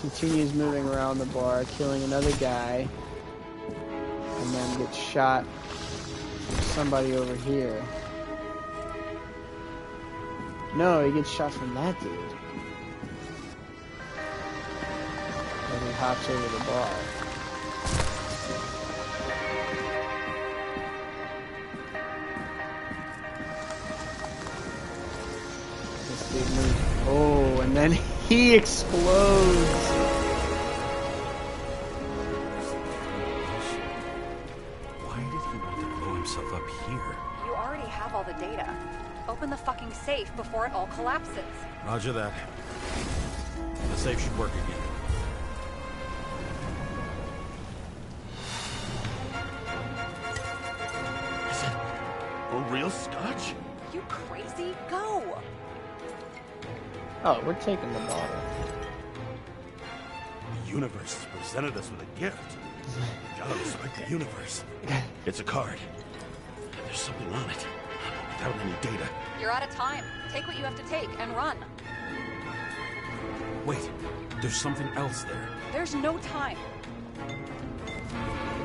Continues moving around the bar, killing another guy, and then gets shot from somebody over here. No, he gets shot from that dude. And he hops over the bar. This dude moves. Oh, and then he explodes. Why did he want to blow himself up here? You already have all the data. Open the fucking safe before it all collapses. Roger that. The safe should work again. Is it a real scotch? You crazy? Go! Oh, we're taking the bottle. The universe has presented us with a gift. Gotta respect the universe. It's a card. There's something on it. Without any data. You're out of time. Take what you have to take and run. Wait, there's something else there. There's no time.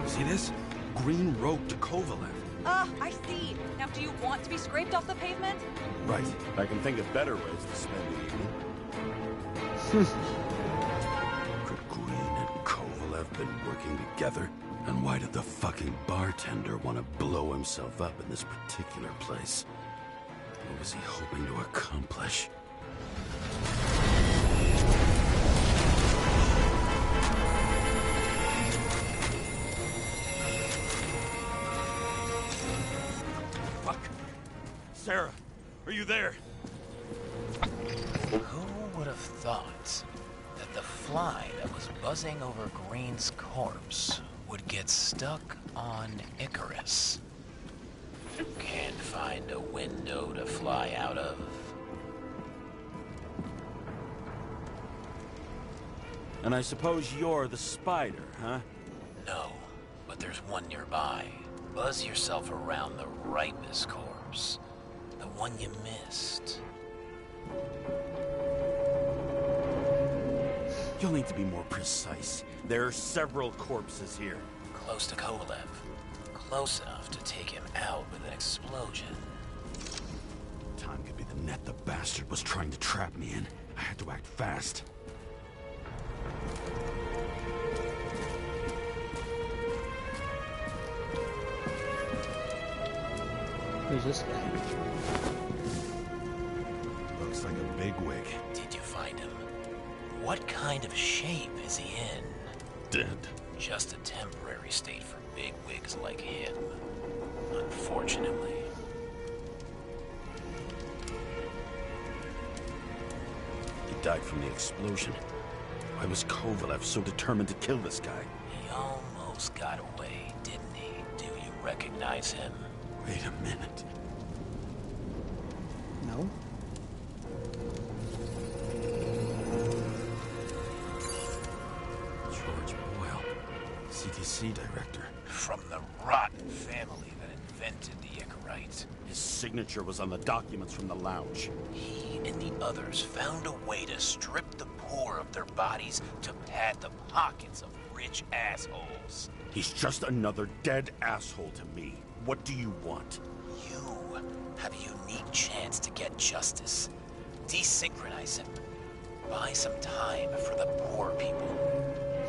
See this? Green rope to Kovalev. I see. Now, do you want to be scraped off the pavement? Right. I can think of better ways to spend the evening. Could Green and Kovalev been working together? And why did the fucking bartender want to blow himself up in this particular place? What was he hoping to accomplish? Fuck. Sarah, are you there? Who would have thought that the fly that was buzzing over Green's corpse would get stuck on Icarus? Can't find a window to fly out of. And I suppose you're the spider, huh? No, but there's one nearby. Buzz yourself around the Rightness corpse. The one you missed. You'll need to be more precise. There are several corpses here. Close to Kovalev. Close enough to take him out with an explosion. Time could be the net the bastard was trying to trap me in. I had to act fast. Who's this guy? Looks like a bigwig. Did you find him? What kind of shape is he in? Dead. Just a temporary state for bigwigs like him. Unfortunately. He died from the explosion. Why was Kovalev so determined to kill this guy? He almost got away, didn't he? Do you recognize him? Wait a minute. No. see, Director? From the rotten family that invented the Icarite. His signature was on the documents from the lounge. He and the others found a way to strip the poor of their bodies to pad the pockets of rich assholes. He's just another dead asshole to me. What do you want? You have a unique chance to get justice. Desynchronize him. Buy some time for the poor people.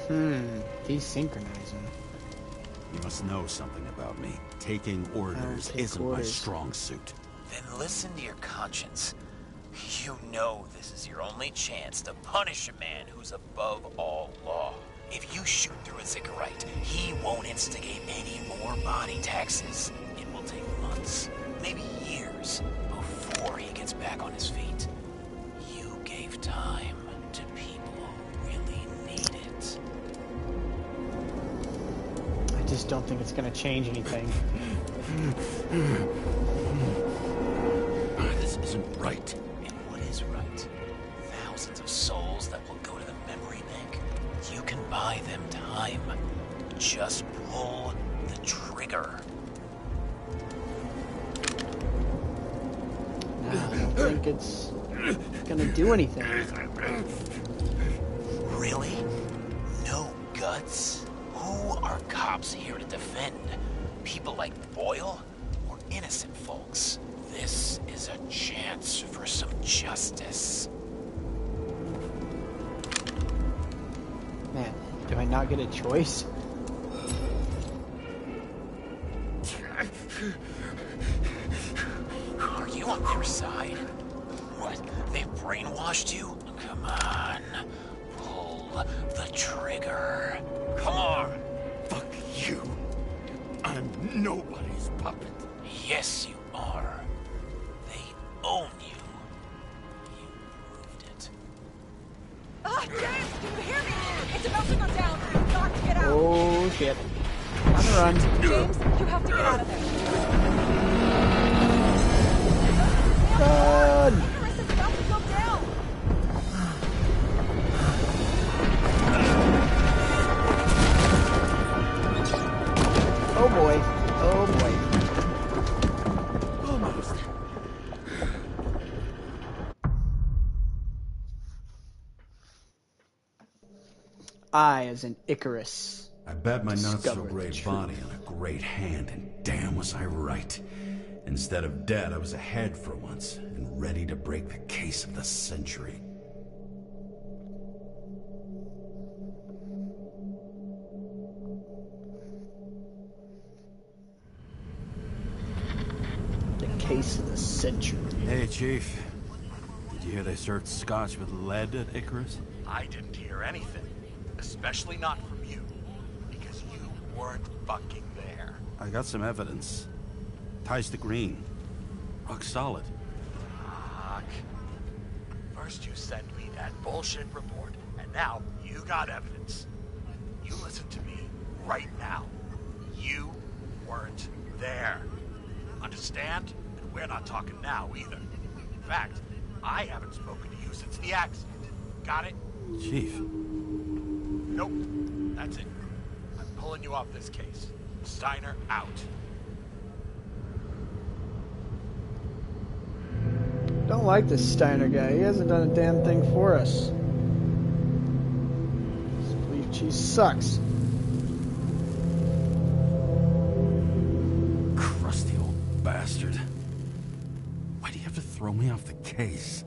Desynchronize him. You must know something about me. Taking orders isn't my strong suit. Then listen to your conscience. You know this is your only chance to punish a man who's above all law. If you shoot through a Icarite, he won't instigate any more body taxes. It will take months, maybe years, before he gets back on his feet. You gave time to people who really need it. I just don't think it's going to change anything. This isn't right. And what is right? Thousands of souls that will go to the memory bank. You can buy them time. Just pull the trigger. I don't think it's gonna do anything. Really? No guts? Who are cops here to defend? People like Boyle or innocent folks? This is a chance for some justice. Man, do I not get a choice? Are you on their side? What? They've brainwashed you? Come on. Pull the trigger. Come on. Fuck you. I'm nobody's puppet. Yes, you are. They own you. You proved it. Ah, James, can you hear me? It's about to go down. You've got to get out. Oh shit. On the run. James, you have to get out of there. Run! Icarus is about to go down. Oh boy. Oh boy. Almost. I, as an Icarus. I bet my Discovered the not-so-great truth. body on a great hand, and damn was I right. Instead of dead, I was ahead for once, and ready to break the case of the century. The case of the century. Hey, Chief. Did you hear they served scotch with lead at Icarus? I didn't hear anything. Especially not from you. Because you weren't fucking there. I got some evidence. Ties to Green. Rock solid. Fuck. First you send me that bullshit report, and now you got evidence. You listen to me right now. You weren't there. Understand? And we're not talking now either. In fact, I haven't spoken to you since the accident. Got it? Chief. Nope. That's it. I'm pulling you off this case. Steiner out. Don't like this Steiner guy. He hasn't done a damn thing for us. This beef cheese sucks. Crusty old bastard. Why do you have to throw me off the case?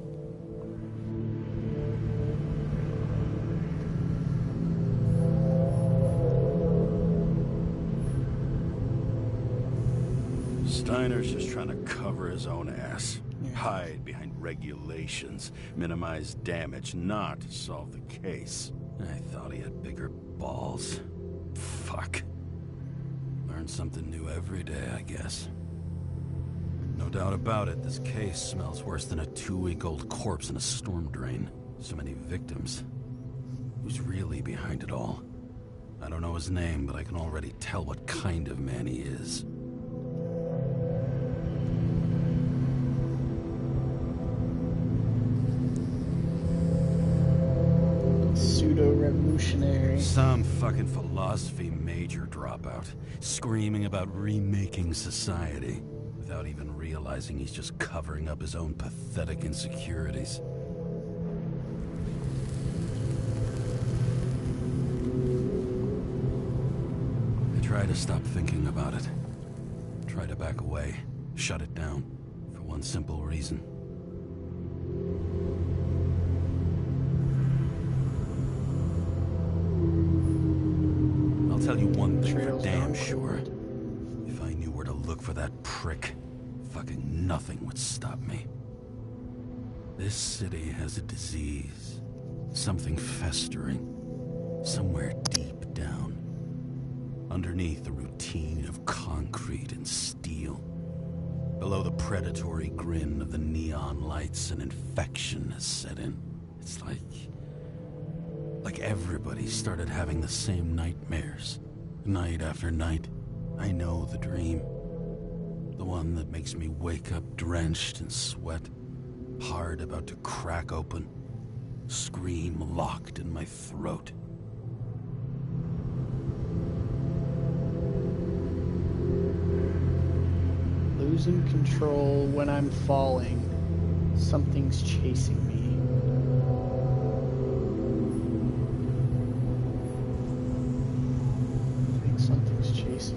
Steiner's just trying to cover his own ass. Hide behind regulations, minimize damage, not solve the case. I thought he had bigger balls. Fuck. Learn something new every day, I guess. No doubt about it, this case smells worse than a 2-week-old corpse in a storm drain. So many victims. Who's really behind it all? I don't know his name, but I can already tell what kind of man he is. revolutionary. Some fucking philosophy major dropout, screaming about remaking society, without even realizing he's just covering up his own pathetic insecurities. I try to stop thinking about it. Try to back away, shut it down, for one simple reason. I'll tell you one thing for damn sure. If I knew where to look for that prick, fucking nothing would stop me. This city has a disease. Something festering. Somewhere deep down. Underneath the routine of concrete and steel. Below the predatory grin of the neon lights, an infection has set in. It's like everybody started having the same nightmares. Night after night. I know the dream. The one that makes me wake up drenched in sweat. Heart about to crack open. Scream locked in my throat. Losing control when I'm falling. Something's chasing me.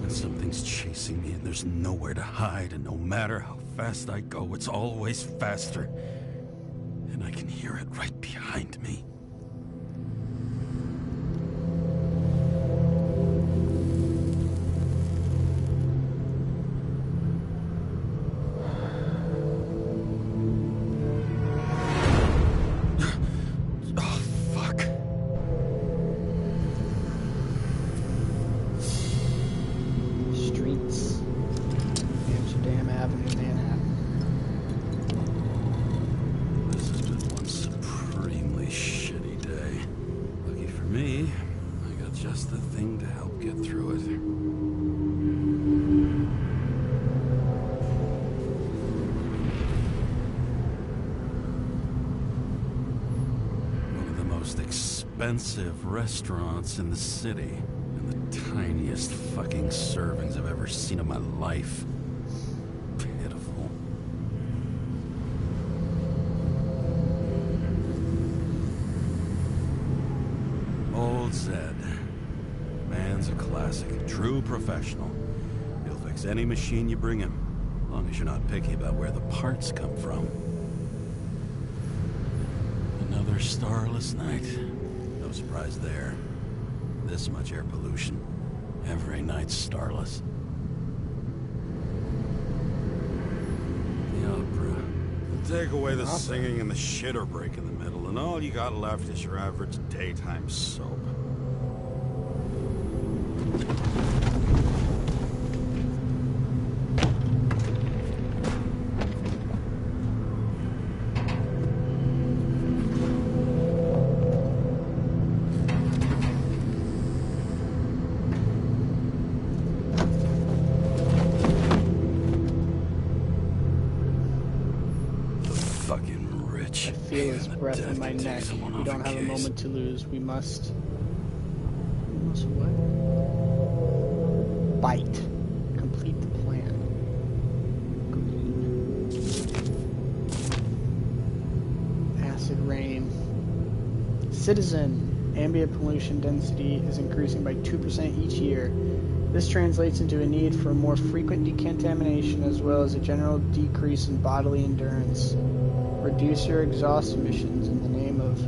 Something's chasing me and there's nowhere to hide, and no matter how fast I go, it's always faster. And I can hear it right behind me. Expensive restaurants in the city, and the tiniest fucking servings I've ever seen in my life. Pitiful. Old Zed. Man's a classic, a true professional. He'll fix any machine you bring him, as long as you're not picky about where the parts come from. Another starless night. No surprise there. This much air pollution. Every night's starless. The opera. Take away the singing and the shitter break in the middle, and all you got left is your average daytime soap. Breath in my neck. We don't have a moment to lose. We must what? Bite. Complete the plan. Green. Acid rain. Citizen. Ambient pollution density is increasing by 2% each year. This translates into a need for more frequent decontamination as well as a general decrease in bodily endurance. Reduce your exhaust emissions in the name of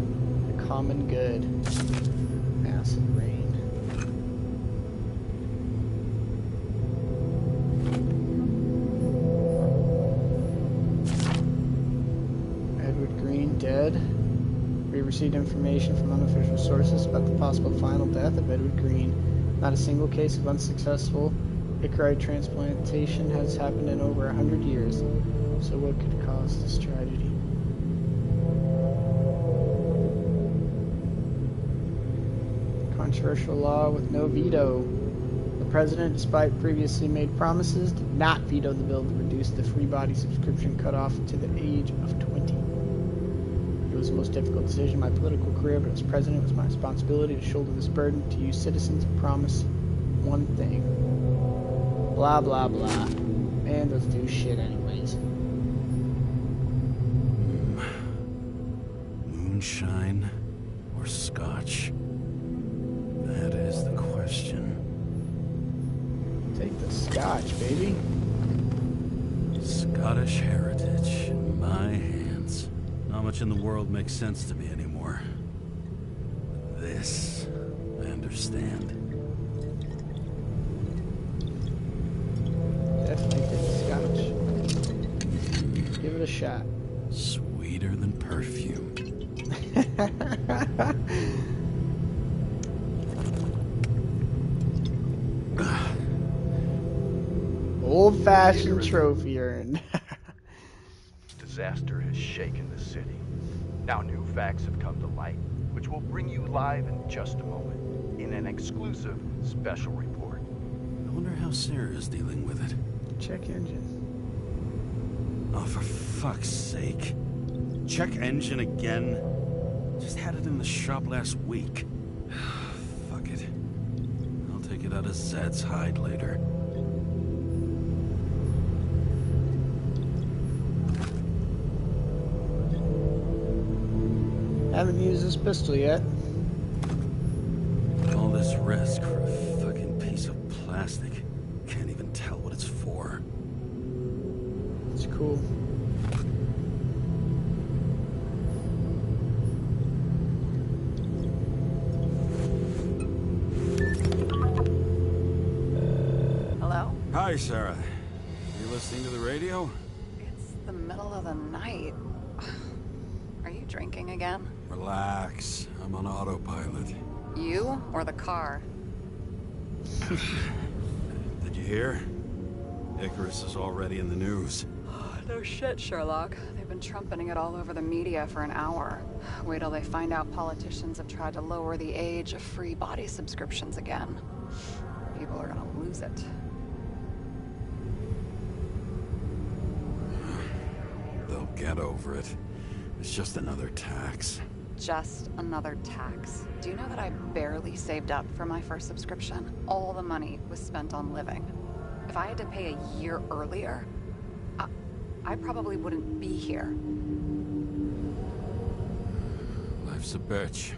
the common good. Acid rain. Edward Green dead. We received information from unofficial sources about the possible final death of Edward Green. Not a single case of unsuccessful ichorite transplantation has happened in over 100 years. So what could cause this tragedy? Controversial law with no veto. The president, despite previously made promises, did not veto the bill to reduce the free body subscription cutoff to the age of 20. He was the most difficult decision in my political career, but as president, it was my responsibility to shoulder this burden to you citizens and promise one thing. Blah, blah, blah. Man, those do shit anyways. Moonshine or scotch? That is the question. Take the scotch, baby. Scottish heritage in my hands. Not much in the world makes sense to me anymore. This, I understand. Definitely take the scotch. Give it a shot. Sweeter than perfume. Old-fashioned trophy urn. Disaster has shaken the city. Now new facts have come to light, which we'll bring you live in just a moment, in an exclusive special report. I wonder how Sarah is dealing with it. Check engine. Oh, for fuck's sake. Check engine again? Just had it in the shop last week. Fuck it. I'll take it out of Zed's hide later. Haven't used this pistol yet. All this risk for a fucking piece of plastic. Can't even tell what it's for. It's cool. Hello? Hi, Sarah. You listening to the radio? It's the middle of the night. Are you drinking again? Relax. I'm on autopilot. You or the car? Did you hear? Icarus is already in the news. No shit, Sherlock. They've been trumpeting it all over the media for an hour. Wait till they find out politicians have tried to lower the age of free body subscriptions again. People are gonna lose it. They'll get over it. It's just another tax. Just another tax. Do you know that I barely saved up for my first subscription? All the money was spent on living. If I had to pay a year earlier, I probably wouldn't be here. Life's a bitch.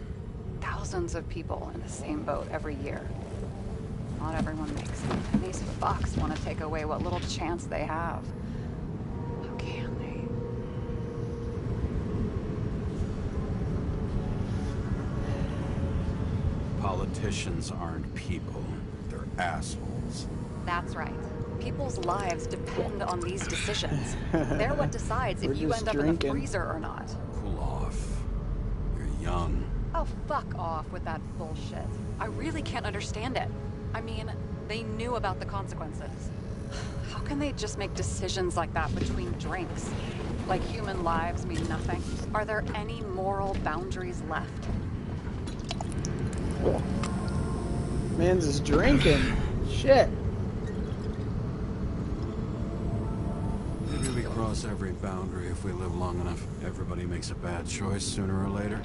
Thousands of people in the same boat every year. Not everyone makes it, and these fucks want to take away what little chance they have. How can they? Politicians aren't people. They're assholes. That's right. People's lives depend on these decisions. They're what decides if you end up in the freezer or not. Cool off. You're young. Oh, fuck off with that bullshit. I really can't understand it. I mean, they knew about the consequences. How can they just make decisions like that between drinks? Like human lives mean nothing? Are there any moral boundaries left? Man's is drinking. Shit. Maybe we cross every boundary if we live long enough. Everybody makes a bad choice sooner or later.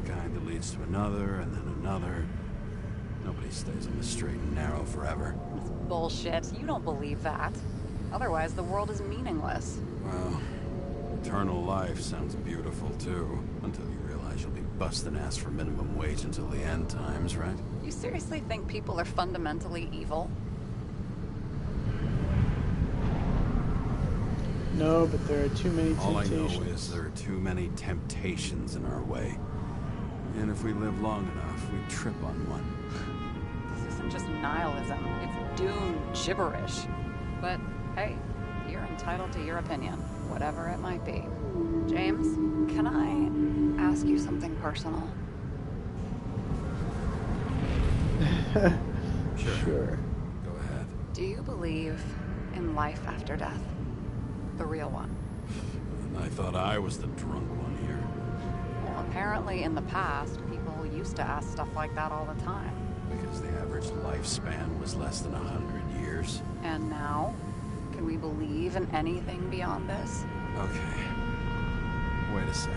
A kind that leads to another, and then another. Nobody stays on the straight and narrow forever. It's bullshit. You don't believe that. Otherwise, the world is meaningless. Well, eternal life sounds beautiful, too. Until you realize you'll be busting ass for minimum wage until the end times, right? You seriously think people are fundamentally evil? No, but there are too many All I temptations. know is there are too many temptations in our way. And if we live long enough, we trip on one. This isn't just nihilism. It's doom gibberish. But, hey, you're entitled to your opinion, whatever it might be. James, can I ask you something personal? Sure. Go ahead. Do you believe in life after death? The real one? And I thought I was the drunk one here. Well, apparently in the past, people used to ask stuff like that all the time. Because the average lifespan was less than 100 years. And now? Can we believe in anything beyond this? Okay. Wait a sec.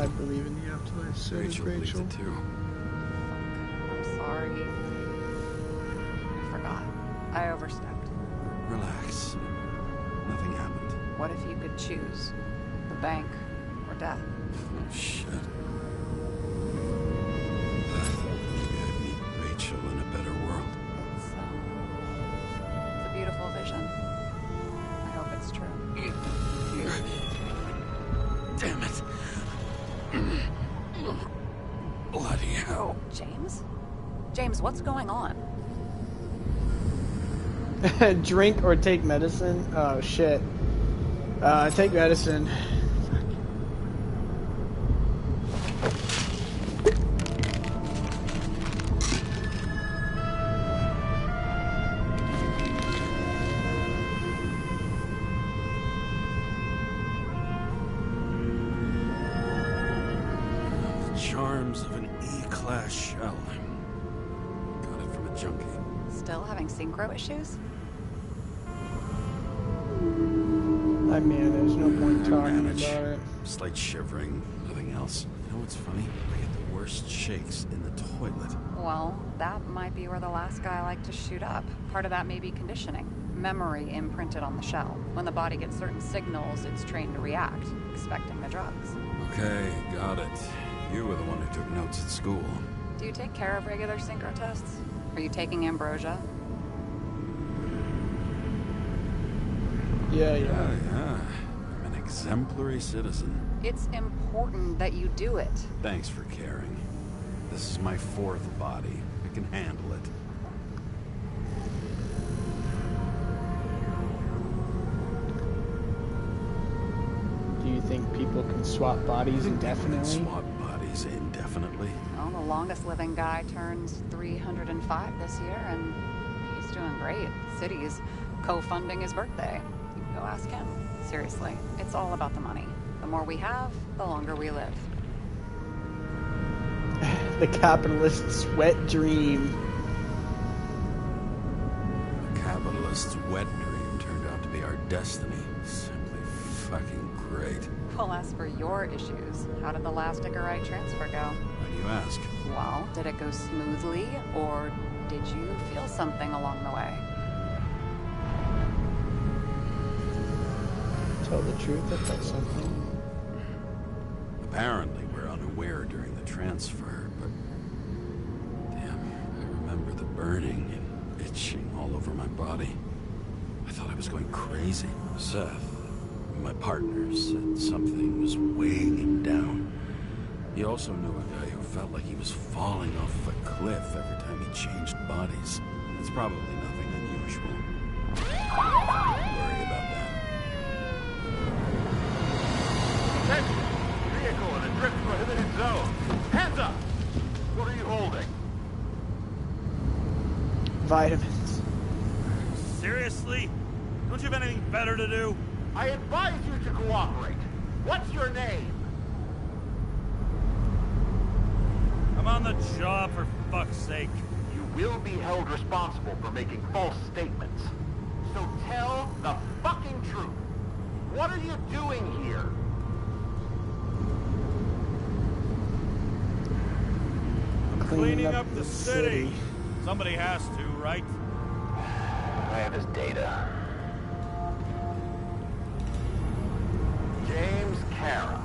I believe in the afterlife, so does Rachel believes Rachel. it too. I'm sorry. I forgot. I overstepped. Relax. Nothing happened. What if you could choose? The bank or death? Oh, shit. Maybe I'd meet Rachel in a better world. It's a beautiful vision. I hope it's true. Damn it. Bloody hell. James? James, what's going on? Drink or take medicine? Oh shit. Take medicine. The charms of an E-class shell. Got it from a junkie. Still having synchro issues? I mean, there's no point talking Manage. about it. Slight shivering, nothing else. You know what's funny? I get the worst shakes in the toilet. Well, that might be where the last guy liked to shoot up. Part of that may be conditioning. Memory imprinted on the shell. When the body gets certain signals, it's trained to react, expecting the drugs. Okay, got it. You were the one who took notes at school. Do you take care of regular synchro tests? Are you taking ambrosia? Yeah. I'm an exemplary citizen. It's important that you do it. Thanks for caring. This is my fourth body. I can handle it. Do you think people can swap bodies indefinitely? Swap bodies indefinitely? Well, the longest living guy turns 305 this year, and he's doing great. City's co-funding his birthday. You can go ask him. Seriously, it's all about the money. The more we have, the longer we live. The capitalist's wet dream. The capitalist's wet dream turned out to be our destiny. Simply fucking great. Well, as for your issues, how did the last Icarite transfer go? Why do you ask? Well, did it go smoothly, or did you feel something along the way? Tell the truth, I felt something. Apparently, we're unaware during the transfer, but... Damn, I remember the burning and itching all over my body. I thought I was going crazy. Seth, my partner, said something was weighing him down. He also knew a guy who felt like he was falling off a cliff every time he changed bodies. It's probably nothing unusual. Don't worry about that. Attention! Vehicle in a drift prohibited zone. Hands up! What are you holding? Vitamins. Seriously? Don't you have anything better to do? I advise you to cooperate. What's your name? I'm on the job, for fuck's sake. You will be held responsible for making false statements. So tell the fucking truth. What are you doing here? I'm cleaning up the city. Somebody has to, right? I have his data. James Kara,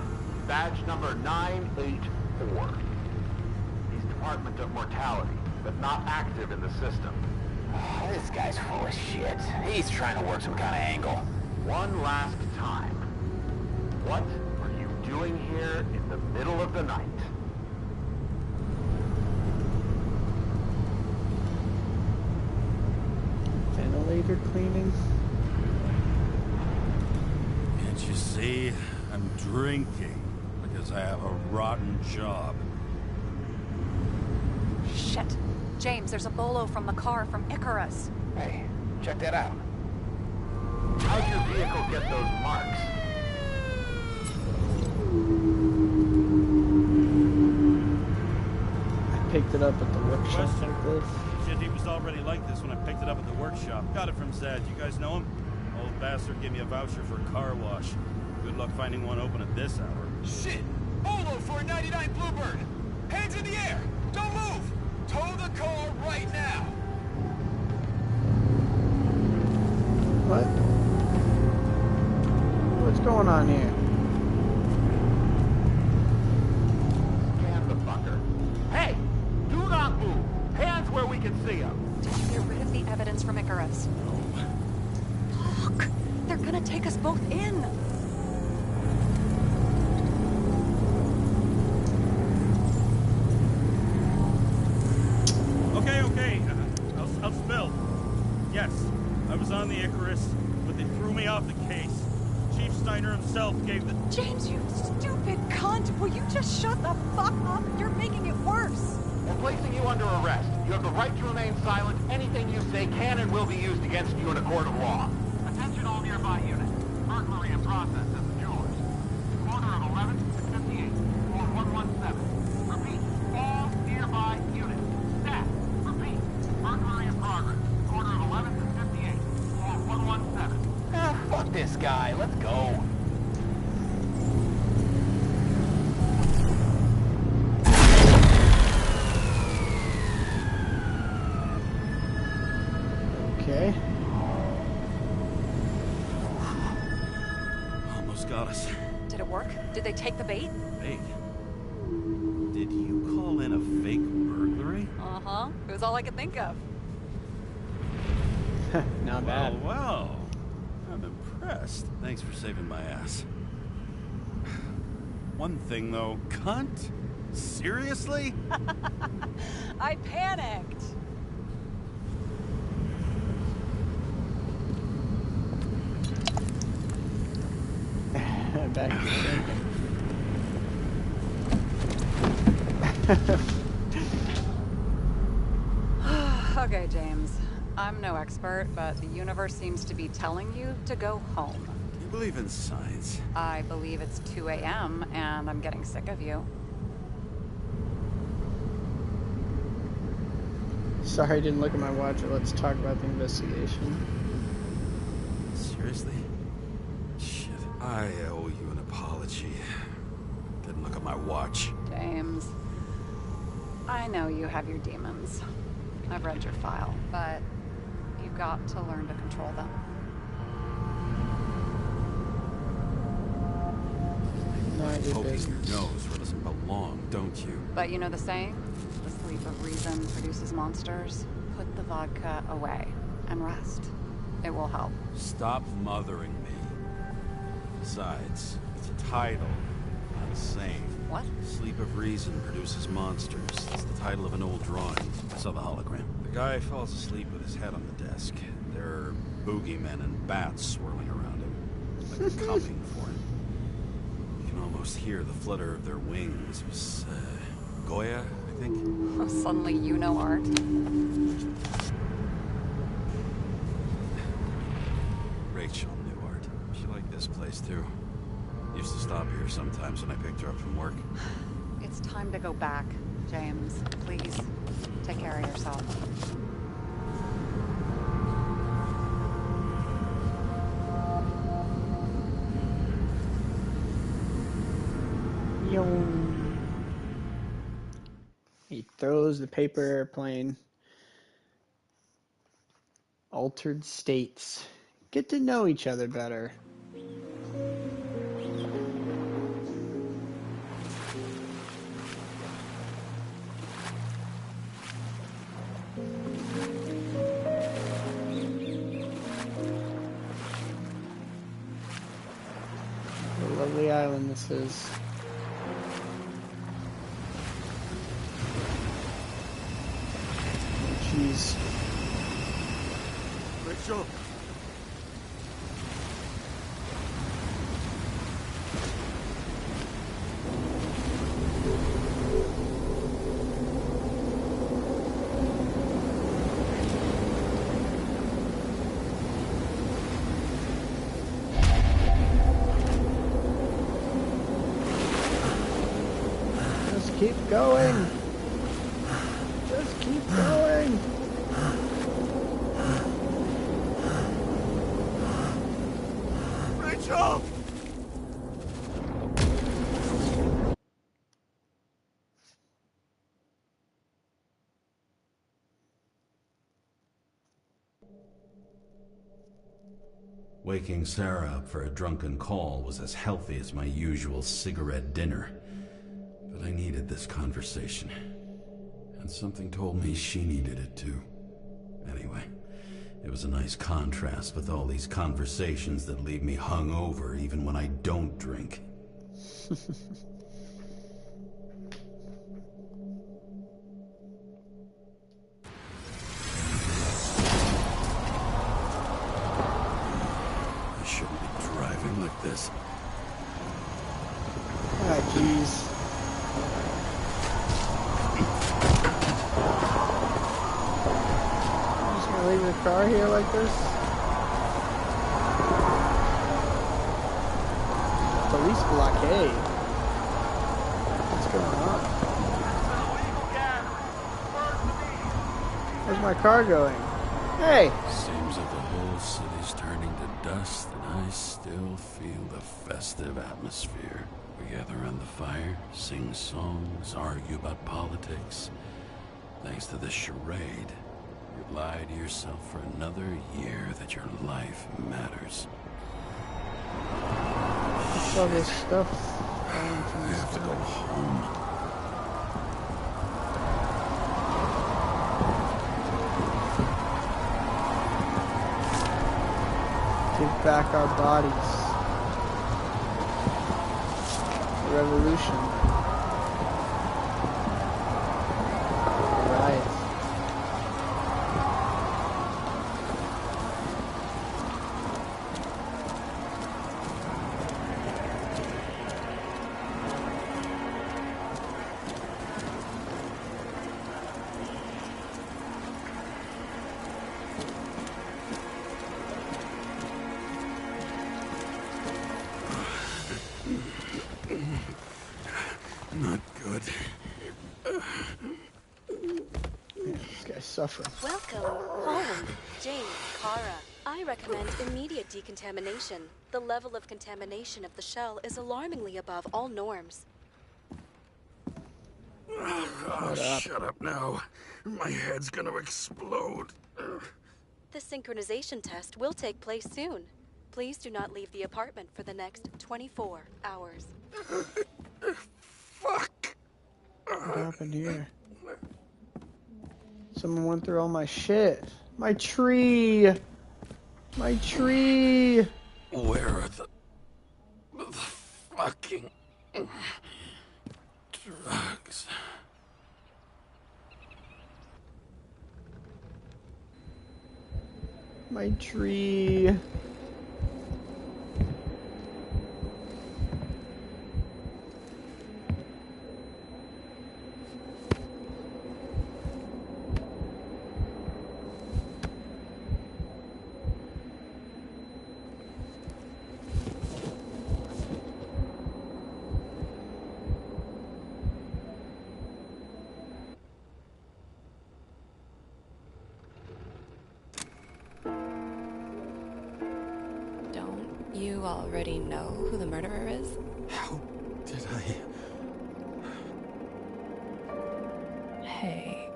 badge number 984. He's Department of Mortality, but not active in the system. This guy's full of shit. He's trying to work some kind of angle. One last time. What are you doing here in the middle of the night? Ventilator cleaning. Can't you see? I'm drinking because I have a rotten job. Shit. James, there's a bolo from the car from Icarus. Hey, check that out. How'd your vehicle get those marks? I picked it up at the workshop like this. Shit, he was already like this when I picked it up at the workshop. Got it from Zed. You guys know him? Old bastard gave me a voucher for a car wash. Good luck finding one open at this hour. Shit! Olo for a 99 Bluebird. Hands in the air. Don't move. Tow the car right now. What? What's going on here? Scan the fucker. Hey! Do not move. Hands where we can see them. Did you get rid of the evidence from Icarus? Look! They're gonna take us both in! Okay. I'll spill. Yes, I was on the Icarus, but they threw me off the case. Chief Steiner himself gave the... James, you stupid cunt! Will you just shut the fuck up? You're making it worse! We're placing you under arrest. You have the right to remain silent. Anything you say can and will be used against you in a court of law. Attention all nearby units. Burglary in process at the jewelers. Corner of 11th and 58. Floor 117. Repeat. All nearby units. Staff. Repeat. Burglary in progress. Corner of 11th and 58. Floor 117. Fuck this guy. Let's go. Okay. Almost got us. Did it work? Did they take the bait? Bait? Did you call in a fake burglary? Uh-huh. It was all I could think of. Not bad. Well. I'm impressed. Thanks for saving my ass. One thing, though. Cunt? Seriously? I panicked. Back to Okay, James. I'm no expert, but the universe seems to be telling you to go home. You believe in science? I believe it's 2 a.m. and I'm getting sick of you. Sorry, I didn't look at my watch. Let's talk about the investigation. Seriously? Shit. I owe you an apology. Didn't look at my watch. James, I know you have your demons. I've read your file, but you've got to learn to control them. Not your Poking your business. nose where it doesn't belong, don't you? But you know the saying? The sleep of reason produces monsters. Put the vodka away and rest. It will help. Stop mothering me. Besides, it's a title, not a saying. What? Sleep of Reason produces monsters. It's the title of an old drawing. I saw the hologram. The guy falls asleep with his head on the desk. There are boogeymen and bats swirling around him, like they're coming for him. You can almost hear the flutter of their wings. It was, Goya, I think? Oh, suddenly you know art. Rachel knew art. She liked this place, too. Used to stop here sometimes when I picked her up from work. It's time to go back, James. Please, take care of yourself. Yoom. He throws the paper airplane. Altered states. Get to know each other better. What a lovely island this is. Jeez. Rachel! Just keep going. Just keep going. Rachel! Waking Sarah up for a drunken call was as healthy as my usual cigarette dinner. But I needed this conversation. And something told me she needed it too. Anyway, it was a nice contrast with all these conversations that leave me hungover even when I don't drink. Like this. Ah, jeez. I'm just gonna leave the car here like this? Police blockade. What's going on? Where's my car going? Hey! Seems that the whole city's turning to dust, and I still feel the festive atmosphere. We gather around the fire, sing songs, argue about politics. Thanks to this charade, you lie to yourself for another year that your life matters. What's all this stuff? I have to go home. Give back our bodies. Revolution. Riot. Not good. This guy's suffering. Welcome home, Jane, Kara. I recommend immediate decontamination. The level of contamination of the shell is alarmingly above all norms. Oh, shut up now. My head's gonna explode. The synchronization test will take place soon. Please do not leave the apartment for the next 24 hours. Fuck! What happened here? Someone went through all my shit. My tree! My tree! Where are the fucking drugs? My tree. You already know who the murderer is? How did I... Hey,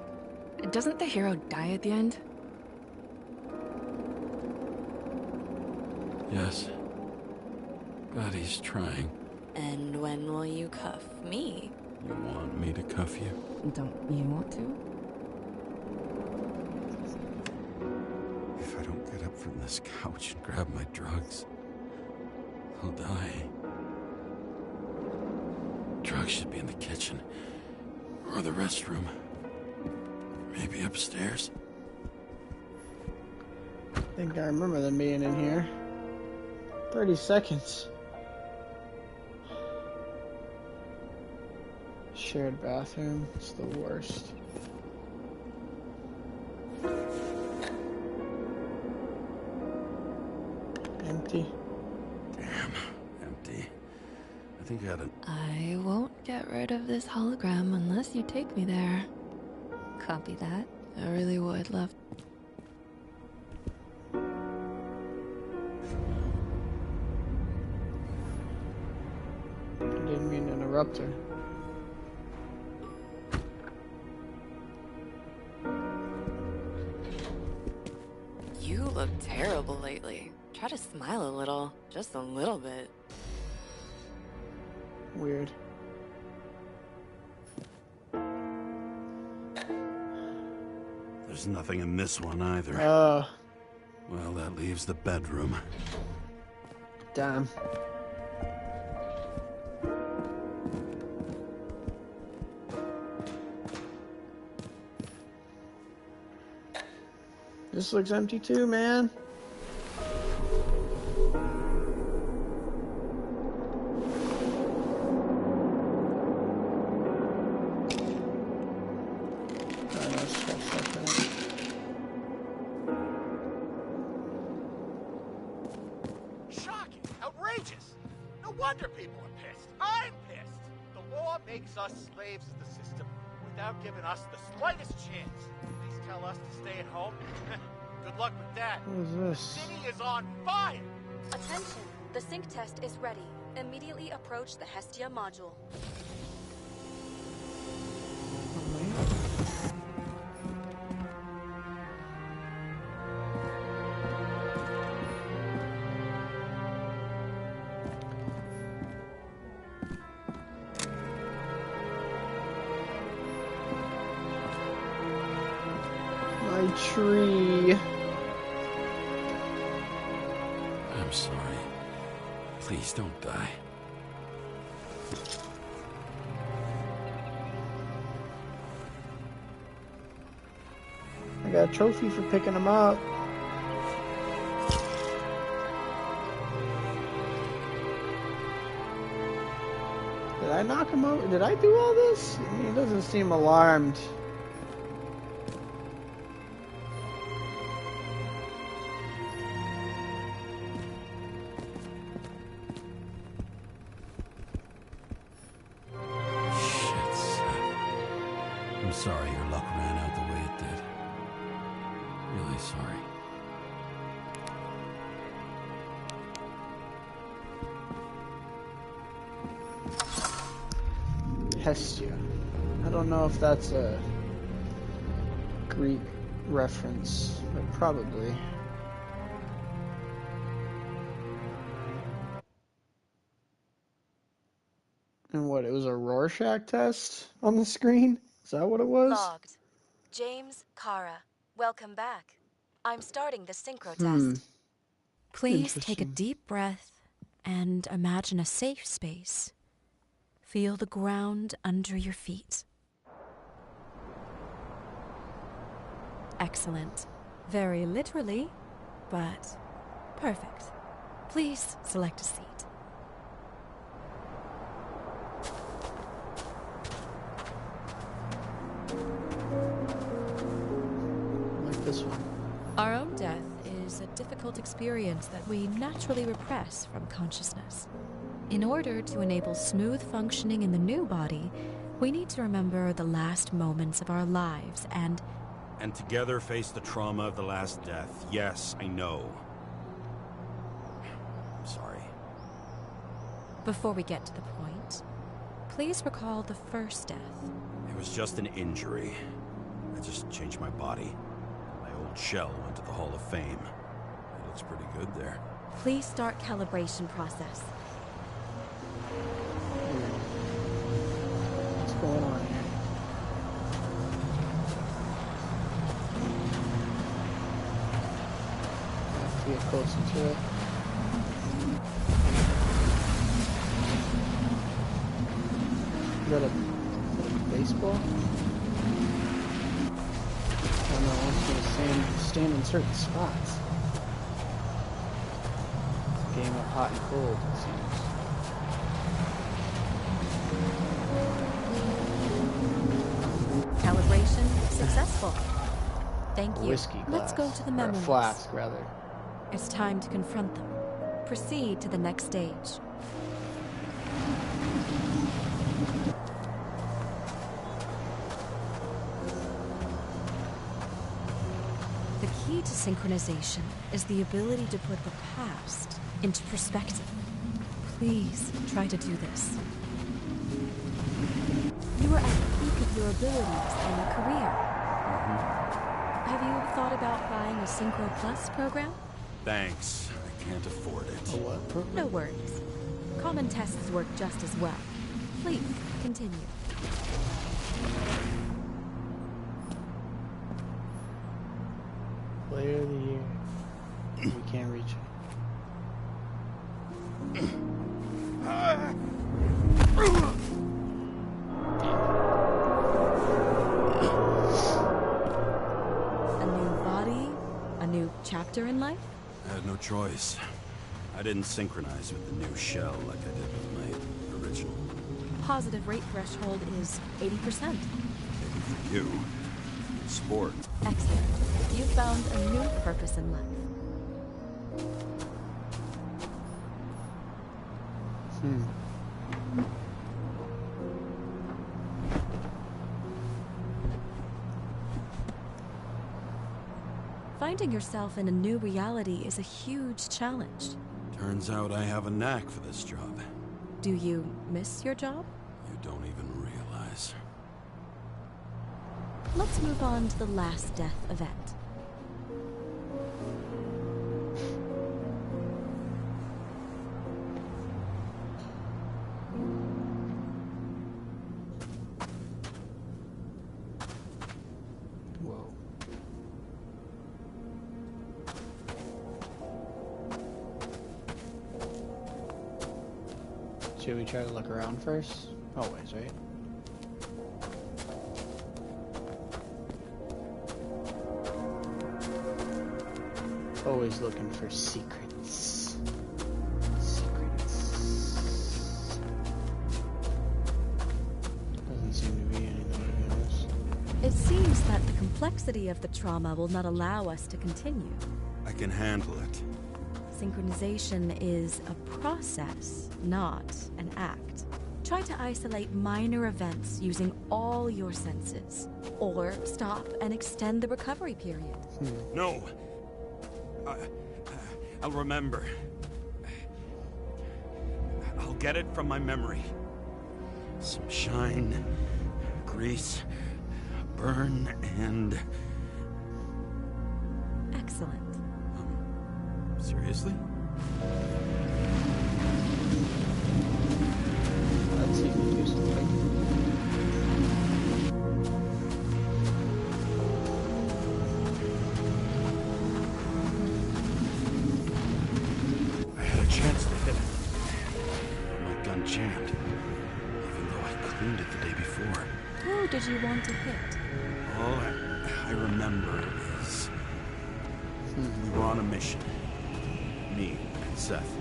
doesn't the hero die at the end? Yes. But he's trying. And when will you cuff me? You want me to cuff you? Don't you want to? If I don't get up from this couch and grab my drugs, I'll die. Drugs should be in the kitchen. Or the restroom. Maybe upstairs. I think I remember them being in here. 30 seconds. Shared bathroom. It's the worst. Empty. Damn, empty. I think I had a... I won't get rid of this hologram unless you take me there. Copy that. I really would love... I didn't mean to interrupt her. You look terrible lately. Try to smile a little. Just a little bit. Weird. There's nothing in this one either. Well, that leaves the bedroom. Damn. This looks empty too, man. Shocking! Outrageous! No wonder people are pissed. I'm pissed! The law makes us slaves of the system without giving us the slightest chance. Please tell us to stay at home. Good luck with that. What is this? The city is on fire! Attention! The sync test is ready. Immediately approach the Hestia module. My tree. I'm sorry. Please don't die. I got a trophy for picking them up. Did I knock him over? Did I do all this? He doesn't seem alarmed. I'm sorry your luck ran out the way it did. Really sorry. Hestia. I don't know if that's a Greek reference, but probably. And what, it was a Rorschach test on the screen? Is that what it was? Logged. James, Kara, welcome back. I'm starting the synchro test. Please take a deep breath and imagine a safe space. Feel the ground under your feet. Excellent. Very literally, but perfect. Please select a seat. Like this one. Our own death is a difficult experience that we naturally repress from consciousness. In order to enable smooth functioning in the new body, we need to remember the last moments of our lives and together face the trauma of the last death. Yes, I know. I'm sorry. Before we get to the point, please recall the first death. It was just an injury. I just changed my body. My old shell went to the Hall of Fame. It looks pretty good there. Please start calibration process. What's going on here? Have to get closer to it. Is that a baseball? I don't know, I want you to stand in certain spots. It's a game of hot and cold, it seems. Calibration successful. Thank you. Whiskey glass. Let's go to the memories. Or a flask, rather. It's time to confront them. Proceed to the next stage. The key to synchronization is the ability to put the past into perspective. Please try to do this. You are at the peak of your abilities and your career. Have you thought about buying a Synchro Plus program? Thanks. I can't afford it. A what program? No worries. Common tests work just as well. Please, continue. Player of the year. We can't reach it. A new body? A new chapter in life? I had no choice. I didn't synchronize with the new shell like I did with my original. Positive rate threshold is 80%. Maybe for you. Sport. Excellent. You've found a new purpose in life. Finding yourself in a new reality is a huge challenge. Turns out I have a knack for this job. Do you miss your job? You don't even realize. Let's move on to the last death event. Whoa. Should we try to look around first? Always, right? Always looking for secrets. Secrets. Doesn't seem to be anything else. It seems that the complexity of the trauma will not allow us to continue. I can handle it. Synchronization is a process, not an act. Try to isolate minor events using all your senses, or stop and extend the recovery period. No. I'll remember. I'll get it from my memory. Some shine, grease, burn, and... Excellent. Seriously? Let's see if we can do something. I had a chance to hit it. But my gun jammed. Even though I cleaned it the day before. Who did you want to hit? All I remember is... we were on a mission. Me and Seth.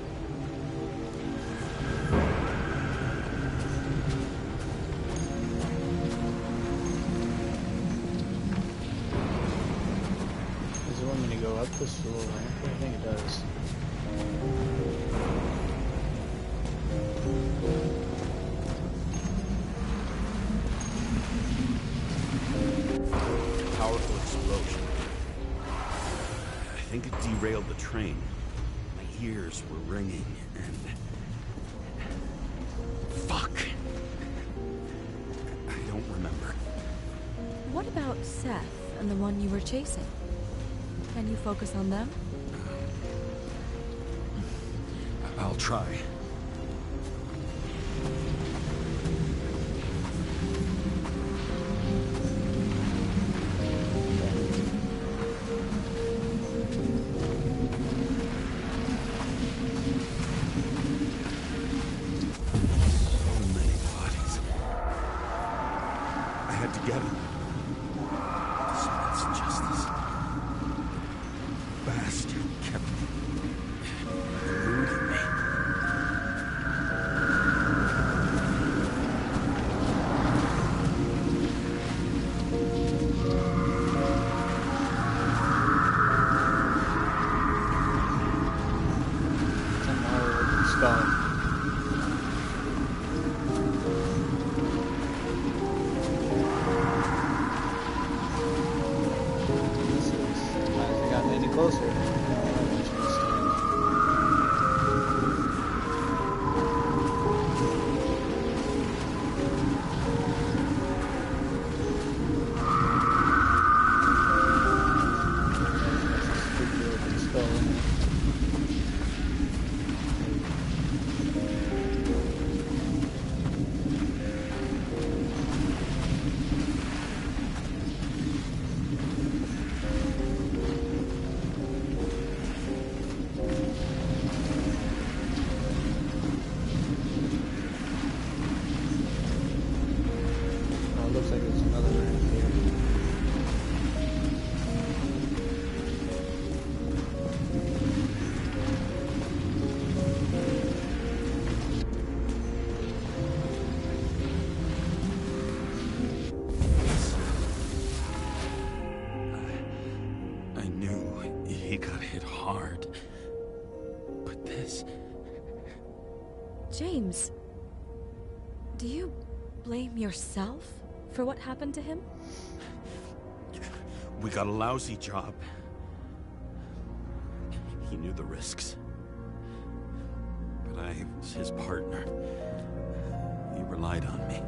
Does it want me to go up this little ramp? I think it does. Powerful explosion. I think it derailed the train. My ears were ringing, and... fuck! I don't remember. What about Seth and the one you were chasing? Can you focus on them? I'll try. he got hit hard. But this... James, do you blame yourself for what happened to him? We got a lousy job. He knew the risks. But I was his partner. He relied on me.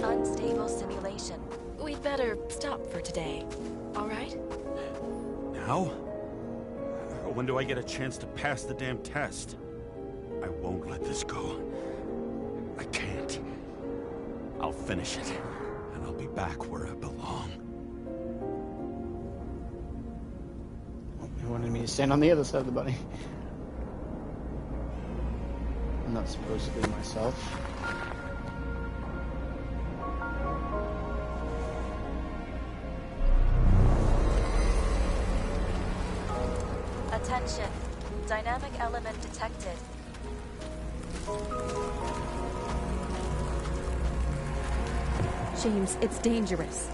Unstable simulation. We'd better stop for today. All right? Now? When do I get a chance to pass the damn test? I won't let this go. I can't. I'll finish it, and I'll be back where I belong. He wanted me to stand on the other side of the body. I'm not supposedly myself. Attention. Dynamic element detected. James, it's dangerous.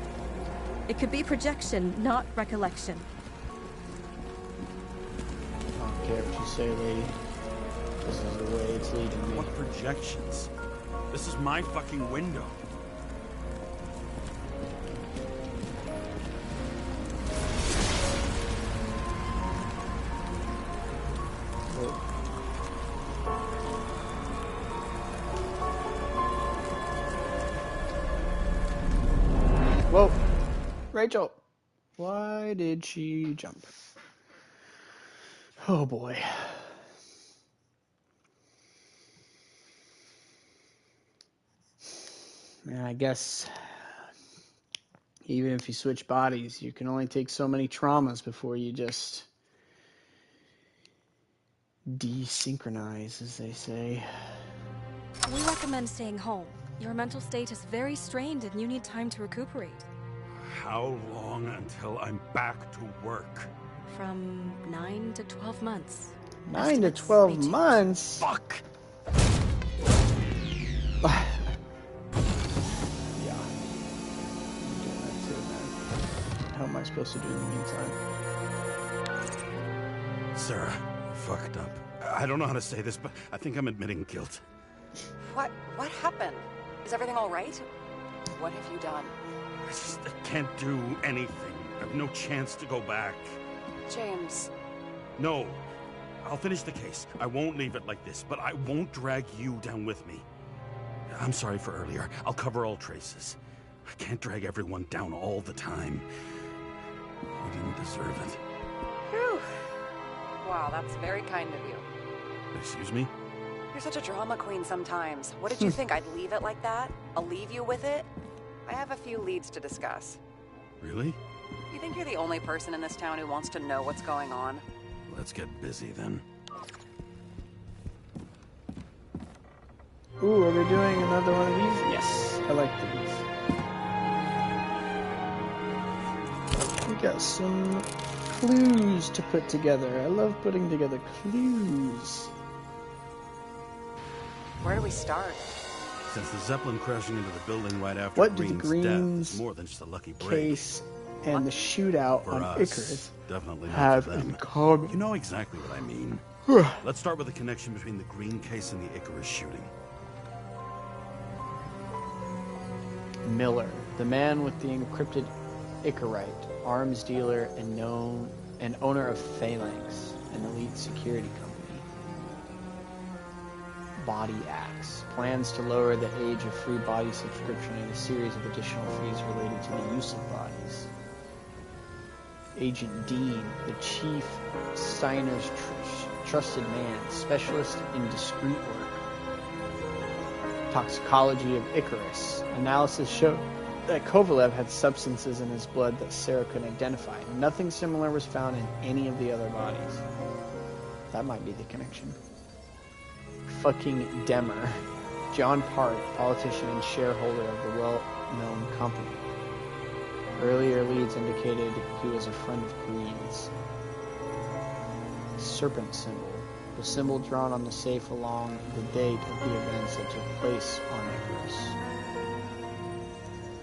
It could be projection, not recollection. I don't care what you say, lady. This is the way it's leading me. What projections? This is my fucking window. Whoa. Rachel. Why did she jump? Oh boy. Man, I guess even if you switch bodies, you can only take so many traumas before you just desynchronize, as they say. We recommend staying home. Your mental state is very strained and you need time to recuperate. How long until I'm back to work? From 9 to 12 months. 9 to 12 months? Fuck! Yeah. I'm doing that too, man. How am I supposed to do in the meantime? Sarah, I fucked up. I don't know how to say this, but I think I'm admitting guilt. What happened? Is everything all right? What have you done? I can't do anything. I have no chance to go back. James. No. I'll finish the case. I won't leave it like this, but I won't drag you down with me. I'm sorry for earlier. I'll cover all traces. I can't drag everyone down all the time. We didn't deserve it. Whew. Wow, that's very kind of you. Excuse me? You're such a drama queen sometimes. What did you think, I'd leave it like that? I'll leave you with it? I have a few leads to discuss. Really? You think you're the only person in this town who wants to know what's going on? Let's get busy then. Ooh, are we doing another one of these? Yes, I like these. We got some clues to put together. I love putting together clues. Where do we start? Since the Zeppelin crashing into the building right after What do the Green's Greens death is more than just a lucky break. Case and the shootout For on us, Icarus definitely not have for them. in common? You know exactly what I mean. Let's start with the connection between the Green case and the Icarus shooting. Miller, the man with the encrypted Icarite, arms dealer and owner of Phalanx, an elite security company. Body Axe plans to lower the age of free body subscription and a series of additional fees related to the use of bodies. Agent Dean, the chief Steiner's trusted man, specialist in discreet work. Toxicology of Icarus. Analysis showed that Kovalev had substances in his blood that Sarah could identify. Nothing similar was found in any of the other bodies. That might be the connection. Fucking Demmer. John Park, politician and shareholder of the well-known company. Earlier leads indicated he was a friend of Green's. Serpent symbol. The symbol drawn on the safe along the date of the events that took place on Icarus.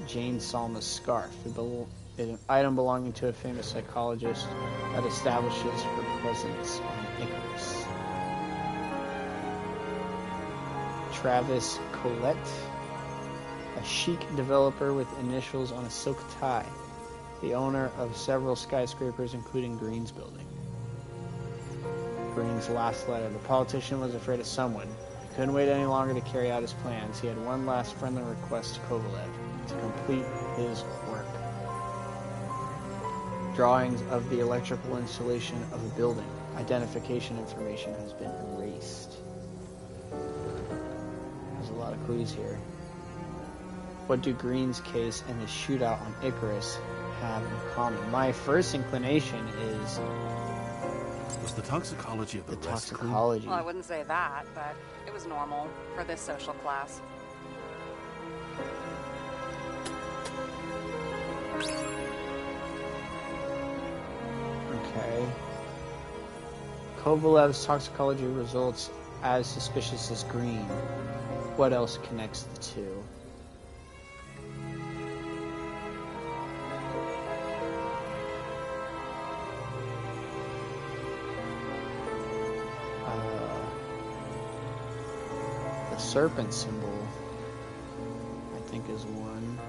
Jane Salma's scarf. An item belonging to a famous psychologist that establishes her presence on Icarus. Travis Colette. A chic developer with initials on a silk tie. The owner of several skyscrapers, including Green's building. Green's last letter. The politician was afraid of someone. He couldn't wait any longer to carry out his plans. He had one last friendly request to Kovalev to complete his work. Drawings of the electrical installation of a building. Identification information has been erased. There's a lot of clues here. What do Green's case and his shootout on Icarus have in common? My first inclination is... Was the toxicology of the rest toxicology. Well, I wouldn't say that, but it was normal for this social class. Okay. Kovalev's toxicology results as suspicious as Green. What else connects the two? The serpent symbol, I think, is one.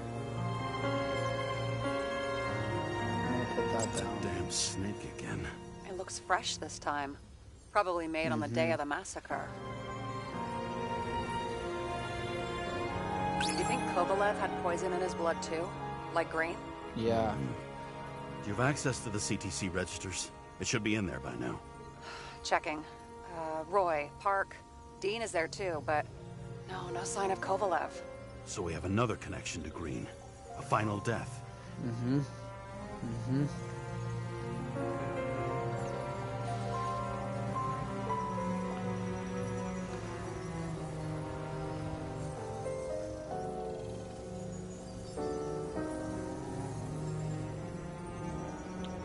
I'm gonna put that down. Damn snake again. It looks fresh this time. Probably made on the day of the massacre. Do you think Kovalev had poison in his blood too? Like Green? Yeah. Do you have access to the CTC registers? It should be in there by now. Checking. Roy, Park, Dean is there too, but no sign of Kovalev. So we have another connection to Green. A final death.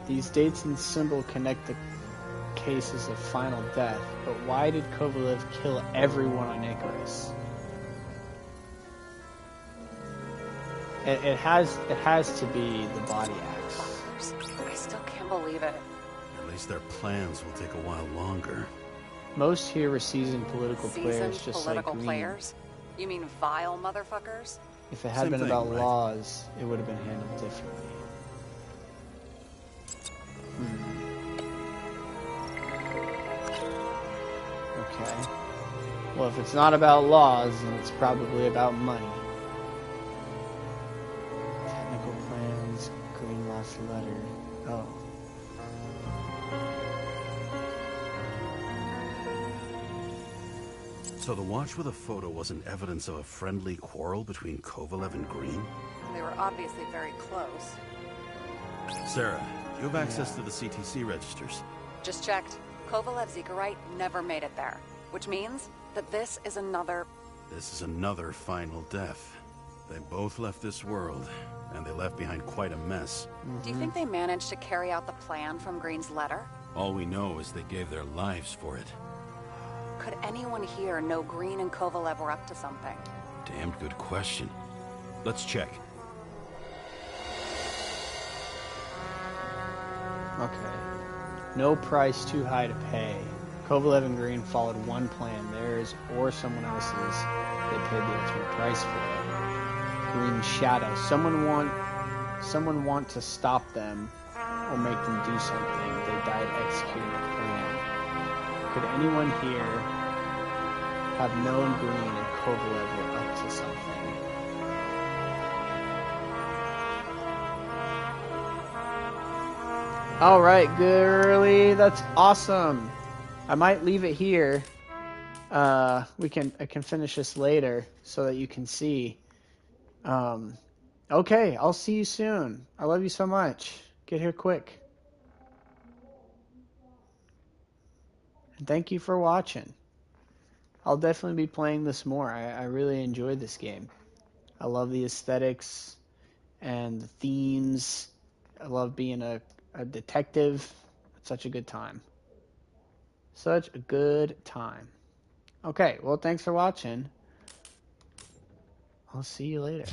These dates and symbol connect the cases of final death, but why did Kovalev kill everyone on Icarus? It has to be the body axe. I still can't believe it. At least their plans will take a while longer. Most here were seasoned political players, just political like Green. players? You mean vile motherfuckers? If it had Same been thing, about right? laws, it would have been handled differently. Okay. Well, if it's not about laws, then it's probably about money. Technical plans, Green last letter. Oh. So the watch with a photo wasn't evidence of a friendly quarrel between Kovalev and Green? They were obviously very close. Sarah, do you have access to the CTC registers? Just checked. Kovalev Zekarite never made it there, which means that this is another... This is another final death. They both left this world, and they left behind quite a mess. Do you think they managed to carry out the plan from Green's letter? All we know is they gave their lives for it. Could anyone here know Green and Kovalev were up to something? Damned good question. Let's check. Okay. No price too high to pay. Kovalev and Green followed one plan, theirs or someone else's. They paid the ultimate price for it. Green's shadow. Someone want to stop them or make them do something. They died executing a plan. Could anyone here have known Green and Kovalev were up to something? Alright, girly, that's awesome. I might leave it here. I can finish this later so that you can see. Okay, I'll see you soon. I love you so much. Get here quick. And thank you for watching. I'll definitely be playing this more. I really enjoyed this game. I love the aesthetics and the themes. I love being a detective. It's such a good time. Such a good time. Okay, well, thanks for watching. I'll see you later.